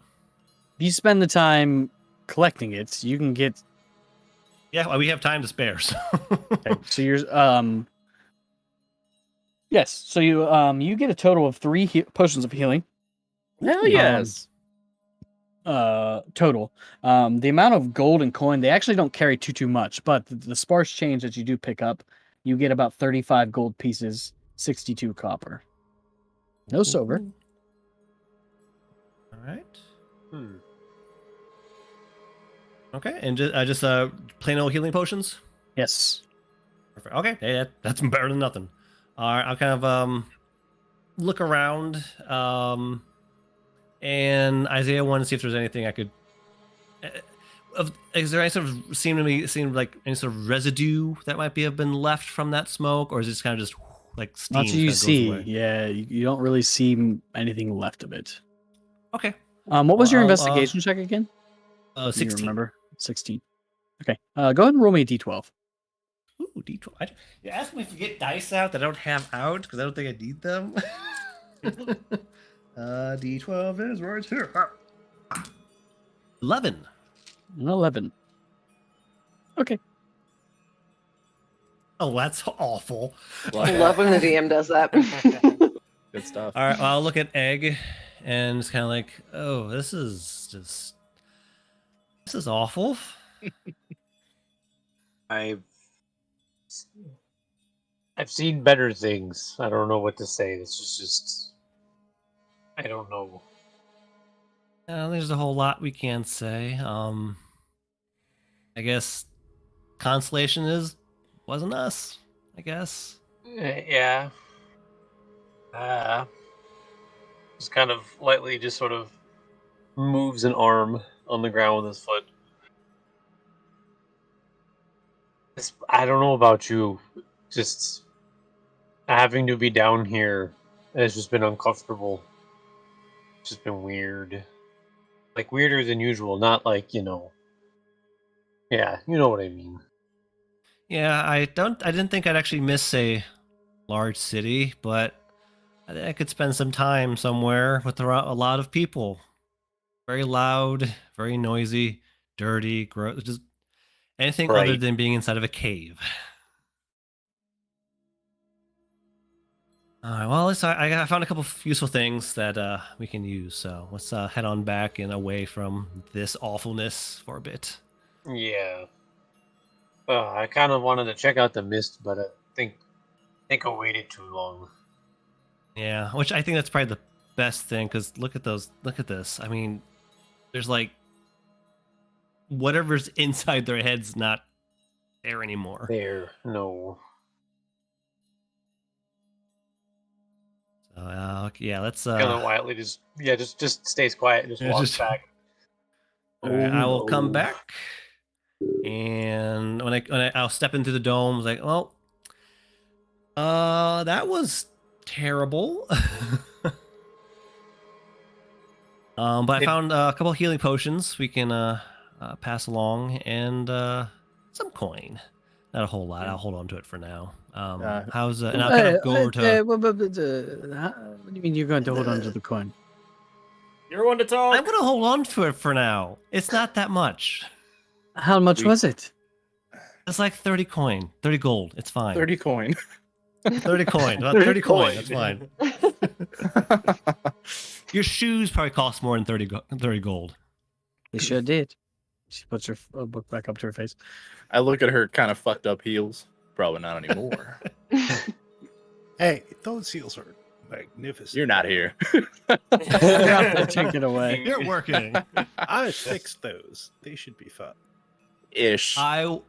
[SPEAKER 3] If you spend the time collecting it, you can get.
[SPEAKER 4] Yeah, well, we have time to spare. So,
[SPEAKER 3] Okay, so you're Yes, so you get a total of 3 potions of healing.
[SPEAKER 6] Hell yes.
[SPEAKER 3] Total. The amount of gold and coin, they actually don't carry too much, but the sparse change that you do pick up, you get about 35 gold pieces, 62 copper. No silver.
[SPEAKER 4] All right. Okay, and just plain old healing potions.
[SPEAKER 3] Yes.
[SPEAKER 4] Perfect. Okay, hey, that's better than nothing. All right, I'll kind of look around, and Isaiah wanted to see if there's anything I could. Is there any sort of seem like any sort of residue that might have been left from that smoke, or is it kind of just like steam?
[SPEAKER 3] Not that you
[SPEAKER 4] goes
[SPEAKER 3] see.
[SPEAKER 4] away?
[SPEAKER 3] Yeah, you don't really see anything left of it.
[SPEAKER 4] Okay.
[SPEAKER 3] What was your
[SPEAKER 4] Well,
[SPEAKER 3] investigation check again?
[SPEAKER 4] 16.
[SPEAKER 3] You remember? 16. Okay. Go ahead and roll me a d12.
[SPEAKER 4] Ooh, D12. You asked me to get dice out that I don't have out because I don't think I need them. D12 is right here. 11.
[SPEAKER 3] An 11. Okay.
[SPEAKER 4] Oh, that's awful.
[SPEAKER 5] I love when the DM does that.
[SPEAKER 6] Good stuff.
[SPEAKER 4] All right, well, I'll look at Egg and it's kind of like, oh, this is awful.
[SPEAKER 7] I've seen better things. I don't know what to say. This is just I don't know.
[SPEAKER 4] There's a whole lot we can't say. I guess consolation wasn't us. I guess.
[SPEAKER 7] Yeah. Just kind of lightly just sort of moves an arm on the ground with his foot. I don't know about you. Just having to be down here has just been uncomfortable. It's just been weird. Like weirder than usual, not like, yeah, you know what I mean.
[SPEAKER 4] Yeah, I didn't think I'd actually miss a large city, but I think I could spend some time somewhere with a lot of people. Very loud, very noisy, dirty, gross, just anything other
[SPEAKER 7] Right.
[SPEAKER 4] than being inside of a cave. All right, well, I found a couple of useful things that we can use, so let's head on back and away from this awfulness for a bit.
[SPEAKER 7] Yeah. I kind of wanted to check out the mist, but I think I waited too long.
[SPEAKER 4] Yeah, which I think that's probably the best thing, because look at this. I mean, there's like whatever's inside their head's not there anymore.
[SPEAKER 7] There, no.
[SPEAKER 4] So, yeah, let's
[SPEAKER 7] Kind of quietly, just stays quiet and just
[SPEAKER 4] yeah,
[SPEAKER 7] walks
[SPEAKER 4] just
[SPEAKER 7] back.
[SPEAKER 4] all right, I will come
[SPEAKER 7] no.
[SPEAKER 4] back, and I'll step into the dome. It's like, well, that was terrible. But I found a couple healing potions we can pass along, and some coin. Not a whole lot. I'll hold on to it for now. How's and I'll kind of go over to.
[SPEAKER 3] What do you mean you're going to hold on to the coin?
[SPEAKER 1] You're one to talk.
[SPEAKER 4] I'm gonna hold on to it for now. It's not that much.
[SPEAKER 3] How much was it?
[SPEAKER 4] It's like 30 coin, 30 gold. It's fine.
[SPEAKER 6] 30 coin.
[SPEAKER 4] 30 coin. About 30 coin. That's fine. Your shoes probably cost more than 30 gold.
[SPEAKER 3] They sure did. She puts her book back up to her face.
[SPEAKER 6] I look at her kind of fucked up heels. Probably not anymore.
[SPEAKER 2] Hey, those heels are magnificent.
[SPEAKER 6] You're not here.
[SPEAKER 3] Take it away.
[SPEAKER 4] You're working.
[SPEAKER 2] I fixed those. They should be fun.
[SPEAKER 6] Ish.
[SPEAKER 4] I'll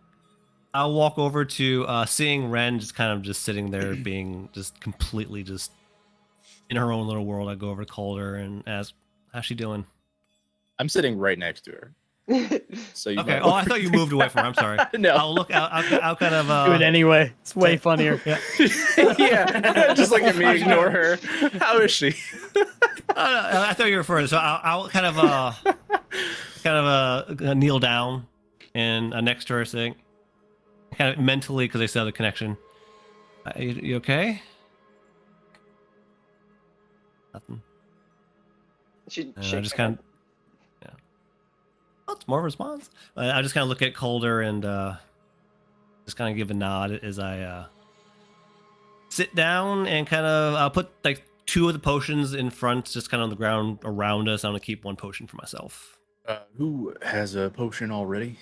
[SPEAKER 4] walk over to seeing Ren just kind of just sitting there being just completely just in her own little world. I go over to Calder and ask, how's she doing?
[SPEAKER 6] I'm sitting right next to her. So you
[SPEAKER 4] Okay.
[SPEAKER 6] know.
[SPEAKER 4] Oh, I thought you moved away from her. I'm sorry.
[SPEAKER 6] No.
[SPEAKER 4] I'll look out. I'll kind of
[SPEAKER 3] Do it anyway. It's way funnier.
[SPEAKER 4] Yeah.
[SPEAKER 6] Yeah. Just look at me, ignore her. How is she?
[SPEAKER 4] I thought you were referring. So I'll kind of kneel down and next to her, saying, kind of mentally, because I still have the connection. You okay? Nothing.
[SPEAKER 5] She
[SPEAKER 4] I
[SPEAKER 5] shakes
[SPEAKER 4] just
[SPEAKER 5] her
[SPEAKER 4] kind
[SPEAKER 5] head.
[SPEAKER 4] of, yeah. Oh, it's more of a response. I just kind of look at Calder and just kind of give a nod as I sit down and kind of put like 2 of the potions in front, just kind of on the ground around us. I'm gonna keep 1 potion for myself.
[SPEAKER 6] Who has a potion already?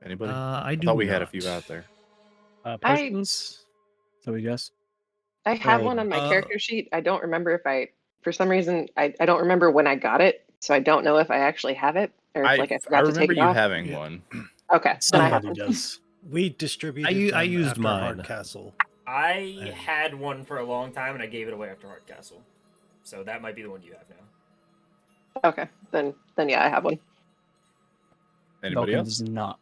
[SPEAKER 6] Anybody?
[SPEAKER 4] I
[SPEAKER 6] I
[SPEAKER 4] do.
[SPEAKER 6] thought we had a
[SPEAKER 4] not.
[SPEAKER 6] few out there.
[SPEAKER 3] Potions. So we guess.
[SPEAKER 5] I have
[SPEAKER 3] Right.
[SPEAKER 5] one on my character sheet. I don't remember if for some reason, I don't remember when I got it, so I don't know if I actually have it or if, like I
[SPEAKER 6] I
[SPEAKER 5] forgot to take
[SPEAKER 6] remember
[SPEAKER 5] it
[SPEAKER 6] you
[SPEAKER 5] off.
[SPEAKER 6] having
[SPEAKER 2] Yeah.
[SPEAKER 6] one.
[SPEAKER 5] Okay, then I have
[SPEAKER 3] Somebody
[SPEAKER 5] one.
[SPEAKER 3] does.
[SPEAKER 2] We distributed
[SPEAKER 4] I
[SPEAKER 2] them
[SPEAKER 4] used
[SPEAKER 2] after
[SPEAKER 4] mine.
[SPEAKER 2] Hardcastle.
[SPEAKER 1] I had one for a long time and I gave it away after Hardcastle. So that might be the one you have now.
[SPEAKER 5] Okay, then yeah, I have one.
[SPEAKER 6] Anybody
[SPEAKER 3] Vulcan
[SPEAKER 6] else?
[SPEAKER 3] does not.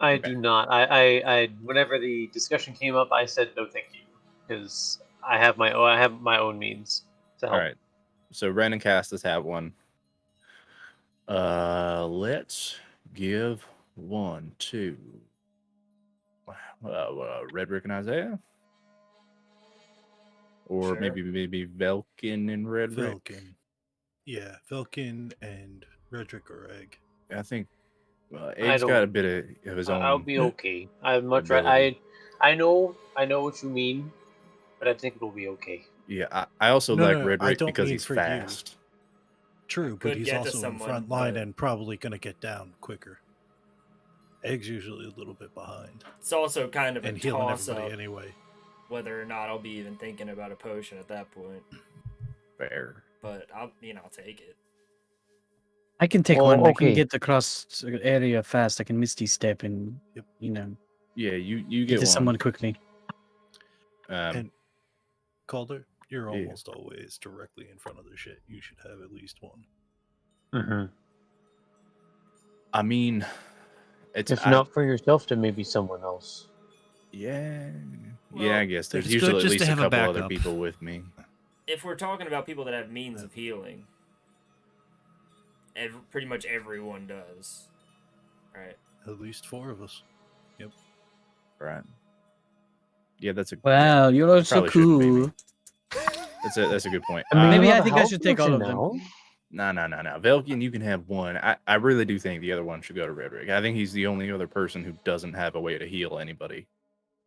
[SPEAKER 7] I
[SPEAKER 6] Okay.
[SPEAKER 7] do not. I whenever the discussion came up, I said no, thank you, because I have my own means to help.
[SPEAKER 6] All right. So Ren and Castus have one. Let's give one to Redrick and Isaiah, or
[SPEAKER 1] Sure.
[SPEAKER 6] maybe Velkin and Redrick.
[SPEAKER 2] Vilkin. Yeah, Vilkin and Redrick or Egg.
[SPEAKER 6] I think
[SPEAKER 7] I
[SPEAKER 6] Egg's
[SPEAKER 7] don't-
[SPEAKER 6] got a bit of his own.
[SPEAKER 7] I'll be okay. I'm much
[SPEAKER 6] ability.
[SPEAKER 7] I know what you mean, but I think it'll be okay.
[SPEAKER 6] Yeah, I also
[SPEAKER 2] No,
[SPEAKER 6] like
[SPEAKER 2] no, I
[SPEAKER 6] Redrick
[SPEAKER 2] don't
[SPEAKER 6] because
[SPEAKER 2] mean
[SPEAKER 6] he's
[SPEAKER 2] for you.
[SPEAKER 6] fast.
[SPEAKER 2] True,
[SPEAKER 1] Could
[SPEAKER 2] but he's
[SPEAKER 1] get to
[SPEAKER 2] also in
[SPEAKER 1] someone,
[SPEAKER 2] front line
[SPEAKER 1] but-
[SPEAKER 2] and probably going to get down quicker. Egg's usually a little bit behind.
[SPEAKER 1] It's also kind of a
[SPEAKER 2] And healing
[SPEAKER 1] toss
[SPEAKER 2] everybody
[SPEAKER 1] up
[SPEAKER 2] anyway.
[SPEAKER 1] whether or not I'll be even thinking about a potion at that point.
[SPEAKER 6] Fair.
[SPEAKER 1] But I'll take it.
[SPEAKER 3] I can take
[SPEAKER 7] Oh,
[SPEAKER 3] one. I
[SPEAKER 7] okay.
[SPEAKER 3] can get across area fast. I can misty step and
[SPEAKER 2] Yep.
[SPEAKER 6] Yeah, you
[SPEAKER 3] get
[SPEAKER 6] get
[SPEAKER 3] to
[SPEAKER 6] one.
[SPEAKER 3] someone quickly.
[SPEAKER 2] And Calder, you're
[SPEAKER 6] Yeah.
[SPEAKER 2] almost always directly in front of the shit. You should have at least one.
[SPEAKER 7] Mm-hmm.
[SPEAKER 6] I mean, it's
[SPEAKER 7] If not for yourself, then maybe someone else.
[SPEAKER 6] yeah,
[SPEAKER 1] Well,
[SPEAKER 6] I guess there's
[SPEAKER 4] it's good
[SPEAKER 6] usually at
[SPEAKER 4] just to
[SPEAKER 6] least a
[SPEAKER 4] have a
[SPEAKER 6] couple other
[SPEAKER 4] backup.
[SPEAKER 6] people with me.
[SPEAKER 1] If we're talking about people that have means of healing, pretty much everyone does, right?
[SPEAKER 2] At least 4 of us.
[SPEAKER 6] Right. Yeah, that's a
[SPEAKER 3] Wow, you're so
[SPEAKER 6] probably shouldn't be me.
[SPEAKER 3] cool.
[SPEAKER 6] That's a good point.
[SPEAKER 7] I mean,
[SPEAKER 3] Maybe
[SPEAKER 7] you
[SPEAKER 3] I
[SPEAKER 7] have a
[SPEAKER 3] think I
[SPEAKER 7] health
[SPEAKER 3] should take all
[SPEAKER 7] potion
[SPEAKER 3] of them.
[SPEAKER 7] now.
[SPEAKER 6] No. Velkian, you can have one. I really do think the other one should go to Redrick. I think he's the only other person who doesn't have a way to heal anybody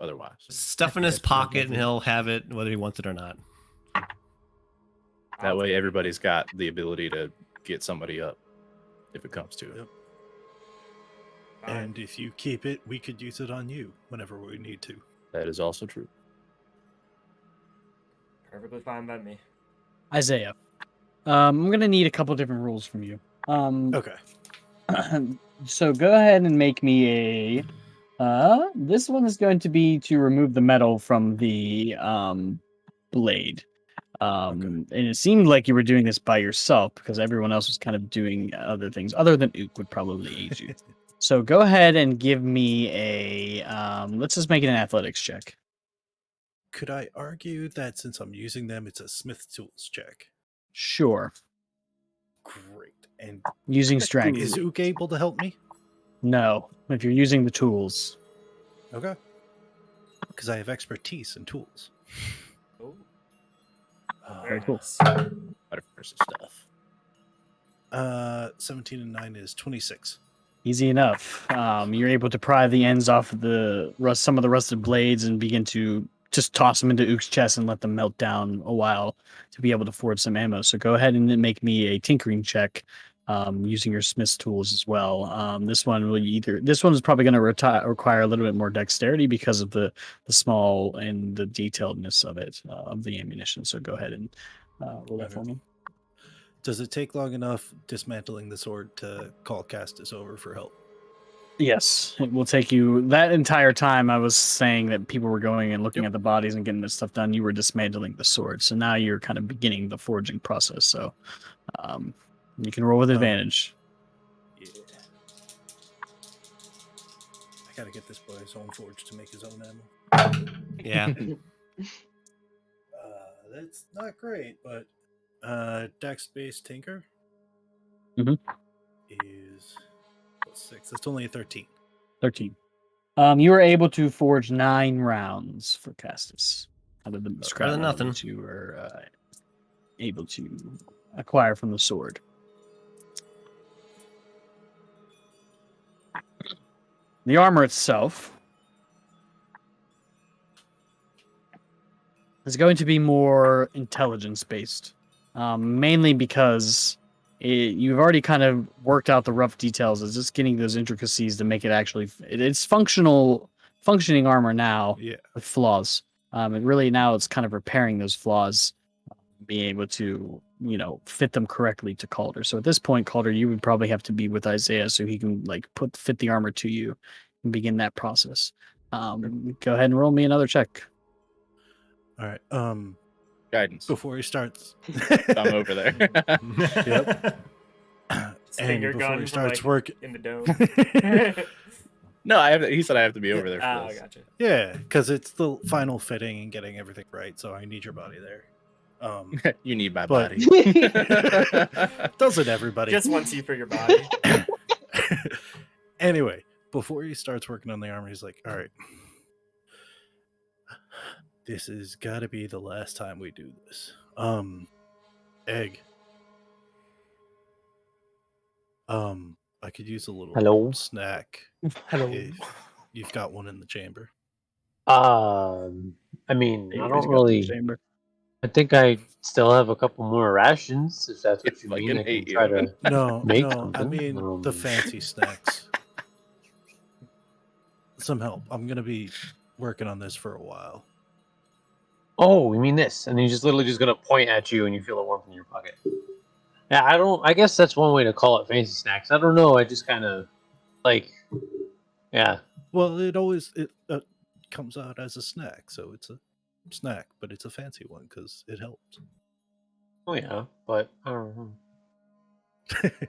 [SPEAKER 6] otherwise.
[SPEAKER 4] Stuff in his pocket, and he'll have it whether he wants it or not.
[SPEAKER 6] That way, everybody's got the ability to get somebody up if it comes to it.
[SPEAKER 2] Yep. And if you keep it, we could use it on you whenever we need to.
[SPEAKER 6] That is also true.
[SPEAKER 1] Perfectly fine by me.
[SPEAKER 3] Isaiah, I'm gonna need a couple different rules from you.
[SPEAKER 2] Okay.
[SPEAKER 3] So go ahead and make me a. This one is going to be to remove the metal from the blade. And it seemed like you were doing this by yourself because everyone else was kind of doing other things other than Ook would probably aid you. So go ahead and give me a. Let's just make it an athletics check.
[SPEAKER 2] Could I argue that since I'm using them, it's a Smith Tools check?
[SPEAKER 3] Sure.
[SPEAKER 2] Great. And
[SPEAKER 3] Using strength.
[SPEAKER 2] is Ook able to help me?
[SPEAKER 3] No, if you're using the tools.
[SPEAKER 2] Okay. Because I have expertise in tools.
[SPEAKER 1] Oh,
[SPEAKER 3] Very cool.
[SPEAKER 6] Versus stuff.
[SPEAKER 2] 17 and 9 is 26.
[SPEAKER 3] Easy enough. You're able to pry the ends off of some of the rusted blades and begin to just toss them into Ook's chest and let them melt down a while to be able to forge some ammo. So go ahead and make me a tinkering check using your smith's tools as well. This one is probably going to require a little bit more dexterity because of the small and the detailedness of it of the ammunition. So go ahead and roll that for me.
[SPEAKER 2] Does it take long enough dismantling the sword to call Castus over for help?
[SPEAKER 3] Yes, it will take you that entire time. I was saying that people were going and looking at the bodies and getting this stuff done. You were dismantling the sword, so now you're kind of beginning the forging process. So, you can roll with advantage.
[SPEAKER 2] Yeah. I gotta get this boy his own forge to make his own ammo.
[SPEAKER 4] Yeah.
[SPEAKER 2] That's not great, but Dex-based Tinker is +6. That's only a 13.
[SPEAKER 3] 13. You were able to forge 9 rounds for Castus out of the scrap
[SPEAKER 4] than nothing.
[SPEAKER 3] that you were able to acquire from the sword. The armor itself is going to be more intelligence based, mainly because you've already kind of worked out the rough details. It's just getting those intricacies to make it actually. It's functioning armor now with flaws. And really now it's kind of repairing those flaws, being able to fit them correctly to Calder. So at this point, Calder, you would probably have to be with Isaiah so he can fit the armor to you and begin that process. Go ahead and roll me another check.
[SPEAKER 2] All right.
[SPEAKER 6] Guidance.
[SPEAKER 2] Before he starts,
[SPEAKER 6] I'm over there.
[SPEAKER 2] Yep.
[SPEAKER 1] Finger
[SPEAKER 2] before
[SPEAKER 1] gun
[SPEAKER 2] he starts
[SPEAKER 1] from,
[SPEAKER 2] work
[SPEAKER 1] in the dome.
[SPEAKER 6] No, he said I have to be over there for this.
[SPEAKER 1] Gotcha.
[SPEAKER 2] Yeah, because it's the final fitting and getting everything right, so I need your body there.
[SPEAKER 6] You need my
[SPEAKER 2] but-
[SPEAKER 6] body.
[SPEAKER 2] Doesn't everybody?
[SPEAKER 1] Just wants you for your body.
[SPEAKER 2] Anyway, before he starts working on the armor, he's like, all right, this has got to be the last time we do this. Egg. I could use a little
[SPEAKER 7] Hello?
[SPEAKER 2] snack
[SPEAKER 7] Hello.
[SPEAKER 2] if you've got one in the chamber.
[SPEAKER 7] I mean, I
[SPEAKER 3] He's
[SPEAKER 7] don't
[SPEAKER 3] got the
[SPEAKER 7] really.
[SPEAKER 3] chamber.
[SPEAKER 7] I think I still have a couple more rations, if that's what
[SPEAKER 6] I
[SPEAKER 7] you mean.
[SPEAKER 6] fucking
[SPEAKER 7] I can
[SPEAKER 6] hate
[SPEAKER 7] try
[SPEAKER 6] you.
[SPEAKER 7] to.
[SPEAKER 2] No,
[SPEAKER 7] Make
[SPEAKER 2] I
[SPEAKER 7] something,
[SPEAKER 2] mean the fancy snacks. Some help. I'm gonna be working on this for a while.
[SPEAKER 7] Oh, you mean this? And he's just literally just gonna point at you, and you feel the warmth in your pocket. Yeah, I don't. I guess that's one way to call it fancy snacks. I don't know. I just kind of yeah.
[SPEAKER 2] Well, it comes out as a snack, so it's a snack, but it's a fancy one because it helps.
[SPEAKER 7] Oh yeah, but I don't know.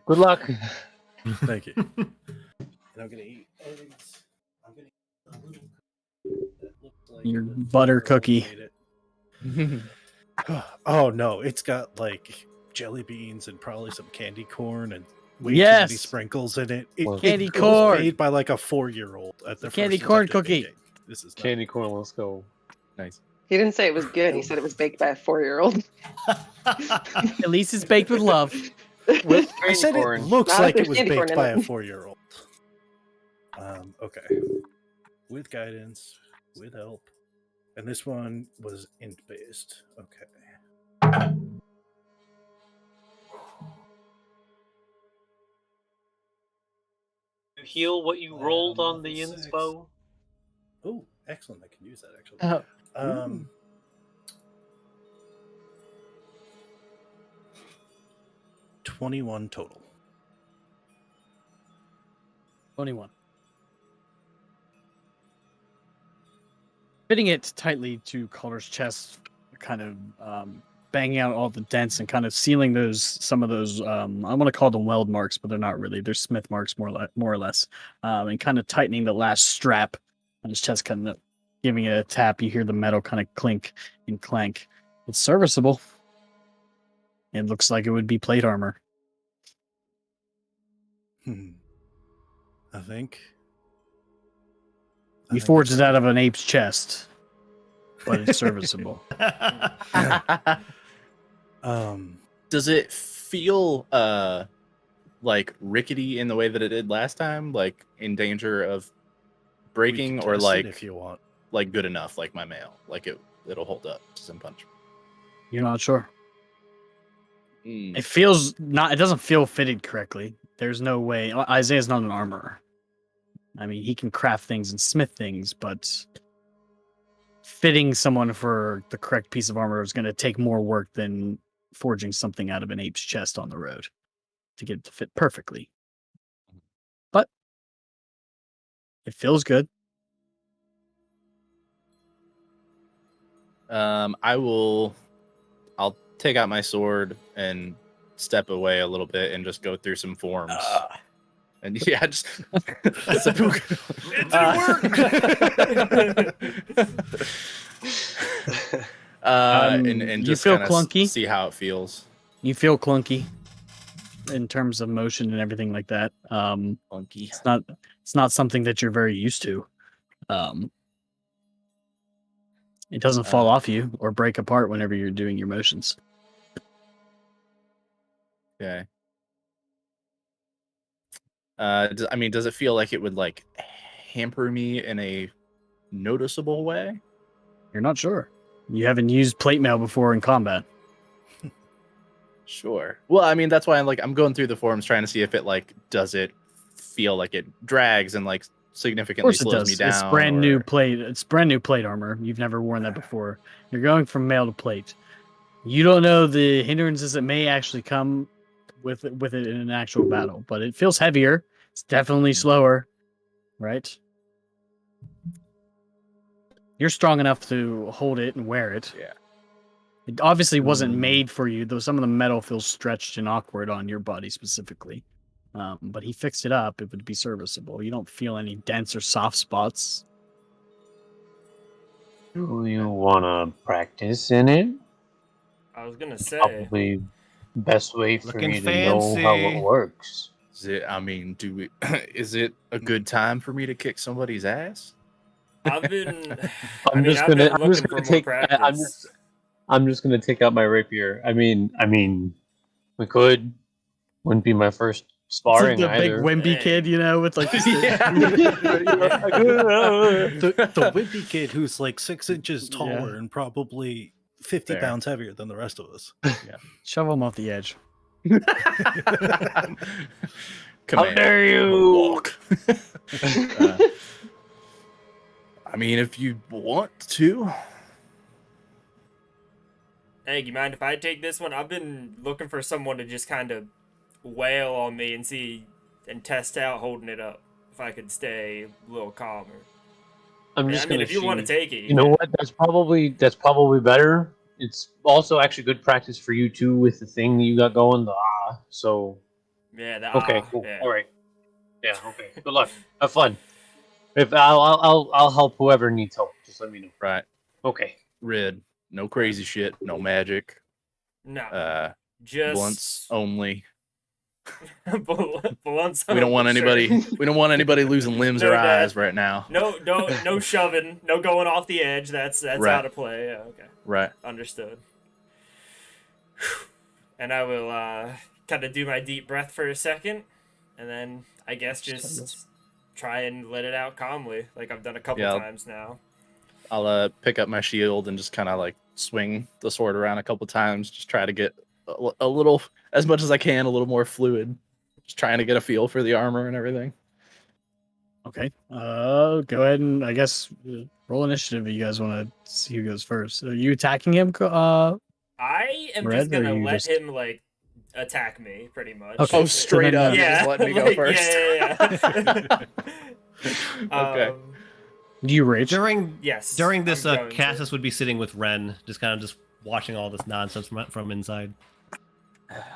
[SPEAKER 7] Good luck.
[SPEAKER 2] Thank you. And I'm gonna eat eggs. I'm gonna eat a little that looks like
[SPEAKER 3] Your
[SPEAKER 2] the
[SPEAKER 3] butter
[SPEAKER 2] 4-year-old
[SPEAKER 3] cookie.
[SPEAKER 2] made it. Oh no, it's got like jelly beans and probably some candy corn and way too many
[SPEAKER 3] Yes!
[SPEAKER 2] sprinkles in it.
[SPEAKER 7] Well,
[SPEAKER 3] Candy
[SPEAKER 2] It was
[SPEAKER 3] corn!
[SPEAKER 2] made by like a 4-year-old at their
[SPEAKER 3] Candy
[SPEAKER 2] first
[SPEAKER 3] corn
[SPEAKER 2] attempt at
[SPEAKER 3] cookie.
[SPEAKER 2] baking. This is not
[SPEAKER 7] candy corn, let's go.
[SPEAKER 6] Nice.
[SPEAKER 5] He didn't say it was good. He said it was baked by a 4-year-old.
[SPEAKER 3] At least it's baked with love.
[SPEAKER 7] With
[SPEAKER 2] I said
[SPEAKER 7] corn.
[SPEAKER 2] it looks
[SPEAKER 5] Not if
[SPEAKER 2] like it
[SPEAKER 5] there's
[SPEAKER 2] was
[SPEAKER 5] candy corn
[SPEAKER 2] baked
[SPEAKER 5] in
[SPEAKER 2] by
[SPEAKER 5] it.
[SPEAKER 2] a 4-year-old. Okay. With guidance, with help. And this one was int based. Okay.
[SPEAKER 7] You heal what you
[SPEAKER 2] Glad
[SPEAKER 7] rolled
[SPEAKER 2] I'm
[SPEAKER 7] on the
[SPEAKER 2] level 6.
[SPEAKER 7] inspo.
[SPEAKER 2] Oh, excellent. I can use that actually.
[SPEAKER 3] Oh,
[SPEAKER 2] 21 total.
[SPEAKER 3] 21. Fitting it tightly to Calder's chest, kind of banging out all the dents and kind of sealing some of those. I want to call them weld marks, but they're not really. They're smith marks, more or less. And kind of tightening the last strap on his chest, kind of giving it a tap. You hear the metal kind of clink and clank. It's serviceable. It looks like it would be plate armor.
[SPEAKER 2] I think.
[SPEAKER 3] You forged it out of an ape's chest, but it's serviceable.
[SPEAKER 6] Does it feel like rickety in the way that it did last time, like in danger of breaking, or like
[SPEAKER 2] if you want,
[SPEAKER 6] like good enough, like my mail, like it'll hold up to some punch?
[SPEAKER 3] You're not sure. It feels not. It doesn't feel fitted correctly. There's no way. Isaiah's not an armorer. I mean, he can craft things and smith things, but fitting someone for the correct piece of armor is going to take more work than forging something out of an ape's chest on the road to get it to fit perfectly. But it feels good.
[SPEAKER 6] I'll take out my sword and step away a little bit and just go through some forms. And yeah, just it didn't work. And
[SPEAKER 3] You
[SPEAKER 6] just
[SPEAKER 3] feel
[SPEAKER 6] kind
[SPEAKER 3] clunky?
[SPEAKER 6] of see how it feels.
[SPEAKER 3] You feel clunky in terms of motion and everything like that.
[SPEAKER 6] Clunky.
[SPEAKER 3] It's not something that you're very used to. It doesn't fall off you or break apart whenever you're doing your motions.
[SPEAKER 6] Okay. Does it feel like it would like hamper me in a noticeable way?
[SPEAKER 3] You're not sure. You haven't used plate mail before in combat.
[SPEAKER 6] Sure. Well, I mean, that's why I'm going through the forums trying to see if it does it feel like it drags and significantly
[SPEAKER 3] Of course it
[SPEAKER 6] slows
[SPEAKER 3] does.
[SPEAKER 6] me down.
[SPEAKER 3] It's brand new plate. It's brand new plate armor. You've never worn that before. You're going from mail to plate. You don't know the hindrances that may actually come with it in an actual battle, but it feels heavier. It's definitely slower, right? You're strong enough to hold it and wear it.
[SPEAKER 6] Yeah.
[SPEAKER 3] It obviously wasn't made for you, though some of the metal feels stretched and awkward on your body specifically. But he fixed it up. It would be serviceable. You don't feel any dents or soft spots.
[SPEAKER 7] Do you want to practice in it?
[SPEAKER 1] I was gonna say.
[SPEAKER 7] Probably best way for
[SPEAKER 4] Looking
[SPEAKER 7] me to know how it
[SPEAKER 4] fancy.
[SPEAKER 7] works.
[SPEAKER 6] Is it a good time for me to kick somebody's ass?
[SPEAKER 1] I've been.
[SPEAKER 7] I'm just gonna take.
[SPEAKER 1] practice.
[SPEAKER 7] I'm just gonna take out my rapier. I mean, we could. Wouldn't be my first sparring
[SPEAKER 3] the big
[SPEAKER 7] either.
[SPEAKER 3] wimpy
[SPEAKER 1] Hey.
[SPEAKER 3] kid, with the
[SPEAKER 2] the wimpy kid who's 6 inches taller
[SPEAKER 3] Yeah.
[SPEAKER 2] and probably 50
[SPEAKER 6] Fair.
[SPEAKER 2] pounds heavier than the rest of us.
[SPEAKER 3] shove him off the edge.
[SPEAKER 6] Command.
[SPEAKER 7] dare you!
[SPEAKER 6] Walk. If you want to.
[SPEAKER 1] Hey, you mind if I take this one? I've been looking for someone to just kind of wail on me and test out holding it up. If I could stay a little calmer.
[SPEAKER 7] I'm just gonna.
[SPEAKER 1] If you want to take it,
[SPEAKER 7] You know what? That's probably better. It's also actually good practice for you too with the thing that you got going. So
[SPEAKER 1] Yeah. The
[SPEAKER 7] Okay, cool.
[SPEAKER 1] Yeah.
[SPEAKER 7] All right. Yeah. Okay. Good luck. Have fun. If I'll help whoever needs help. Just let me know.
[SPEAKER 6] Right.
[SPEAKER 7] Okay.
[SPEAKER 6] Red. No crazy shit. No magic.
[SPEAKER 1] No.
[SPEAKER 6] Blunts
[SPEAKER 1] Just
[SPEAKER 6] only.
[SPEAKER 1] blunts.
[SPEAKER 6] We don't want
[SPEAKER 1] sure.
[SPEAKER 6] anybody. We don't want anybody losing limbs or
[SPEAKER 1] No death.
[SPEAKER 6] eyes right now.
[SPEAKER 1] No shoving. No going off the edge. That's
[SPEAKER 6] Right.
[SPEAKER 1] out of play. Yeah, okay.
[SPEAKER 6] Right.
[SPEAKER 1] Understood. And I will kind of do my deep breath for a second, and then I guess just try and let it out calmly, like I've done a couple times now.
[SPEAKER 6] I'll pick up my shield and just kind of like swing the sword around a couple times, just try to get a little, as much as I can, a little more fluid. Just trying to get a feel for the armor and everything.
[SPEAKER 3] Okay. Go ahead and I guess roll initiative if you guys want to see who goes first. Are you attacking him?
[SPEAKER 1] I am
[SPEAKER 3] Red,
[SPEAKER 1] just
[SPEAKER 3] or
[SPEAKER 1] gonna
[SPEAKER 3] you
[SPEAKER 1] let
[SPEAKER 3] just-
[SPEAKER 1] him like attack me, pretty much.
[SPEAKER 3] Okay.
[SPEAKER 6] Oh, straight
[SPEAKER 3] then,
[SPEAKER 6] up, you're just letting me go
[SPEAKER 1] like,
[SPEAKER 6] first.
[SPEAKER 1] Yeah.
[SPEAKER 6] Okay.
[SPEAKER 3] Do you rage?
[SPEAKER 1] Yes.
[SPEAKER 4] During this,
[SPEAKER 1] I'm going to.
[SPEAKER 4] Cassis would be sitting with Ren, just kind of just watching all this nonsense from inside.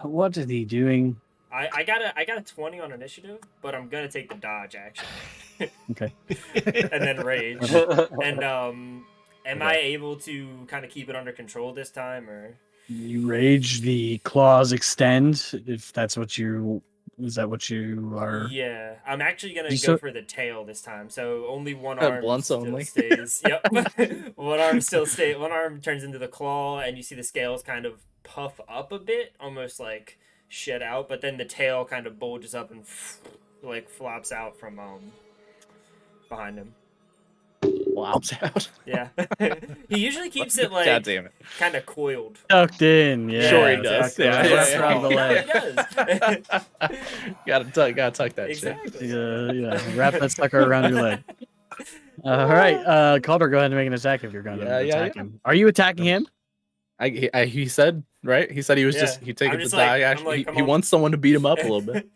[SPEAKER 3] What is he doing?
[SPEAKER 1] I got a 20 on initiative, but I'm gonna take the dodge action.
[SPEAKER 3] Okay.
[SPEAKER 1] And then rage. And am I able to kind of keep it under control this time, or
[SPEAKER 3] You rage, the claws extend. If that's what you, is that what you are?
[SPEAKER 1] Yeah, I'm actually gonna
[SPEAKER 3] You
[SPEAKER 1] go
[SPEAKER 3] so-
[SPEAKER 1] for the tail this time. So only one arm
[SPEAKER 6] Blunts
[SPEAKER 1] still
[SPEAKER 6] only.
[SPEAKER 1] stays. Yep, one arm still stays. One arm turns into the claw, and you see the scales kind of puff up a bit, almost like shed out. But then the tail kind of bulges up and like flops out from behind him.
[SPEAKER 6] Flops out.
[SPEAKER 1] Yeah, he usually keeps it like
[SPEAKER 6] God damn it.
[SPEAKER 1] kind of coiled.
[SPEAKER 3] Tucked in. Yeah.
[SPEAKER 6] Sure he does.
[SPEAKER 3] tucked around the leg.
[SPEAKER 6] Gotta tuck that
[SPEAKER 1] Exactly.
[SPEAKER 3] Yeah. Wrap that sucker around your leg. All right. Calder, go ahead and make an attack if you're going to attack him. Are you attacking him?
[SPEAKER 6] shit. He said, right? He said he was
[SPEAKER 1] Yeah.
[SPEAKER 6] he taking
[SPEAKER 1] I'm
[SPEAKER 6] the
[SPEAKER 1] just like-
[SPEAKER 6] die
[SPEAKER 1] I'm
[SPEAKER 6] action.
[SPEAKER 1] like, come
[SPEAKER 6] He
[SPEAKER 1] on.
[SPEAKER 6] wants someone to beat him up a little bit.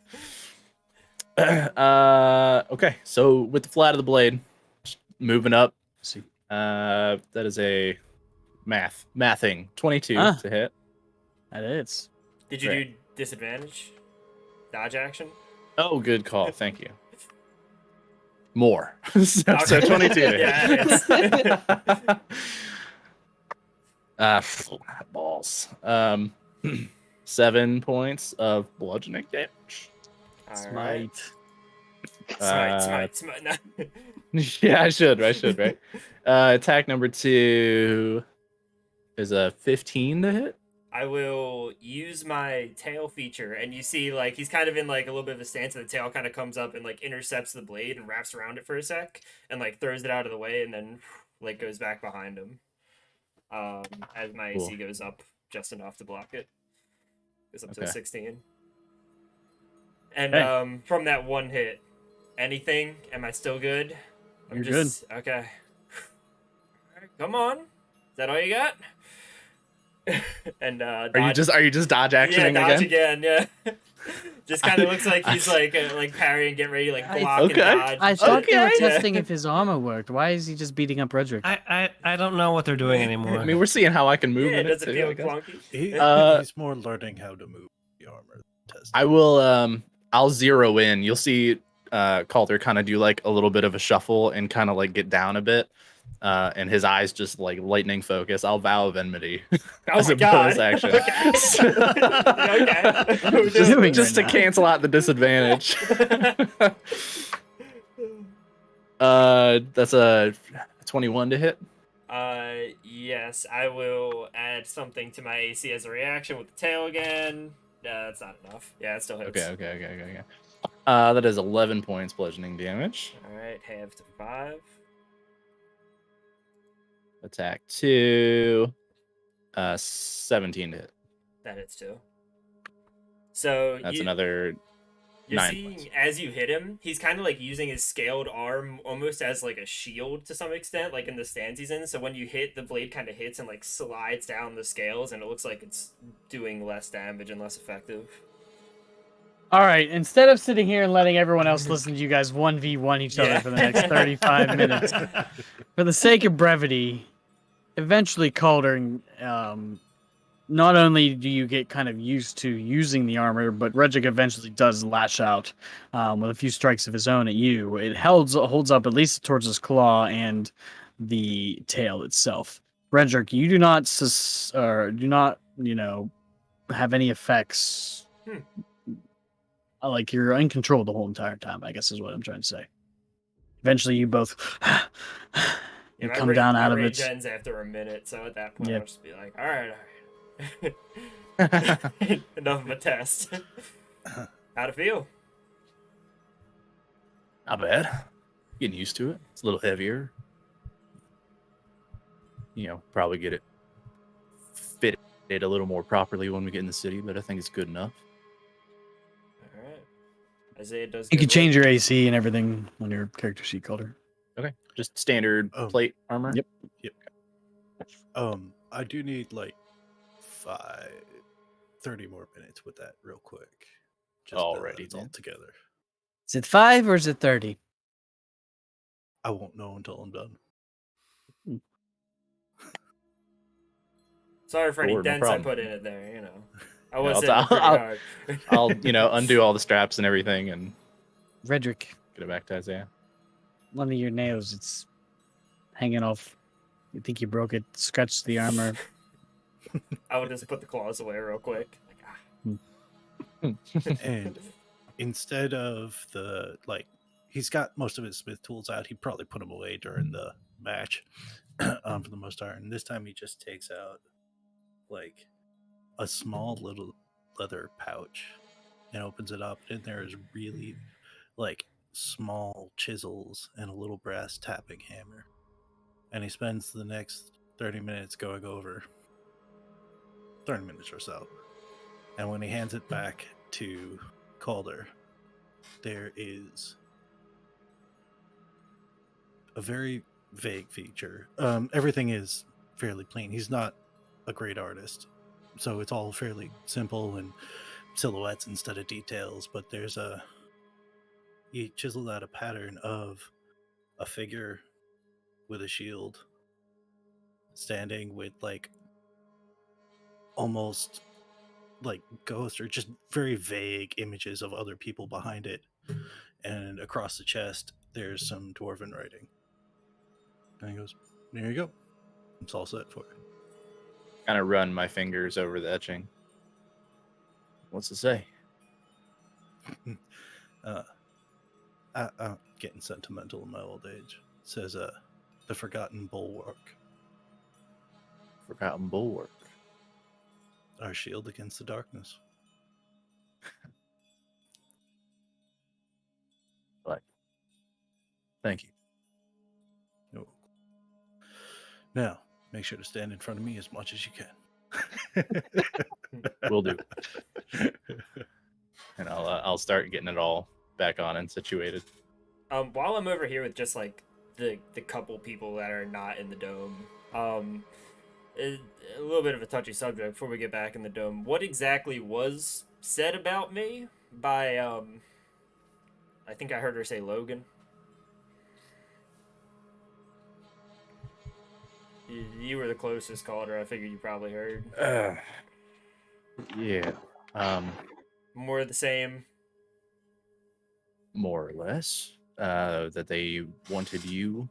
[SPEAKER 6] Okay, so with the flat of the blade, just moving up.
[SPEAKER 3] See.
[SPEAKER 6] That is a mathing 22
[SPEAKER 3] Ah.
[SPEAKER 6] to hit.
[SPEAKER 3] That is.
[SPEAKER 1] Did you
[SPEAKER 6] Right.
[SPEAKER 1] do disadvantage? Dodge action?
[SPEAKER 6] Oh, good call. Thank you. More. so
[SPEAKER 1] Okay.
[SPEAKER 6] 22 to
[SPEAKER 1] Yeah,
[SPEAKER 6] hit. Balls. 7 points of bludgeoning damage.
[SPEAKER 1] All right.
[SPEAKER 3] Smite.
[SPEAKER 1] Smite. No.
[SPEAKER 6] Yeah, I should, right? Attack number 2 is a 15 to hit.
[SPEAKER 1] I will use my tail feature, and you see, like, he's kind of in, like, a little bit of a stance, and the tail kind of comes up and, like, intercepts the blade and wraps around it for a sec, and, like, throws it out of the way, and then, like, goes back behind him. As my AC
[SPEAKER 6] Cool.
[SPEAKER 1] goes up just enough to block it. Goes up to
[SPEAKER 6] Okay.
[SPEAKER 1] 16. And,
[SPEAKER 3] Hey.
[SPEAKER 1] from that one hit, anything? Am I still good?
[SPEAKER 3] You're good.
[SPEAKER 1] Okay. Alright, come on. Is that all you got? And
[SPEAKER 6] Are you just dodge
[SPEAKER 1] yeah,
[SPEAKER 6] actioning
[SPEAKER 1] dodge
[SPEAKER 6] again?
[SPEAKER 1] Yeah. Just kind of looks like he's like parrying, getting ready to like block and
[SPEAKER 6] Okay.
[SPEAKER 1] dodge.
[SPEAKER 3] I thought they were
[SPEAKER 6] Okay.
[SPEAKER 3] testing if his armor worked. Why is he just beating up Redrick?
[SPEAKER 4] I don't know what they're doing anymore.
[SPEAKER 6] I mean, we're seeing how I can move
[SPEAKER 1] Yeah,
[SPEAKER 6] in it
[SPEAKER 1] does it
[SPEAKER 6] too,
[SPEAKER 1] feel
[SPEAKER 6] I guess.
[SPEAKER 1] clunky?
[SPEAKER 2] He's more learning how to move the armor. Test.
[SPEAKER 6] I will I'll zero in. You'll see Calder kind of do like a little bit of a shuffle and kind of like get down a bit. And his eyes just like lightning focus. I'll vow of enmity
[SPEAKER 1] Oh
[SPEAKER 6] as
[SPEAKER 1] my
[SPEAKER 6] a
[SPEAKER 1] god.
[SPEAKER 6] bonus action.
[SPEAKER 1] Okay.
[SPEAKER 3] Doing
[SPEAKER 6] just to
[SPEAKER 3] right now.
[SPEAKER 6] cancel out the disadvantage. That's a 21 to hit.
[SPEAKER 1] Yes, I will add something to my AC as a reaction with the tail again. That's not enough. Yeah, it still hits.
[SPEAKER 6] Okay. That is 11 points bludgeoning damage.
[SPEAKER 1] All right, half to 5.
[SPEAKER 6] Attack 2. 17 to hit.
[SPEAKER 1] That hits too. So
[SPEAKER 6] That's
[SPEAKER 1] you,
[SPEAKER 6] another
[SPEAKER 1] You're
[SPEAKER 6] 9
[SPEAKER 1] seeing
[SPEAKER 6] points.
[SPEAKER 1] as you hit him, he's kind of like using his scaled arm almost as like a shield to some extent, like in the stance he's in. So when you hit, the blade kind of hits and like slides down the scales, and it looks like it's doing less damage and less effective.
[SPEAKER 3] All right, instead of sitting here and letting everyone else listen to you guys 1v1 each other
[SPEAKER 1] Yeah.
[SPEAKER 3] for the next 35 minutes, for the sake of brevity, eventually Calder not only do you get kind of used to using the armor, but Redrick eventually does lash out with a few strikes of his own at you. It holds up at least towards his claw and the tail itself. Redrick, you do not have any effects. Like you're in control the whole entire time, I guess is what I'm trying to say. Eventually, you both you come down out of
[SPEAKER 1] rage
[SPEAKER 3] it.
[SPEAKER 1] ends after a minute, so at that point
[SPEAKER 3] Yep.
[SPEAKER 1] I'll just be like, all right. Enough of a test. How'd it feel?
[SPEAKER 6] Not bad. Getting used to it. It's a little heavier. Probably get it fitted a little more properly when we get in the city, but I think it's good enough.
[SPEAKER 1] All right. Isaiah does.
[SPEAKER 3] You
[SPEAKER 1] good
[SPEAKER 3] can change
[SPEAKER 1] work.
[SPEAKER 3] your AC and everything on your character sheet color.
[SPEAKER 6] Okay. Just standard plate armor?
[SPEAKER 3] Yep.
[SPEAKER 2] I do need like 30 more minutes with that real quick. Just
[SPEAKER 6] Alrighty,
[SPEAKER 2] it's all
[SPEAKER 6] then.
[SPEAKER 2] together.
[SPEAKER 3] Is it 5 or is it 30?
[SPEAKER 2] I won't know until I'm done.
[SPEAKER 1] Sorry for any
[SPEAKER 6] Sure, no
[SPEAKER 1] dents I
[SPEAKER 6] problem.
[SPEAKER 1] put in it there. I
[SPEAKER 6] No,
[SPEAKER 1] was
[SPEAKER 6] I'll-
[SPEAKER 1] hitting it pretty
[SPEAKER 6] I'll-
[SPEAKER 1] hard.
[SPEAKER 6] I'll, undo all the straps and everything and
[SPEAKER 3] Redrick,
[SPEAKER 6] get it back to Isaiah.
[SPEAKER 3] one of your nails, it's hanging off. You think you broke it? Scratch the armor.
[SPEAKER 1] I would just put the claws away real quick.
[SPEAKER 2] And instead of he's got most of his smith tools out. He probably put them away during the match for the most part. And this time he just takes out like a small little leather pouch and opens it up. And there is really like small chisels and a little brass tapping hammer. And he spends the next 30 minutes going over 30 minutes or so. And when he hands it back to Calder, there is a very vague feature. Everything is fairly plain. He's not a great artist, so it's all fairly simple and silhouettes instead of details. But he chiseled out a pattern of a figure with a shield standing with like almost like ghosts or just very vague images of other people behind it. And across the chest, there's some dwarven writing. And he goes, "There you go. It's all set for you."
[SPEAKER 6] Kind of run my fingers over the etching. What's it say?
[SPEAKER 2] I'm getting sentimental in my old age. It says, "The Forgotten Bulwark,
[SPEAKER 6] Forgotten Bulwark.
[SPEAKER 2] our shield against the darkness."
[SPEAKER 6] Like, thank you.
[SPEAKER 2] You're welcome. Now, make sure to stand in front of me as much as you can.
[SPEAKER 6] Will do. And I'll start getting it all back on and situated.
[SPEAKER 1] While I'm over here with just like the couple people that are not in the dome, a little bit of a touchy subject before we get back in the dome. What exactly was said about me by I think I heard her say Logan. You were the closest caller. I figured you probably heard.
[SPEAKER 6] Yeah.
[SPEAKER 1] More of the same.
[SPEAKER 6] More or less. That they wanted you.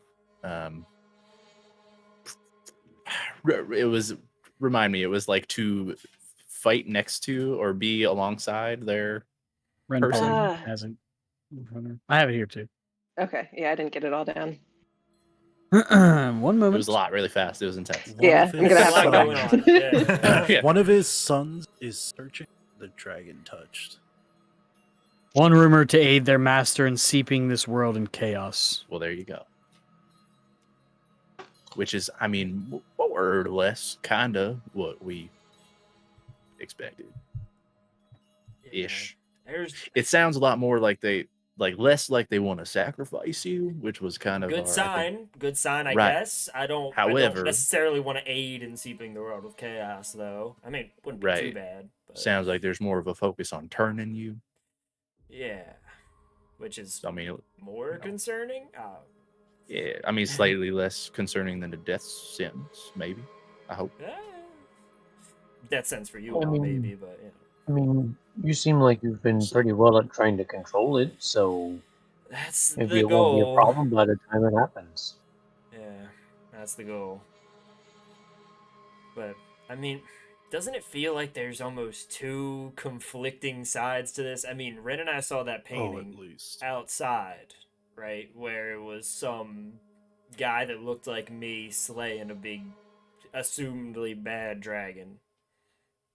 [SPEAKER 6] It was, remind me, it was like to fight next to or be alongside their
[SPEAKER 3] Ren
[SPEAKER 6] person.
[SPEAKER 3] Paul hasn't. I have it here too.
[SPEAKER 5] Okay, yeah, I didn't get it all down.
[SPEAKER 3] 1 moment.
[SPEAKER 6] It was a lot, really fast. It was intense.
[SPEAKER 2] One
[SPEAKER 5] Yeah,
[SPEAKER 2] of
[SPEAKER 5] I'm gonna
[SPEAKER 1] There's a
[SPEAKER 5] have
[SPEAKER 1] lot
[SPEAKER 5] to
[SPEAKER 1] going
[SPEAKER 5] look.
[SPEAKER 1] on. Yeah.
[SPEAKER 6] Yeah.
[SPEAKER 2] One of his sons is searching the dragon touched.
[SPEAKER 3] One rumor to aid their master in seeping this world in chaos.
[SPEAKER 6] Well, there you go. Which is, I mean, more or less kind of what we expected. Ish. It sounds a lot more like less like they want to sacrifice you, which was kind of
[SPEAKER 1] Good sign. Good sign, I
[SPEAKER 6] Right.
[SPEAKER 1] guess. I don't
[SPEAKER 6] However-
[SPEAKER 1] necessarily want to aid in seeping the world with chaos, though. I mean, it wouldn't be too
[SPEAKER 6] Right.
[SPEAKER 1] bad. But
[SPEAKER 6] Sounds like there's more of a focus on turning you.
[SPEAKER 1] yeah, which is
[SPEAKER 6] I mean,
[SPEAKER 1] more concerning.
[SPEAKER 6] yeah, I mean, slightly less concerning than a death sentence, maybe. I hope.
[SPEAKER 1] Yeah. That sense for you
[SPEAKER 7] I
[SPEAKER 1] all,
[SPEAKER 7] mean,
[SPEAKER 1] maybe, but you know.
[SPEAKER 7] I mean, you seem like you've been
[SPEAKER 2] So-
[SPEAKER 7] pretty well at trying to control it, so
[SPEAKER 1] That's
[SPEAKER 7] maybe
[SPEAKER 1] the
[SPEAKER 7] it won't be a
[SPEAKER 1] goal.
[SPEAKER 7] problem by the time it happens.
[SPEAKER 1] Yeah, that's the goal. But I mean, doesn't it feel like there's almost two conflicting sides to this? I mean, Ren and I saw that
[SPEAKER 2] Oh, at
[SPEAKER 1] painting
[SPEAKER 2] least.
[SPEAKER 1] outside, right, where it was some guy that looked like me slaying a big, assumedly bad dragon,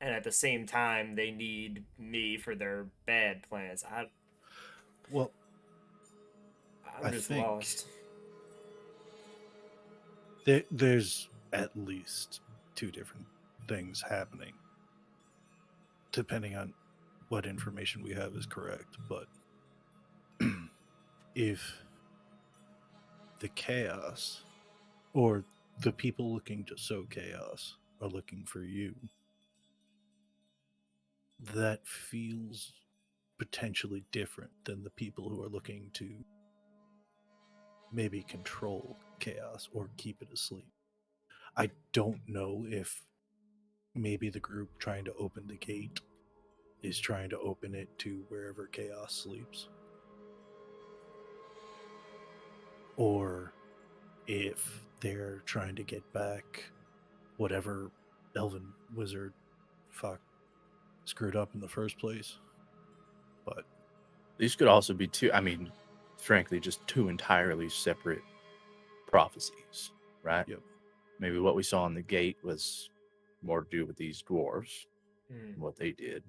[SPEAKER 1] and at the same time they need me for their bad plans.
[SPEAKER 2] Well,
[SPEAKER 1] I'm
[SPEAKER 2] I
[SPEAKER 1] just
[SPEAKER 2] think
[SPEAKER 1] lost.
[SPEAKER 2] there's at least two different things happening, depending on what information we have is correct. But if the chaos or the people looking to sow chaos are looking for you, that feels potentially different than the people who are looking to maybe control chaos or keep it asleep. I don't know if maybe the group trying to open the gate is trying to open it to wherever chaos sleeps, or if they're trying to get back whatever elven wizard fuck screwed up in the first place. But
[SPEAKER 6] These could also be two, I mean, frankly, just two entirely separate prophecies, right?
[SPEAKER 2] yep,
[SPEAKER 6] Maybe what we saw on the gate was more to do with these dwarves
[SPEAKER 1] Hmm.
[SPEAKER 6] and what they did.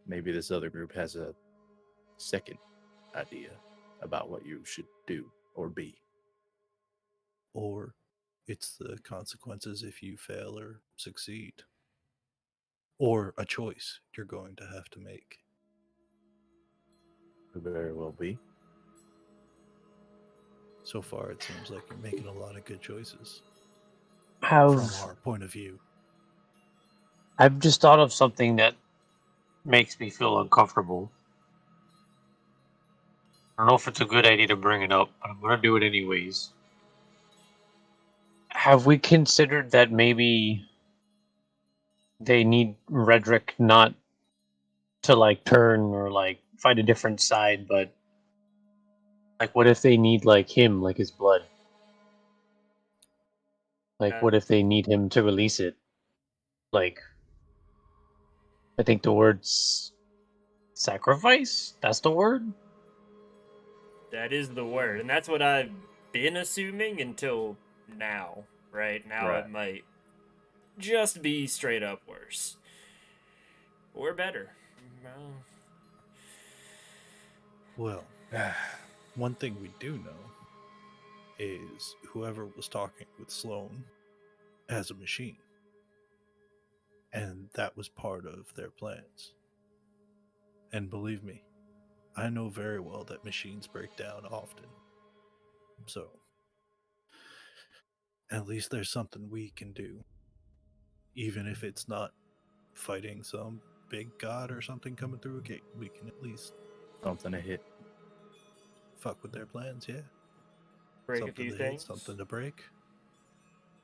[SPEAKER 6] Maybe this other group has a second idea about what you should do or be.
[SPEAKER 2] or it's the consequences if you fail or succeed, or a choice you're going to have to make.
[SPEAKER 6] Could very well be.
[SPEAKER 2] So far, it seems like you're making a lot of good choices from
[SPEAKER 7] Have
[SPEAKER 2] our point of view.
[SPEAKER 7] I've just thought of something that makes me feel uncomfortable. I don't know if it's a good idea to bring it up, but I'm gonna do it anyways. Have we considered that maybe they need Redrick not to like turn or like find a different side, but like what if they need like him, like his blood? Like
[SPEAKER 1] Uh,
[SPEAKER 7] what if they need him to release it? Like I think the word's sacrifice? That's the word?
[SPEAKER 1] that is the word, and that's what I've been assuming until now. Right now,
[SPEAKER 6] Right.
[SPEAKER 1] it might just be straight up worse or better. Well,
[SPEAKER 2] Well, one thing we do know is whoever was talking with Sloane has a machine, and that was part of their plans. And believe me, I know very well that machines break down often. So, at least there's something we can do, even if it's not fighting some big god or something coming through a gate. We can at least
[SPEAKER 6] Something to hit.
[SPEAKER 2] fuck with their plans, yeah.
[SPEAKER 1] break a
[SPEAKER 2] Something
[SPEAKER 1] few
[SPEAKER 2] to hit,
[SPEAKER 1] things.
[SPEAKER 2] something to break.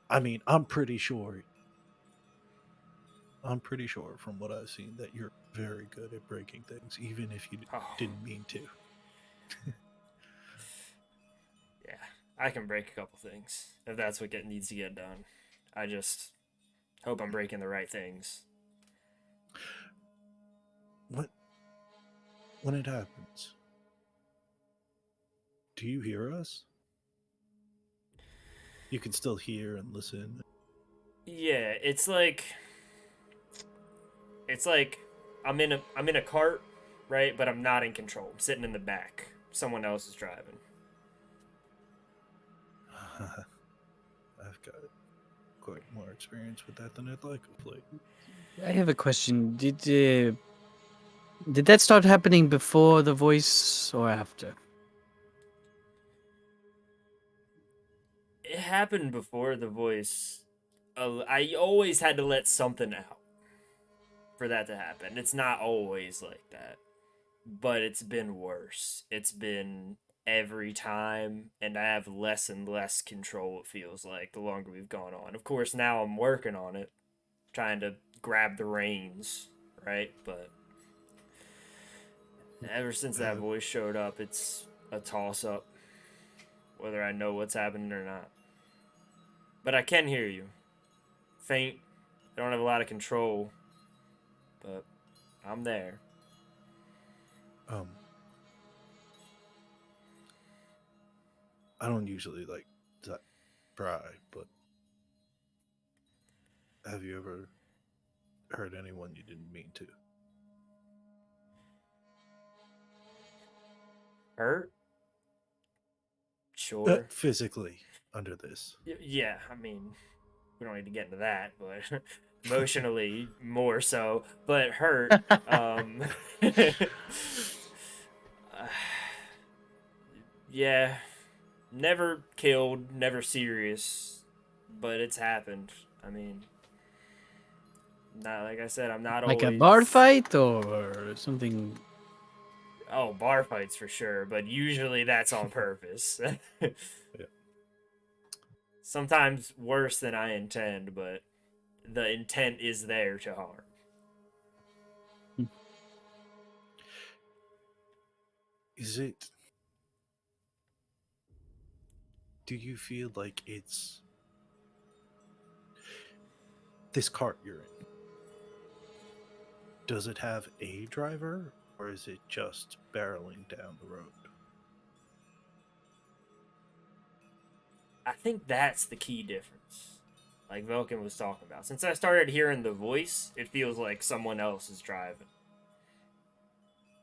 [SPEAKER 2] I mean, I'm pretty sure from what I've seen that you're very good at breaking things, even if you
[SPEAKER 1] Oh,
[SPEAKER 2] didn't mean to.
[SPEAKER 1] yeah, I can break a couple things if that's what needs to get done. I just hope I'm breaking the right things.
[SPEAKER 2] What when it happens, do you hear us? You can still hear and listen.
[SPEAKER 1] Yeah, it's like I'm in a cart, right? But I'm not in control. I'm sitting in the back. Someone else is driving.
[SPEAKER 2] I've got quite more experience with that than I'd like of late.
[SPEAKER 3] I have a question. Did that start happening before the voice or after?
[SPEAKER 1] It happened before the voice. I always had to let something out for that to happen. It's not always like that, but it's been worse. It's been every time, and I have less and less control, it feels like, the longer we've gone on. Of course, now I'm working on it, trying to grab the reins, right? But ever since that voice showed up, it's a toss up whether I know what's happening or not. But I can hear you. Faint. I don't have a lot of control, but I'm there.
[SPEAKER 2] I don't usually like to pry, but have you ever hurt anyone you didn't mean to?
[SPEAKER 1] Hurt? Sure.
[SPEAKER 2] Physically, under this.
[SPEAKER 1] Yeah, I mean, we don't need to get into that, but emotionally more so. But hurt, yeah, never killed, never serious, but it's happened. I mean, not like I said, I'm not
[SPEAKER 3] Like a
[SPEAKER 1] always
[SPEAKER 3] bar fight or something.
[SPEAKER 1] Oh, bar fights for sure, but usually that's on purpose.
[SPEAKER 2] Yeah.
[SPEAKER 1] Sometimes worse than I intend, but the intent is there to harm.
[SPEAKER 2] Is it? Do you feel like it's this cart you're in? Does it have a driver, or is it just barreling down the road?
[SPEAKER 1] I think that's the key difference. Like Velkin was talking about. Since I started hearing the voice, it feels like someone else is driving.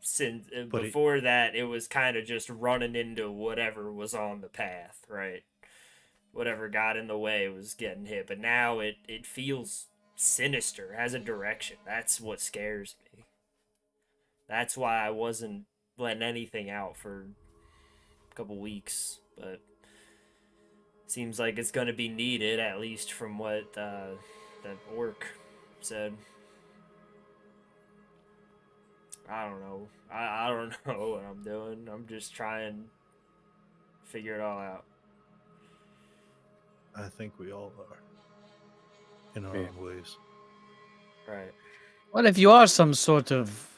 [SPEAKER 1] Since before that, it was kind of just running into whatever was on the path, right? Whatever got in the way was getting hit. But now it feels sinister, has a direction. That's what scares me. That's why I wasn't letting anything out for a couple weeks, but seems like it's going to be needed, at least from what that orc said. I don't know. I don't know what I'm doing. I'm just trying to figure it all out.
[SPEAKER 2] I think we all are. In our own ways.
[SPEAKER 1] Right.
[SPEAKER 3] What if you are some sort of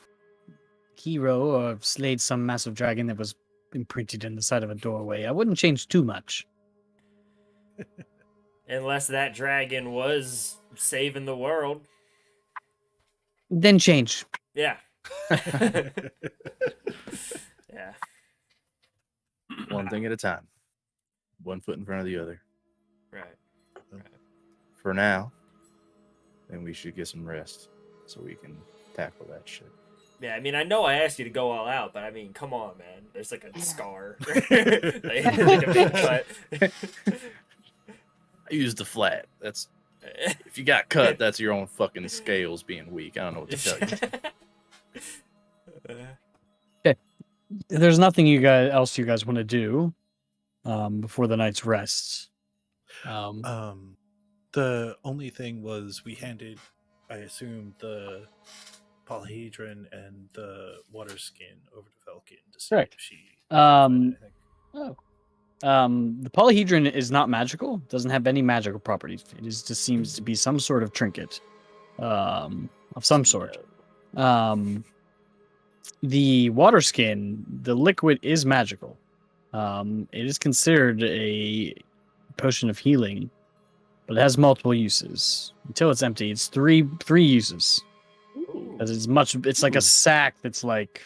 [SPEAKER 3] hero or slayed some massive dragon that was imprinted in the side of a doorway? I wouldn't change too much.
[SPEAKER 1] Unless that dragon was saving the world.
[SPEAKER 3] Then change.
[SPEAKER 1] Yeah. Yeah.
[SPEAKER 6] One thing at a time. One foot in front of the other.
[SPEAKER 1] Right.
[SPEAKER 6] For now, then we should get some rest so we can tackle that shit.
[SPEAKER 1] Yeah, I mean, I know I asked you to go all out, but I mean, come on, man. There's like a scar. Like a big cut.
[SPEAKER 6] I used the flat. That's if you got cut, that's your own fucking scales being weak. I don't know what to tell you.
[SPEAKER 3] Okay. There's nothing you guys want to do before the night's rest.
[SPEAKER 2] The only thing was we handed, I assume, the polyhedron and the water skin over to Velkin to see
[SPEAKER 3] Correct.
[SPEAKER 2] if she
[SPEAKER 3] The polyhedron is not magical. Doesn't have any magical properties. It just seems to be some sort of trinket, of some sort. The water skin, the liquid is magical. It is considered a potion of healing, but it has multiple uses. Until it's empty, it's three uses. Because it's like a sack that's like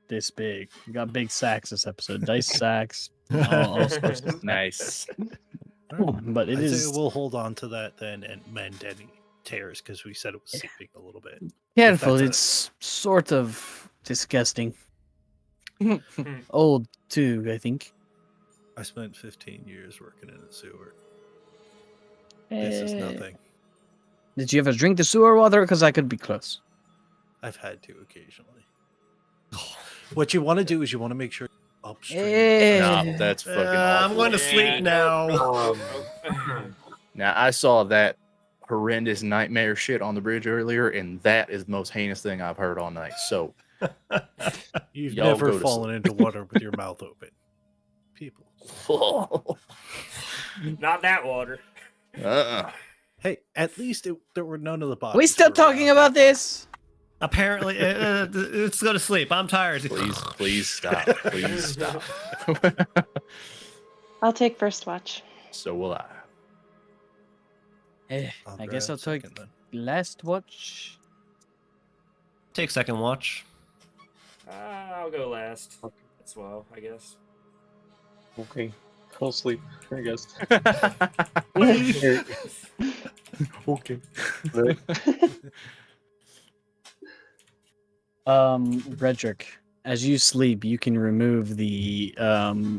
[SPEAKER 3] this big. We got big sacks this episode. Dice sacks. All sorts of
[SPEAKER 6] Nice.
[SPEAKER 3] But it is.
[SPEAKER 2] We'll hold on to that then and mend any tears because we said it was seeping a little bit.
[SPEAKER 3] Careful, it's sort of disgusting. Old too, I think.
[SPEAKER 2] I spent 15 years working in a sewer. This is nothing.
[SPEAKER 3] Did you ever drink the sewer water? Because I could be close.
[SPEAKER 2] I've had to occasionally. What you want to do is you want to make sure upstream.
[SPEAKER 6] Nah, that's fucking awful.
[SPEAKER 4] I'm going to sleep now.
[SPEAKER 6] Now, I saw that horrendous nightmare shit on the bridge earlier, and that is the most heinous thing I've heard all night. So,
[SPEAKER 2] You've
[SPEAKER 6] y'all
[SPEAKER 2] never
[SPEAKER 6] go to
[SPEAKER 2] fallen into water with your mouth open. People.
[SPEAKER 1] Not that water.
[SPEAKER 2] Hey, at least there were none of the bodies.
[SPEAKER 3] Are we still
[SPEAKER 2] were
[SPEAKER 3] talking
[SPEAKER 2] around
[SPEAKER 3] about
[SPEAKER 2] that far.
[SPEAKER 3] this?
[SPEAKER 4] Apparently, let's go to sleep. I'm tired.
[SPEAKER 6] Please stop. Please stop.
[SPEAKER 5] I'll take first watch.
[SPEAKER 6] So will I.
[SPEAKER 2] I'll
[SPEAKER 3] I guess
[SPEAKER 2] grab
[SPEAKER 3] I'll take
[SPEAKER 2] second then.
[SPEAKER 3] last watch.
[SPEAKER 4] Take second watch.
[SPEAKER 1] I'll go last as well, I guess.
[SPEAKER 7] Okay. I'll sleep, I guess.
[SPEAKER 6] Okay.
[SPEAKER 3] Redrick, as you sleep, you can remove the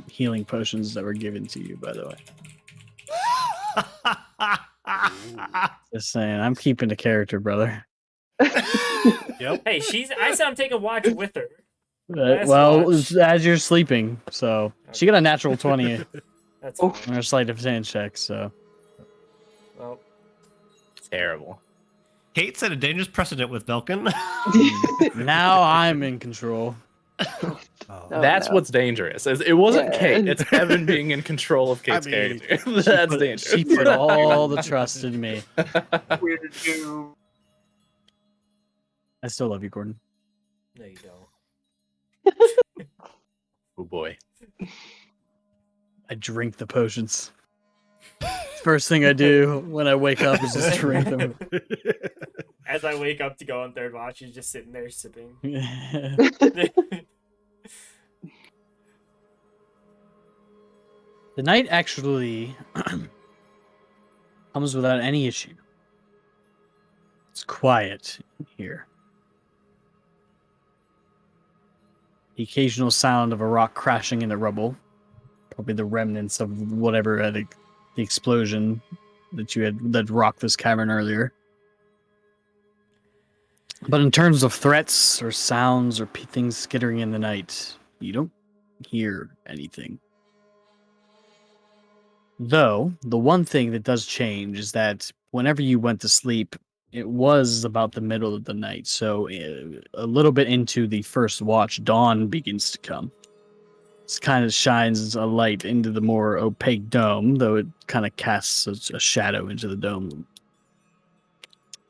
[SPEAKER 3] healing potions that were given to you, by the way. Just saying, I'm keeping the character, brother.
[SPEAKER 2] Yep.
[SPEAKER 1] Hey, I said I'm taking watch with her. Last
[SPEAKER 3] Well,
[SPEAKER 1] watch.
[SPEAKER 3] it's as you're sleeping, so she got a natural 20
[SPEAKER 1] That's
[SPEAKER 5] Oh.
[SPEAKER 1] fine.
[SPEAKER 3] on her sleight of hand check, so.
[SPEAKER 1] Well,
[SPEAKER 6] Terrible.
[SPEAKER 4] Kate set a dangerous precedent with Belkin.
[SPEAKER 3] Now I'm in control.
[SPEAKER 2] Oh,
[SPEAKER 5] Oh,
[SPEAKER 6] That's
[SPEAKER 5] no.
[SPEAKER 6] what's dangerous. It wasn't
[SPEAKER 5] Yeah.
[SPEAKER 6] Kate. It's Evan being in control of Kate's
[SPEAKER 2] mean,
[SPEAKER 6] character. That's dangerous.
[SPEAKER 3] She put all the trust in me.
[SPEAKER 7] Weird too.
[SPEAKER 3] I still love you, Gordon.
[SPEAKER 1] no, you don't.
[SPEAKER 6] Oh boy.
[SPEAKER 3] I drink the potions. First thing I do when I wake up is just drink them.
[SPEAKER 1] As I wake up to go on third watch, she's just sitting there sipping.
[SPEAKER 3] The night actually comes without any issue. It's quiet in here. The occasional sound of a rock crashing in the rubble, probably the remnants of whatever had the explosion that rocked this cavern earlier. But in terms of threats or sounds or things skittering in the night, you don't hear anything. Though, the one thing that does change is that whenever you went to sleep, it was about the middle of the night. So a little bit into the first watch, dawn begins to come. This kind of shines a light into the more opaque dome, though it kind of casts a shadow into the dome.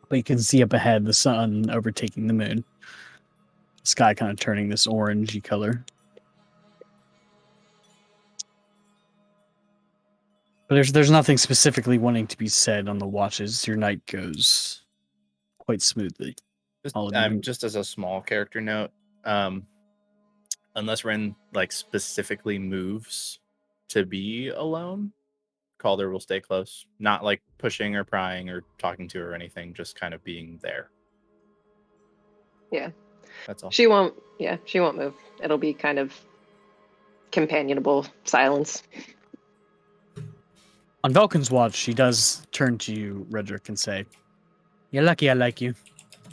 [SPEAKER 3] But you can see up ahead the sun overtaking the moon. The sky kind of turning this orangey color. But there's nothing specifically wanting to be said on the watches. Your night goes quite smoothly. All of you.
[SPEAKER 6] Just as a small character note, unless Ren like specifically moves to be alone, Calder will stay close. Not like pushing or prying or talking to her or anything, just kind of being there.
[SPEAKER 5] Yeah.
[SPEAKER 6] That's all.
[SPEAKER 5] She won't move. It'll be kind of companionable silence.
[SPEAKER 3] On Vulcan's watch, she does turn to you, Redrick, and say, "You're lucky I like you."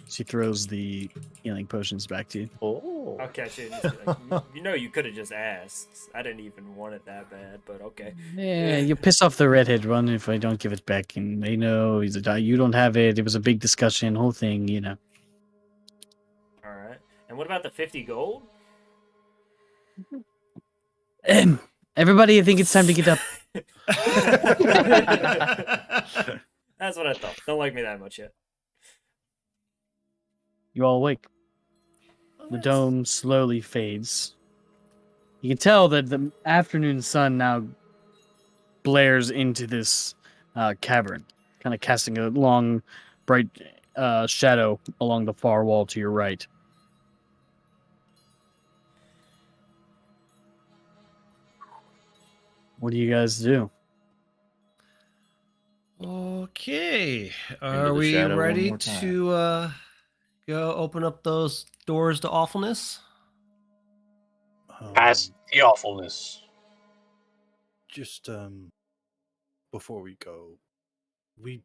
[SPEAKER 3] She throws the healing potions back to you.
[SPEAKER 6] Oh.
[SPEAKER 1] I'll catch it. And just be like, you could have just asked. I didn't even want it that bad, but okay.
[SPEAKER 3] Yeah, you piss off the redhead one if I don't give it back, and they know you don't have it. It was a big discussion, whole thing, you know.
[SPEAKER 1] All right. And what about the 50 gold?
[SPEAKER 3] Everybody, I think it's time to get up.
[SPEAKER 1] That's what I thought. Don't like me that much yet.
[SPEAKER 3] You all awake. The dome slowly fades. You can tell that the afternoon sun now blares into this cavern, kind of casting a long, bright shadow along the far wall to your right. What do you guys do?
[SPEAKER 4] Okay. Are
[SPEAKER 6] the
[SPEAKER 4] we
[SPEAKER 6] shadow one
[SPEAKER 4] ready
[SPEAKER 6] more time.
[SPEAKER 4] to go open up those doors to awfulness?
[SPEAKER 7] Past the awfulness.
[SPEAKER 2] Just before we go, we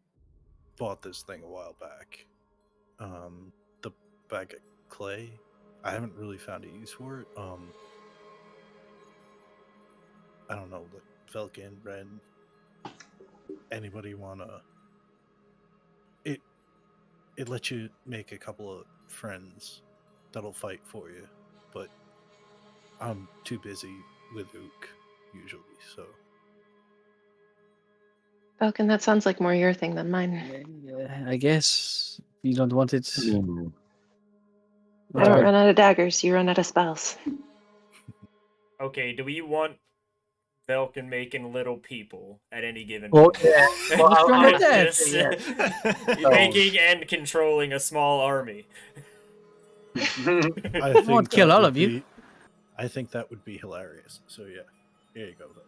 [SPEAKER 2] bought this thing a while back. The bag of clay. I haven't really found a use for it. I don't know, like Velkin, Ren. Anybody wanna? It lets you make a couple of friends that'll fight for you, but I'm too busy with Ook usually, so.
[SPEAKER 5] Vulcan, that sounds like more your thing than mine.
[SPEAKER 3] I guess you don't want it.
[SPEAKER 5] I
[SPEAKER 3] What's
[SPEAKER 5] don't
[SPEAKER 3] good?
[SPEAKER 5] run out of daggers. You run out of spells.
[SPEAKER 1] Okay, do we want Velkin making little people at any given
[SPEAKER 7] Well,
[SPEAKER 1] moment?
[SPEAKER 7] yeah. Well,
[SPEAKER 3] What's wrong with that?
[SPEAKER 1] Just-
[SPEAKER 7] Oh.
[SPEAKER 1] making and controlling a small army.
[SPEAKER 2] I
[SPEAKER 3] won't
[SPEAKER 2] think
[SPEAKER 3] kill
[SPEAKER 2] that
[SPEAKER 3] all
[SPEAKER 2] would
[SPEAKER 3] of you.
[SPEAKER 2] be- I think that would be hilarious. So yeah, here you go, Vulcan.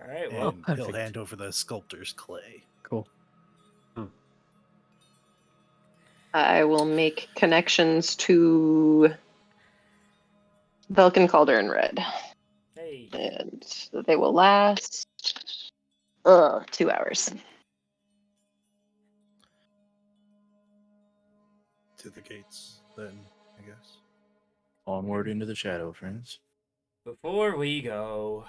[SPEAKER 1] All right, well,
[SPEAKER 2] And he'll
[SPEAKER 3] perfect.
[SPEAKER 2] hand over the sculptor's clay.
[SPEAKER 3] Cool.
[SPEAKER 5] I will make connections to Vulcan Calder in Red.
[SPEAKER 1] hey,
[SPEAKER 5] And they will last 2 hours.
[SPEAKER 2] To the gates, then, I guess.
[SPEAKER 6] Onward into the shadow, friends.
[SPEAKER 1] before we go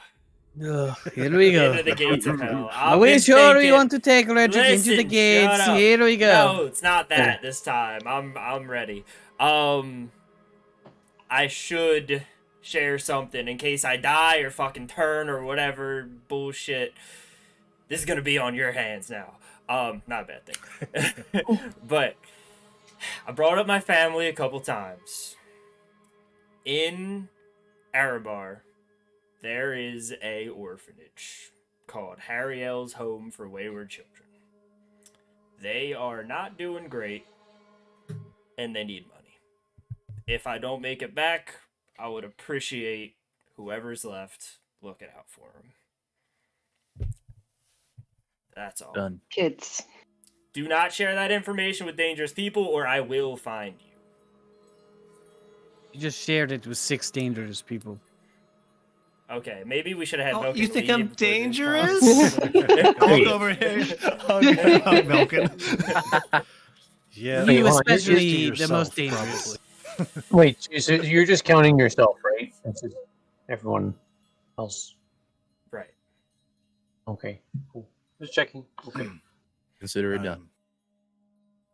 [SPEAKER 3] Here we go.
[SPEAKER 1] into the gates of hell,
[SPEAKER 3] Are
[SPEAKER 1] I've
[SPEAKER 3] we
[SPEAKER 1] been
[SPEAKER 3] sure we
[SPEAKER 1] thinking-
[SPEAKER 3] want to take Redrick into the
[SPEAKER 1] Listen,
[SPEAKER 3] gates?
[SPEAKER 1] shut up.
[SPEAKER 3] Here we go.
[SPEAKER 1] No, it's not that this time. I'm ready. I should share something in case I die or fucking turn or whatever bullshit. This is gonna be on your hands now. Not a bad thing. But I brought up my family a couple times. In Arabar, there is a orphanage called Harriel's Home for Wayward Children. They are not doing great, and they need money. If I don't make it back, I would appreciate whoever's left looking out for them. That's all.
[SPEAKER 6] Done.
[SPEAKER 5] Kids.
[SPEAKER 1] Do not share that information with dangerous people, or I will find you.
[SPEAKER 3] You just shared it with 6 dangerous people.
[SPEAKER 1] Okay, maybe we should have had
[SPEAKER 4] Oh,
[SPEAKER 1] Velkin
[SPEAKER 4] you think
[SPEAKER 1] leave
[SPEAKER 4] I'm
[SPEAKER 1] for this
[SPEAKER 4] dangerous?
[SPEAKER 1] conversation.
[SPEAKER 4] I'll look over here. Hug Vulcan.
[SPEAKER 2] Yeah,
[SPEAKER 3] You
[SPEAKER 2] well,
[SPEAKER 3] especially
[SPEAKER 2] you're
[SPEAKER 3] the
[SPEAKER 2] just to
[SPEAKER 3] most
[SPEAKER 2] yourself,
[SPEAKER 3] dangerous.
[SPEAKER 2] probably.
[SPEAKER 7] Wait, so you're just counting yourself, right? That's just everyone else.
[SPEAKER 1] Right.
[SPEAKER 7] Okay, cool. Just checking. Okay.
[SPEAKER 6] Consider it done.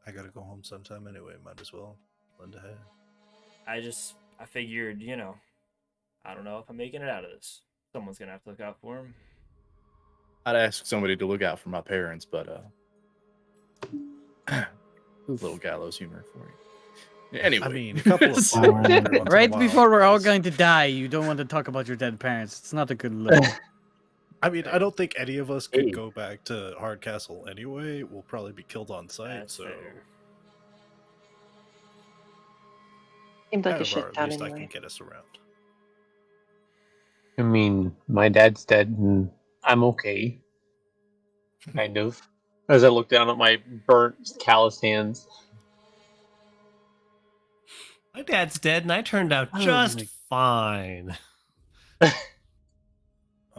[SPEAKER 2] I gotta go home sometime anyway. Might as well lend a hand.
[SPEAKER 1] I figured, I don't know if I'm making it out of this. Someone's gonna have to look out for him.
[SPEAKER 6] I'd ask somebody to look out for my parents, but a little gallows humor for you. Anyway,
[SPEAKER 2] I mean, a couple of every once in a
[SPEAKER 3] Right
[SPEAKER 2] while,
[SPEAKER 3] before we're all
[SPEAKER 2] guys.
[SPEAKER 3] going to die, you don't want to talk about your dead parents. It's not a good look.
[SPEAKER 2] I mean, I don't think any of us could
[SPEAKER 7] Hey.
[SPEAKER 2] go back to Hardcastle anyway. We'll probably be killed on site.
[SPEAKER 1] That's
[SPEAKER 2] so
[SPEAKER 1] fair.
[SPEAKER 5] Seemed like a
[SPEAKER 2] however,
[SPEAKER 5] shit
[SPEAKER 2] at
[SPEAKER 5] town
[SPEAKER 2] least I
[SPEAKER 5] anyway.
[SPEAKER 2] can get us around.
[SPEAKER 7] I mean, my dad's dead, and I'm okay. Kind of. As I look down at my burnt, calloused hands.
[SPEAKER 4] My dad's dead, and I turned out
[SPEAKER 3] Oh,
[SPEAKER 4] just
[SPEAKER 3] my-
[SPEAKER 4] fine.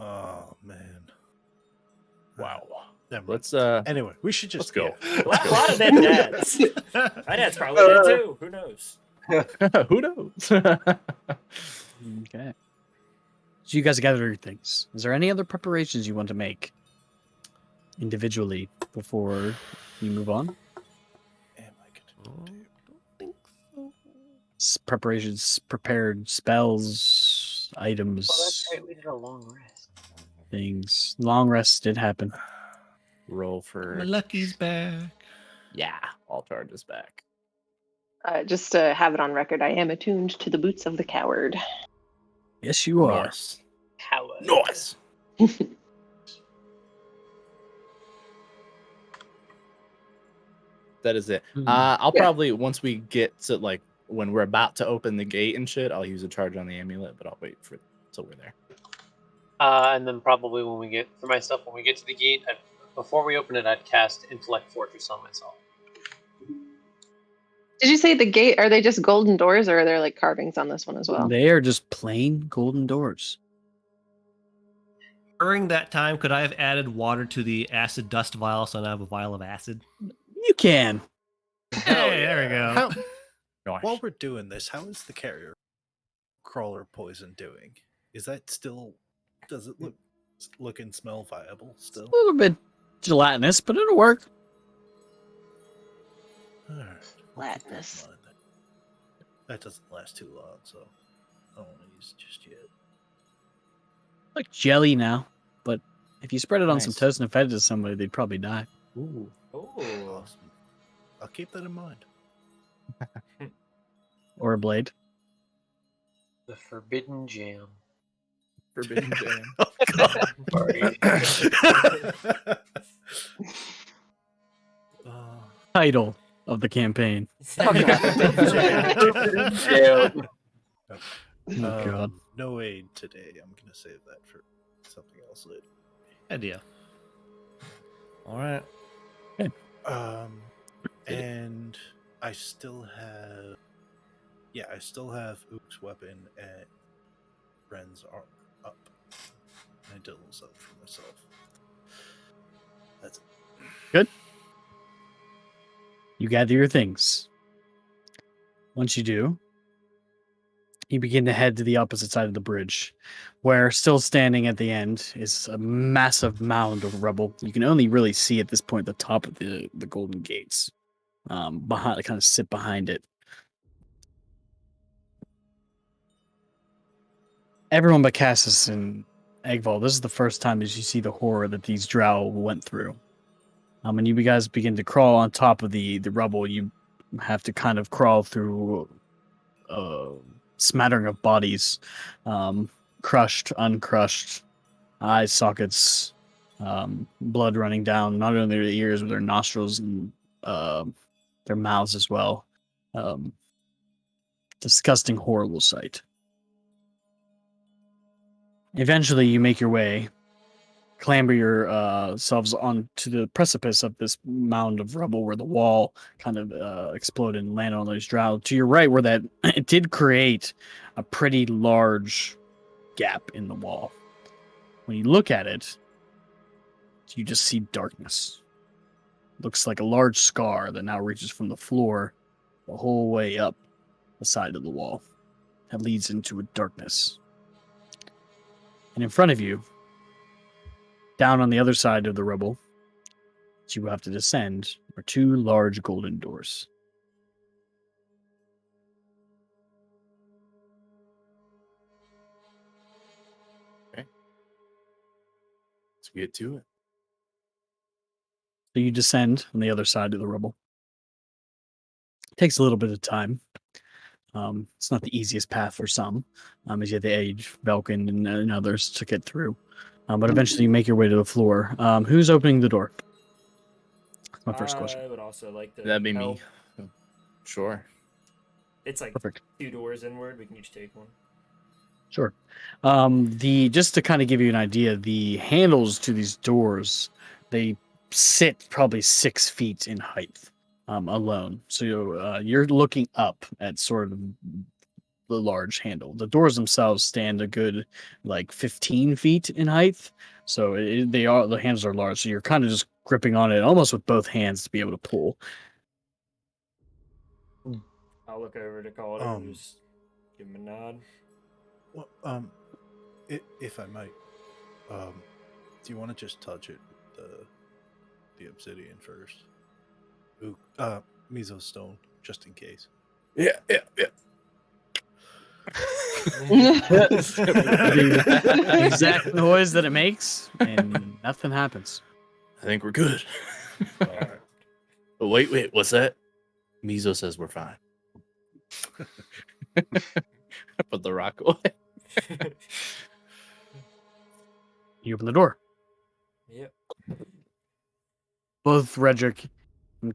[SPEAKER 2] Oh man.
[SPEAKER 6] wow.
[SPEAKER 2] Never mind.
[SPEAKER 6] Let's
[SPEAKER 2] Anyway, we should
[SPEAKER 6] let's
[SPEAKER 2] just
[SPEAKER 6] go.
[SPEAKER 1] A lot of dead dads. My dad's probably dead too. Who knows?
[SPEAKER 6] Who knows?
[SPEAKER 3] Okay. So you guys gather your things. Is there any other preparations you want to make individually before you move on?
[SPEAKER 2] Am I gonna do?
[SPEAKER 4] Don't think so.
[SPEAKER 3] Preparations, prepared spells, items,
[SPEAKER 7] Well, that's right. We did a long rest.
[SPEAKER 3] things. Long rest did happen.
[SPEAKER 6] Roll
[SPEAKER 4] My
[SPEAKER 6] for
[SPEAKER 4] lucky's back.
[SPEAKER 6] yeah. All charges back.
[SPEAKER 5] Just to have it on record, I am attuned to the boots of the coward.
[SPEAKER 3] Yes, you are.
[SPEAKER 6] Nice.
[SPEAKER 7] Coward.
[SPEAKER 6] Nice. That is it. I'll
[SPEAKER 5] Yeah.
[SPEAKER 6] probably once we get to like when we're about to open the gate and shit, I'll use a charge on the amulet, but I'll wait for till we're there.
[SPEAKER 7] And then probably when we get, for myself, when we get to the gate, before we open it, I'd cast Intellect Fortress on myself.
[SPEAKER 5] Did you say the gate? Are they just golden doors, or are there like carvings on this one as well?
[SPEAKER 3] They are just plain golden doors.
[SPEAKER 4] During that time, could I have added water to the acid dust vial so now I have a vial of acid?
[SPEAKER 3] You can.
[SPEAKER 4] Hey, there we go.
[SPEAKER 2] How,
[SPEAKER 6] Nice.
[SPEAKER 2] while we're doing this, how is the carrier crawler poison doing? Is that still? Does it look and smell viable still?
[SPEAKER 3] A little bit gelatinous, but it'll work.
[SPEAKER 2] Alright, we'll keep that in
[SPEAKER 5] Gelatinous.
[SPEAKER 2] mind then. That doesn't last too long, so I don't want to use it just yet.
[SPEAKER 3] Like jelly now, but If you spread it on some
[SPEAKER 6] Nice.
[SPEAKER 3] toast and fed it to somebody, they'd probably die.
[SPEAKER 6] Ooh.
[SPEAKER 1] Oh,
[SPEAKER 2] Awesome. I'll keep that in mind.
[SPEAKER 3] Or a blade.
[SPEAKER 7] The forbidden jam.
[SPEAKER 6] Forbidden jam.
[SPEAKER 2] Oh, God.
[SPEAKER 7] Sorry.
[SPEAKER 3] Title of the campaign.
[SPEAKER 5] Oh, God.
[SPEAKER 7] Forbidden jam.
[SPEAKER 3] Oh, God.
[SPEAKER 2] No aid today. I'm gonna save that for something else later.
[SPEAKER 4] Idea. All right.
[SPEAKER 2] And I still have, I still have Ook's weapon and Ren's armor up. I did a little something for myself. That's it.
[SPEAKER 3] Good. You gather your things. Once you do, you begin to head to the opposite side of the bridge, where still standing at the end is a massive mound of rubble. You can only really see at this point the top of the golden gates. Behind, kind of sit behind it. Everyone but Cassis and Eggval, this is the first time that you see the horror that these drow went through. When you guys begin to crawl on top of the rubble, you have to kind of crawl through a smattering of bodies, crushed, uncrushed, eye sockets, blood running down not only their ears but their nostrils and their mouths as well. Disgusting, horrible sight. Eventually, you make your way, clamber yourselves onto the precipice of this mound of rubble where the wall kind of exploded and landed on those drow. To your right, where that it did create a pretty large gap in the wall. When you look at it, you just see darkness. Looks like a large scar that now reaches from the floor the whole way up the side of the wall. That leads into a darkness. And in front of you, down on the other side of the rubble, that you have to descend, are two large golden doors.
[SPEAKER 6] Let's get to it.
[SPEAKER 3] So you descend on the other side of the rubble. It takes a little bit of time. It's not the easiest path for some, as you have the age, Velkin, and others to get through. But eventually you make your way to the floor. Who's opening the door? That's my first question.
[SPEAKER 1] I would also like to.
[SPEAKER 6] That'd be
[SPEAKER 1] help.
[SPEAKER 6] me. Sure.
[SPEAKER 1] It's like
[SPEAKER 3] Perfect.
[SPEAKER 1] 2 doors inward. We can each take one.
[SPEAKER 3] Sure. Just to kind of give you an idea, the handles to these doors, they sit probably 6 feet in height, alone. So you're looking up at sort of the large handle. The doors themselves stand a good 15 feet in height. So the handles are large. So you're kind of just gripping on it almost with both hands to be able to pull.
[SPEAKER 1] I'll look over to Calder and just give him a nod.
[SPEAKER 2] Well, if I might, do you want to just touch it with the obsidian first? Ooh, Mizo stone, just in case.
[SPEAKER 6] Yeah.
[SPEAKER 3] The exact noise that it makes, and nothing happens.
[SPEAKER 6] I think we're good.
[SPEAKER 2] Alright.
[SPEAKER 6] But wait, what's that? Mizo says we're fine. Put the rock away.
[SPEAKER 3] You open the door.
[SPEAKER 1] Yep.
[SPEAKER 3] Both Redrick and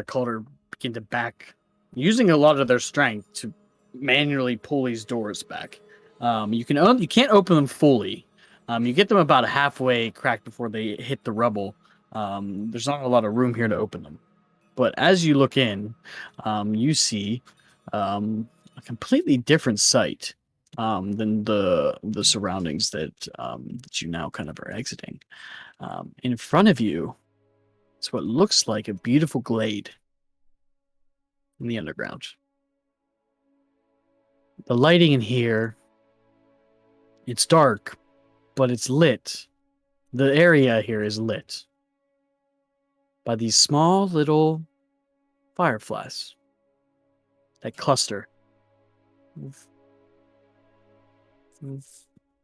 [SPEAKER 3] Calder begin to back, using a lot of their strength to manually pull these doors back. You can't open them fully. You get them about a halfway crack before they hit the rubble. There's not a lot of room here to open them. But as you look in, you see a completely different sight than the surroundings that you now kind of are exiting. In front of you is what looks like a beautiful glade in the underground. The lighting in here, it's dark, but it's lit. The area here is lit by these small little fireflies that cluster.
[SPEAKER 6] When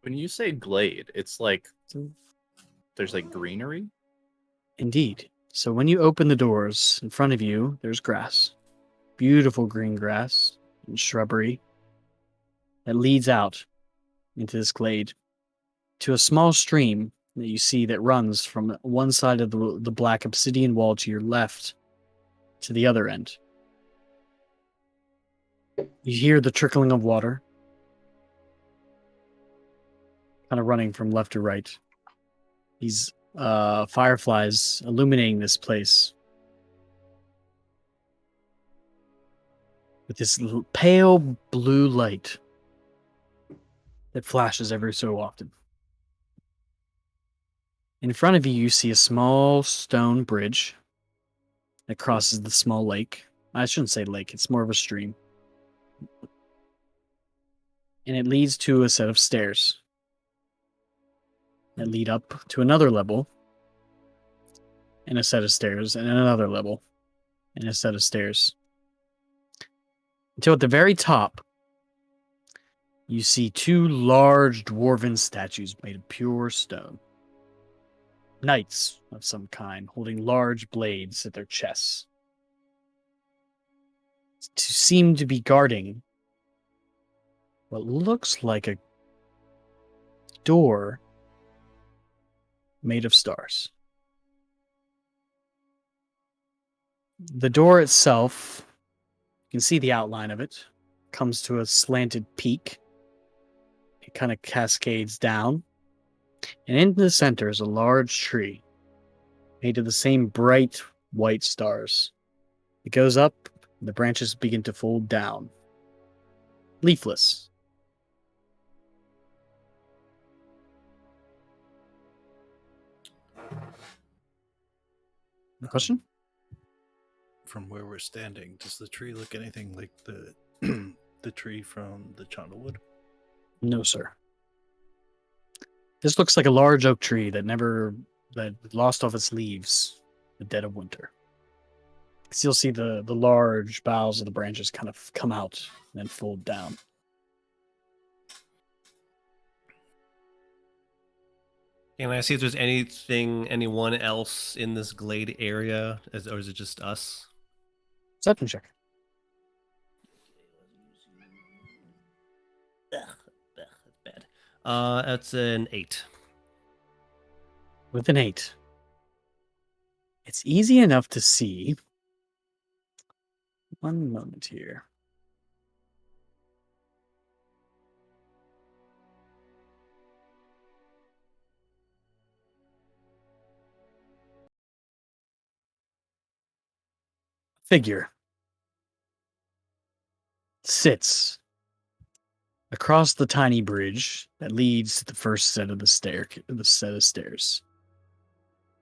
[SPEAKER 6] you say glade, it's like there's like greenery.
[SPEAKER 3] Indeed. So when you open the doors, in front of you, there's grass. Beautiful green grass and shrubbery that leads out into this glade to a small stream that you see that runs from one side of the black obsidian wall to your left to the other end. You hear the trickling of water, kind of running from left to right. These fireflies illuminating this place with this pale blue light that flashes every so often. In front of you, you see a small stone bridge that crosses the small lake. I shouldn't say lake, it's more of a stream. And it leads to a set of stairs that lead up to another level, and a set of stairs, and another level, and a set of stairs. Until at the very top, you see two large dwarven statues made of pure stone. Knights of some kind, holding large blades at their chests, to seem to be guarding what looks like a door made of stars. The door itself, you can see the outline of it, comes to a slanted peak. It kind of cascades down. And in the center is a large tree made of the same bright white stars. It goes up, and the branches begin to fold down. Leafless. Question?
[SPEAKER 2] From where we're standing, does the tree look anything like the the tree from the Chandlewood?
[SPEAKER 3] No, sir. This looks like a large oak tree that lost off its leaves in the dead of winter. So you'll see the large boughs of the branches kind of come out and then fold down.
[SPEAKER 4] Can I see if there's anyone else in this glade area, or is it just us?
[SPEAKER 3] Perception check.
[SPEAKER 4] That's bad. That's an 8.
[SPEAKER 3] With an 8. It's easy enough to see. One moment here. Figure sits across the tiny bridge that leads to the first set of the stairs.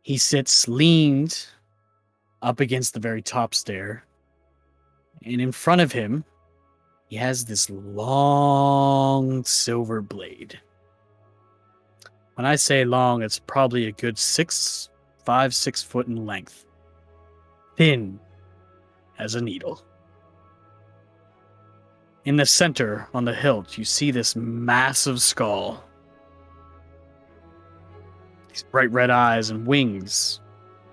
[SPEAKER 3] He sits leaned up against the very top stair, and in front of him, he has this long silver blade. When I say long, it's probably a good 6 foot in length, thin as a needle. In the center, on the hilt, you see this massive skull. These bright red eyes and wings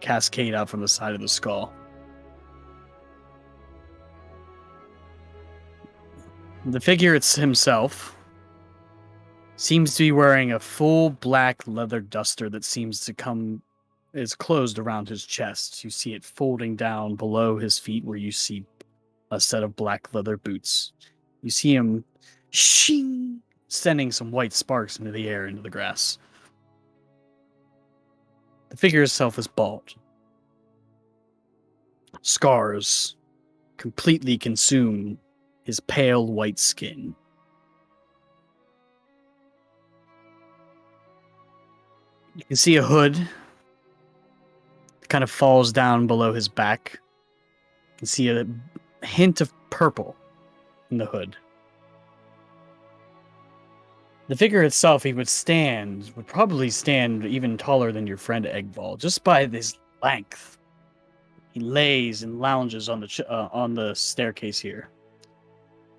[SPEAKER 3] cascade out from the side of the skull. The figure himself seems to be wearing a full black leather duster that is closed around his chest. You see it folding down below his feet where you see a set of black leather boots. You see him shing, sending some white sparks into the air, into the grass. The figure itself is bald. Scars completely consume his pale white skin. You can see a hood that kind of falls down below his back. You can see a hint of purple in the hood. The figure itself, he would probably stand even taller than your friend Eggball, just by his length. He lays and lounges on the staircase here.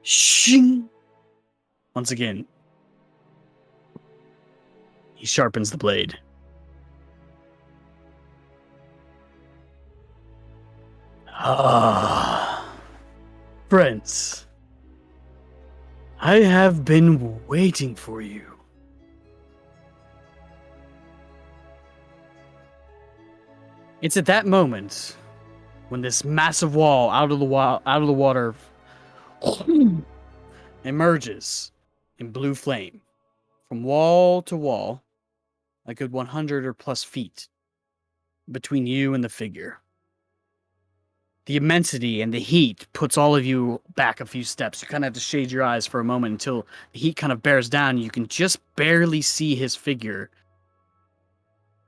[SPEAKER 3] Shing! Once again, he sharpens the blade. Ah, friends, I have been waiting for you. It's at that moment when this massive wall out of the water emerges in blue flame from wall to wall, a good 100 or plus feet between you and the figure. The immensity and the heat puts all of you back a few steps. You kind of have to shade your eyes for a moment until the heat kind of bears down. You can just barely see his figure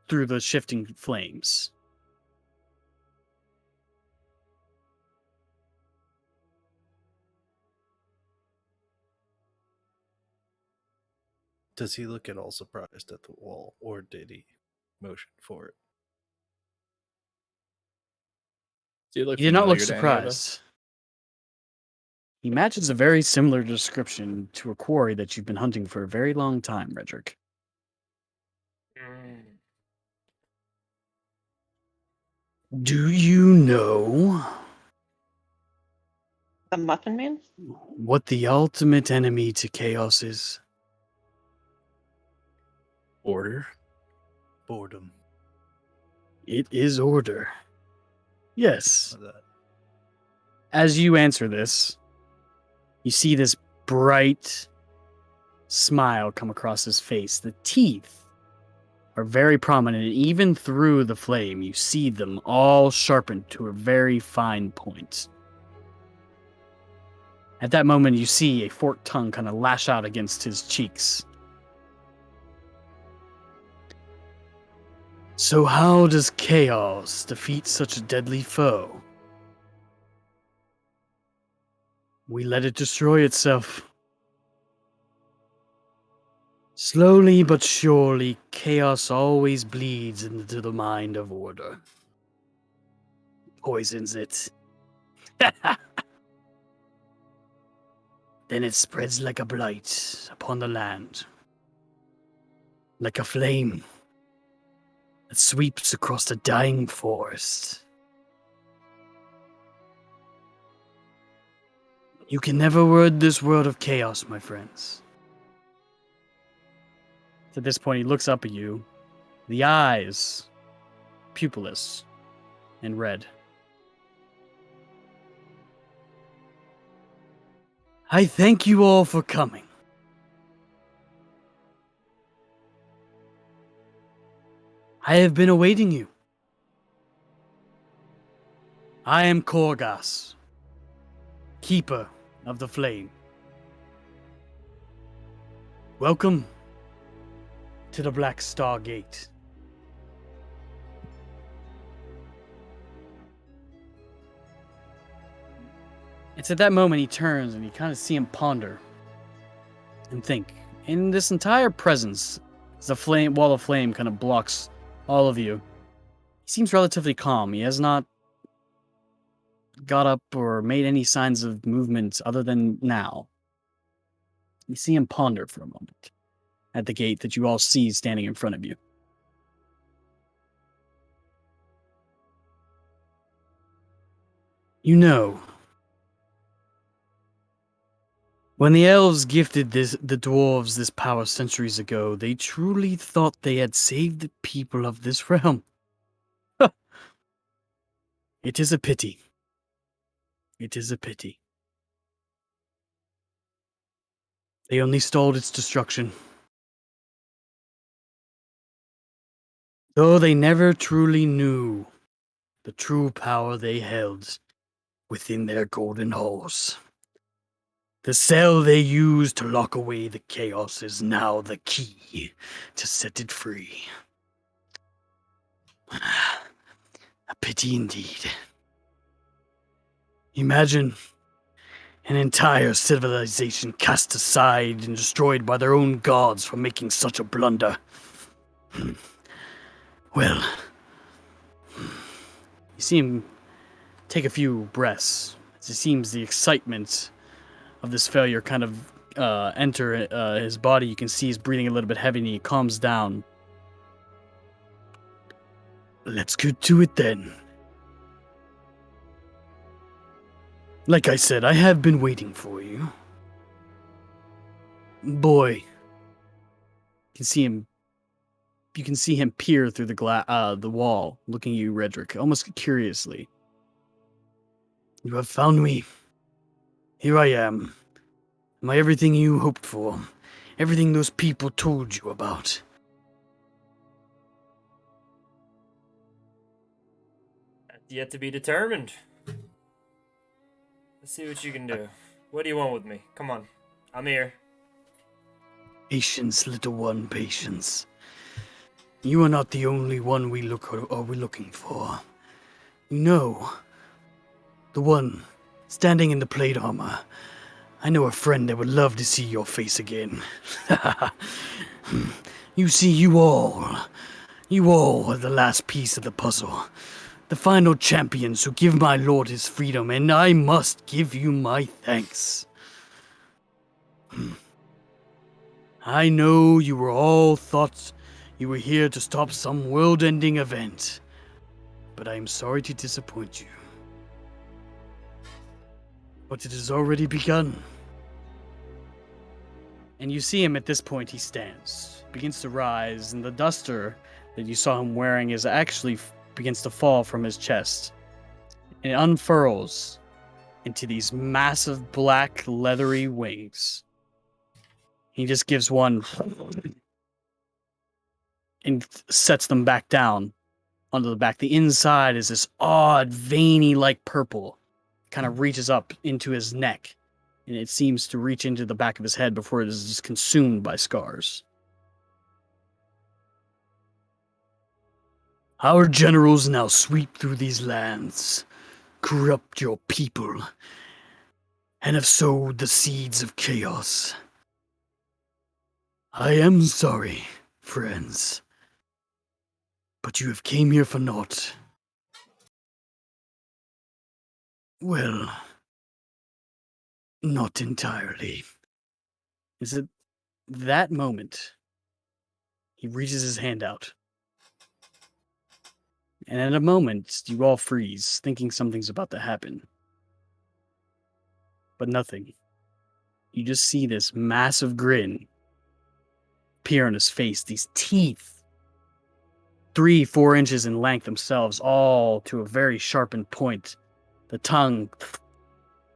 [SPEAKER 3] through the shifting flames.
[SPEAKER 2] Does he look at all surprised at the wall, or did he motion for it?
[SPEAKER 6] Do you look
[SPEAKER 3] He did not look
[SPEAKER 6] familiar to any of us?
[SPEAKER 3] surprised. He matches a very similar description to a quarry that you've been hunting for a very long time, Redrick.
[SPEAKER 1] Mm.
[SPEAKER 3] Do you know
[SPEAKER 5] The Muffin Man?
[SPEAKER 3] what the ultimate enemy to chaos is?
[SPEAKER 6] Order?
[SPEAKER 2] Boredom.
[SPEAKER 3] It is order. Yes.
[SPEAKER 2] Of that.
[SPEAKER 3] As you answer this, you see this bright smile come across his face. The teeth are very prominent, and even through the flame, you see them all sharpened to a very fine point. At that moment, you see a forked tongue kind of lash out against his cheeks. So how does chaos defeat such a deadly foe? We let it destroy itself. Slowly but surely, chaos always bleeds into the mind of order. Poisons it. Then it spreads like a blight upon the land. Like a flame that sweeps across the dying forest. You can never rid this world of chaos, my friends. At this point, he looks up at you. The eyes, pupilless and red. I thank you all for coming. I have been awaiting you. I am Korgas, keeper of the flame. Welcome to the Black Star Gate. It's at that moment he turns and you kind of see him ponder and think. In this entire presence, as a wall of flame kind of blocks all of you, he seems relatively calm. He has not got up or made any signs of movement other than now. You see him ponder for a moment at the gate that you all see standing in front of you. You know, when the elves gifted the dwarves this power centuries ago, they truly thought they had saved the people of this realm. It is a pity. It is a pity. They only stalled its destruction. Though they never truly knew the true power they held within their golden halls. The cell they used to lock away the chaos is now the key to set it free. A pity indeed. Imagine an entire civilization cast aside and destroyed by their own gods for making such a blunder. Well, you see him take a few breaths. It seems the excitement of this failure kind of enter his body. You can see he's breathing a little bit heavy and he calms down. Let's get to it then. Like I said, I have been waiting for you. Boy, you can see him. You can see him peer through the wall, looking at you, Redrick, almost curiously. You have found me. Here I am. Am I everything you hoped for? Everything those people told you about?
[SPEAKER 1] Yet to be determined. Let's see what you can do. What do you want with me? Come on. I'm here.
[SPEAKER 3] Patience, little one, patience. You are not the only one we're looking for. You know, the one standing in the plate armor. I know a friend that would love to see your face again. You see, you all are the last piece of the puzzle. The final champions who give my lord his freedom, and I must give you my thanks. I know you were all thought you were here to stop some world-ending event, but I am sorry to disappoint you. But it has already begun. And you see him at this point, he stands, begins to rise, and the duster that you saw him wearing is actually begins to fall from his chest. And it unfurls into these massive black leathery wings. He just gives one and sets them back down onto the back. The inside is this odd, veiny like purple. Kind of reaches up into his neck, and it seems to reach into the back of his head before it is just consumed by scars. Our generals now sweep through these lands, corrupt your people, and have sowed the seeds of chaos. I am sorry, friends, but you have came here for naught. Well, not entirely. Is it that moment? He reaches his hand out. And at a moment, you all freeze, thinking something's about to happen. But nothing. You just see this massive grin appear on his face, these teeth, 3-4 inches in length themselves, all to a very sharpened point. The tongue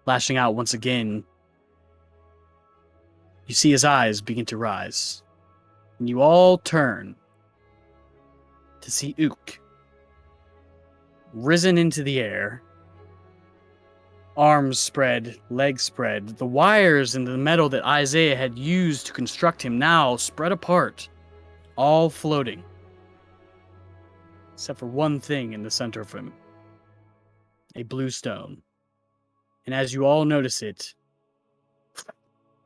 [SPEAKER 3] lashing out once again. You see his eyes begin to rise. And you all turn to see Ook risen into the air, arms spread, legs spread. The wires and the metal that Isaiah had used to construct him now spread apart, all floating, except for one thing in the center of him, a blue stone. And as you all notice it,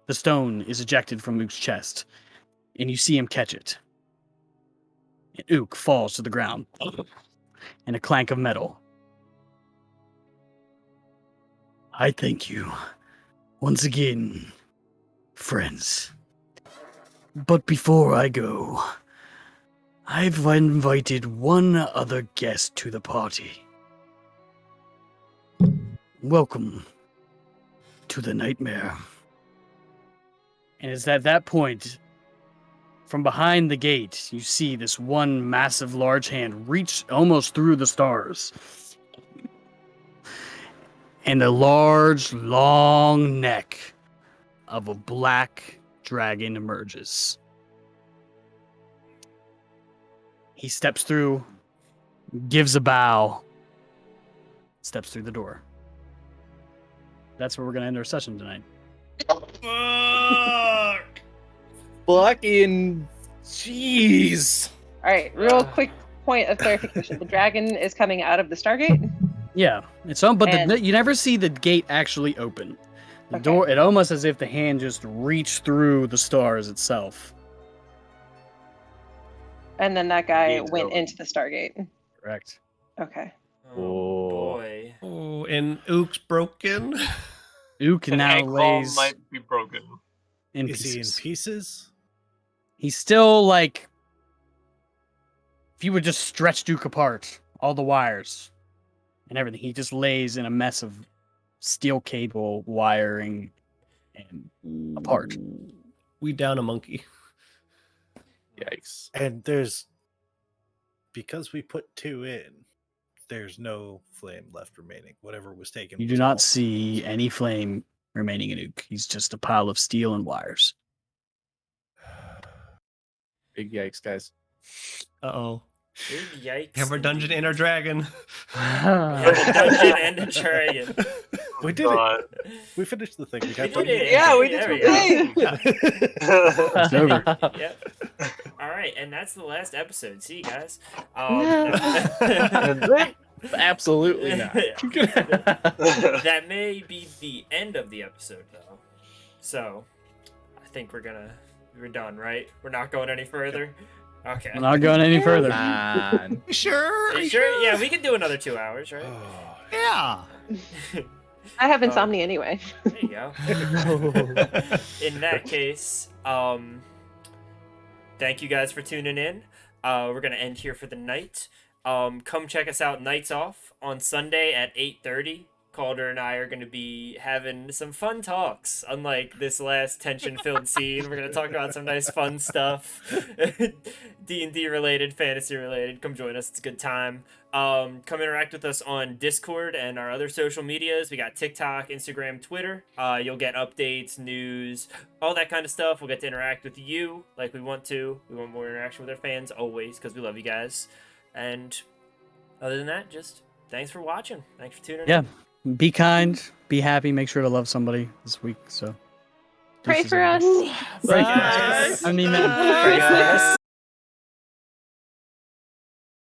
[SPEAKER 3] the stone is ejected from Ook's chest, and you see him catch it. And Ook falls to the ground, and a clank of metal. I thank you once again, friends. But before I go, I've invited one other guest to the party. Welcome to the nightmare. And it's at that point, from behind the gate, you see this one massive large hand reach almost through the stars. And a large, long neck of a black dragon emerges. He steps through, gives a bow, steps through the door. That's where we're going to end our session tonight.
[SPEAKER 4] Fuck!
[SPEAKER 6] Fucking jeez.
[SPEAKER 5] All right, real quick point of clarification. The dragon is coming out of the Stargate?
[SPEAKER 3] Yeah, it's on, but
[SPEAKER 5] And-
[SPEAKER 3] you never see the gate actually open. The
[SPEAKER 5] Okay.
[SPEAKER 3] door, it almost as if the hand just reached through the stars itself.
[SPEAKER 5] And then that guy
[SPEAKER 7] Gate's
[SPEAKER 5] went
[SPEAKER 7] open.
[SPEAKER 5] into the Stargate.
[SPEAKER 3] Correct.
[SPEAKER 5] Okay.
[SPEAKER 1] Oh,
[SPEAKER 6] Oh.
[SPEAKER 1] boy.
[SPEAKER 4] Oh, and Ook's broken.
[SPEAKER 3] Ook
[SPEAKER 7] An
[SPEAKER 3] now
[SPEAKER 7] egg ball
[SPEAKER 3] lays
[SPEAKER 7] might be broken.
[SPEAKER 3] in
[SPEAKER 2] Is he in
[SPEAKER 3] pieces.
[SPEAKER 2] pieces?
[SPEAKER 3] He's still like, if you would just stretch Duke apart, all the wires and everything, he just lays in a mess of steel cable, wiring, and apart.
[SPEAKER 4] We down a monkey.
[SPEAKER 6] Yikes.
[SPEAKER 2] And because we put 2 in, there's no flame left remaining. Whatever was taken.
[SPEAKER 3] You
[SPEAKER 2] was
[SPEAKER 3] do not
[SPEAKER 2] all-
[SPEAKER 3] see any flame remaining in Ook. He's just a pile of steel and wires.
[SPEAKER 6] Big yikes, guys.
[SPEAKER 4] Uh-oh.
[SPEAKER 1] Big yikes.
[SPEAKER 4] We have our dungeon
[SPEAKER 1] indeed.
[SPEAKER 4] and our dragon.
[SPEAKER 1] We have a dungeon and a dragon.
[SPEAKER 2] We did
[SPEAKER 7] God.
[SPEAKER 2] it. We finished the thing. We
[SPEAKER 1] We
[SPEAKER 2] got
[SPEAKER 1] did
[SPEAKER 2] done.
[SPEAKER 1] it.
[SPEAKER 5] Yeah, we did
[SPEAKER 1] There we
[SPEAKER 5] the
[SPEAKER 1] go.
[SPEAKER 5] thing.
[SPEAKER 3] It's over.
[SPEAKER 1] Yep. All right, and that's the last episode. See you guys.
[SPEAKER 6] Absolutely not.
[SPEAKER 1] That may be the end of the episode, though. So, I think we're done, right? We're not going any further. Okay.
[SPEAKER 3] I'm not going any further.
[SPEAKER 6] Man.
[SPEAKER 4] Sure?
[SPEAKER 1] Are you sure? Yeah, we can do another 2 hours, right?
[SPEAKER 2] Oh,
[SPEAKER 4] Yeah.
[SPEAKER 5] I have insomnia anyway.
[SPEAKER 1] There you go. In that case, thank you guys for tuning in. We're gonna end here for the night. Come check us out nights off on Sunday at 8:30. Calder and I are going to be having some fun talks. Unlike this last tension-filled scene, we're going to talk about some nice fun stuff. D&D related, fantasy related. Come join us. It's a good time. Come interact with us on Discord and our other social medias. We got TikTok, Instagram, Twitter. You'll get updates, news, all that kind of stuff. We'll get to interact with you like we want to. We want more interaction with our fans always because we love you guys. And other than that, just thanks for watching. Thanks for tuning
[SPEAKER 3] Yeah.
[SPEAKER 1] in.
[SPEAKER 3] Be kind, be happy, make sure to love somebody this week. So
[SPEAKER 5] Pray
[SPEAKER 3] deuces,
[SPEAKER 5] for us.
[SPEAKER 3] everybody. Pray for
[SPEAKER 1] Bye.
[SPEAKER 3] us. I mean, man.
[SPEAKER 1] Pray for us.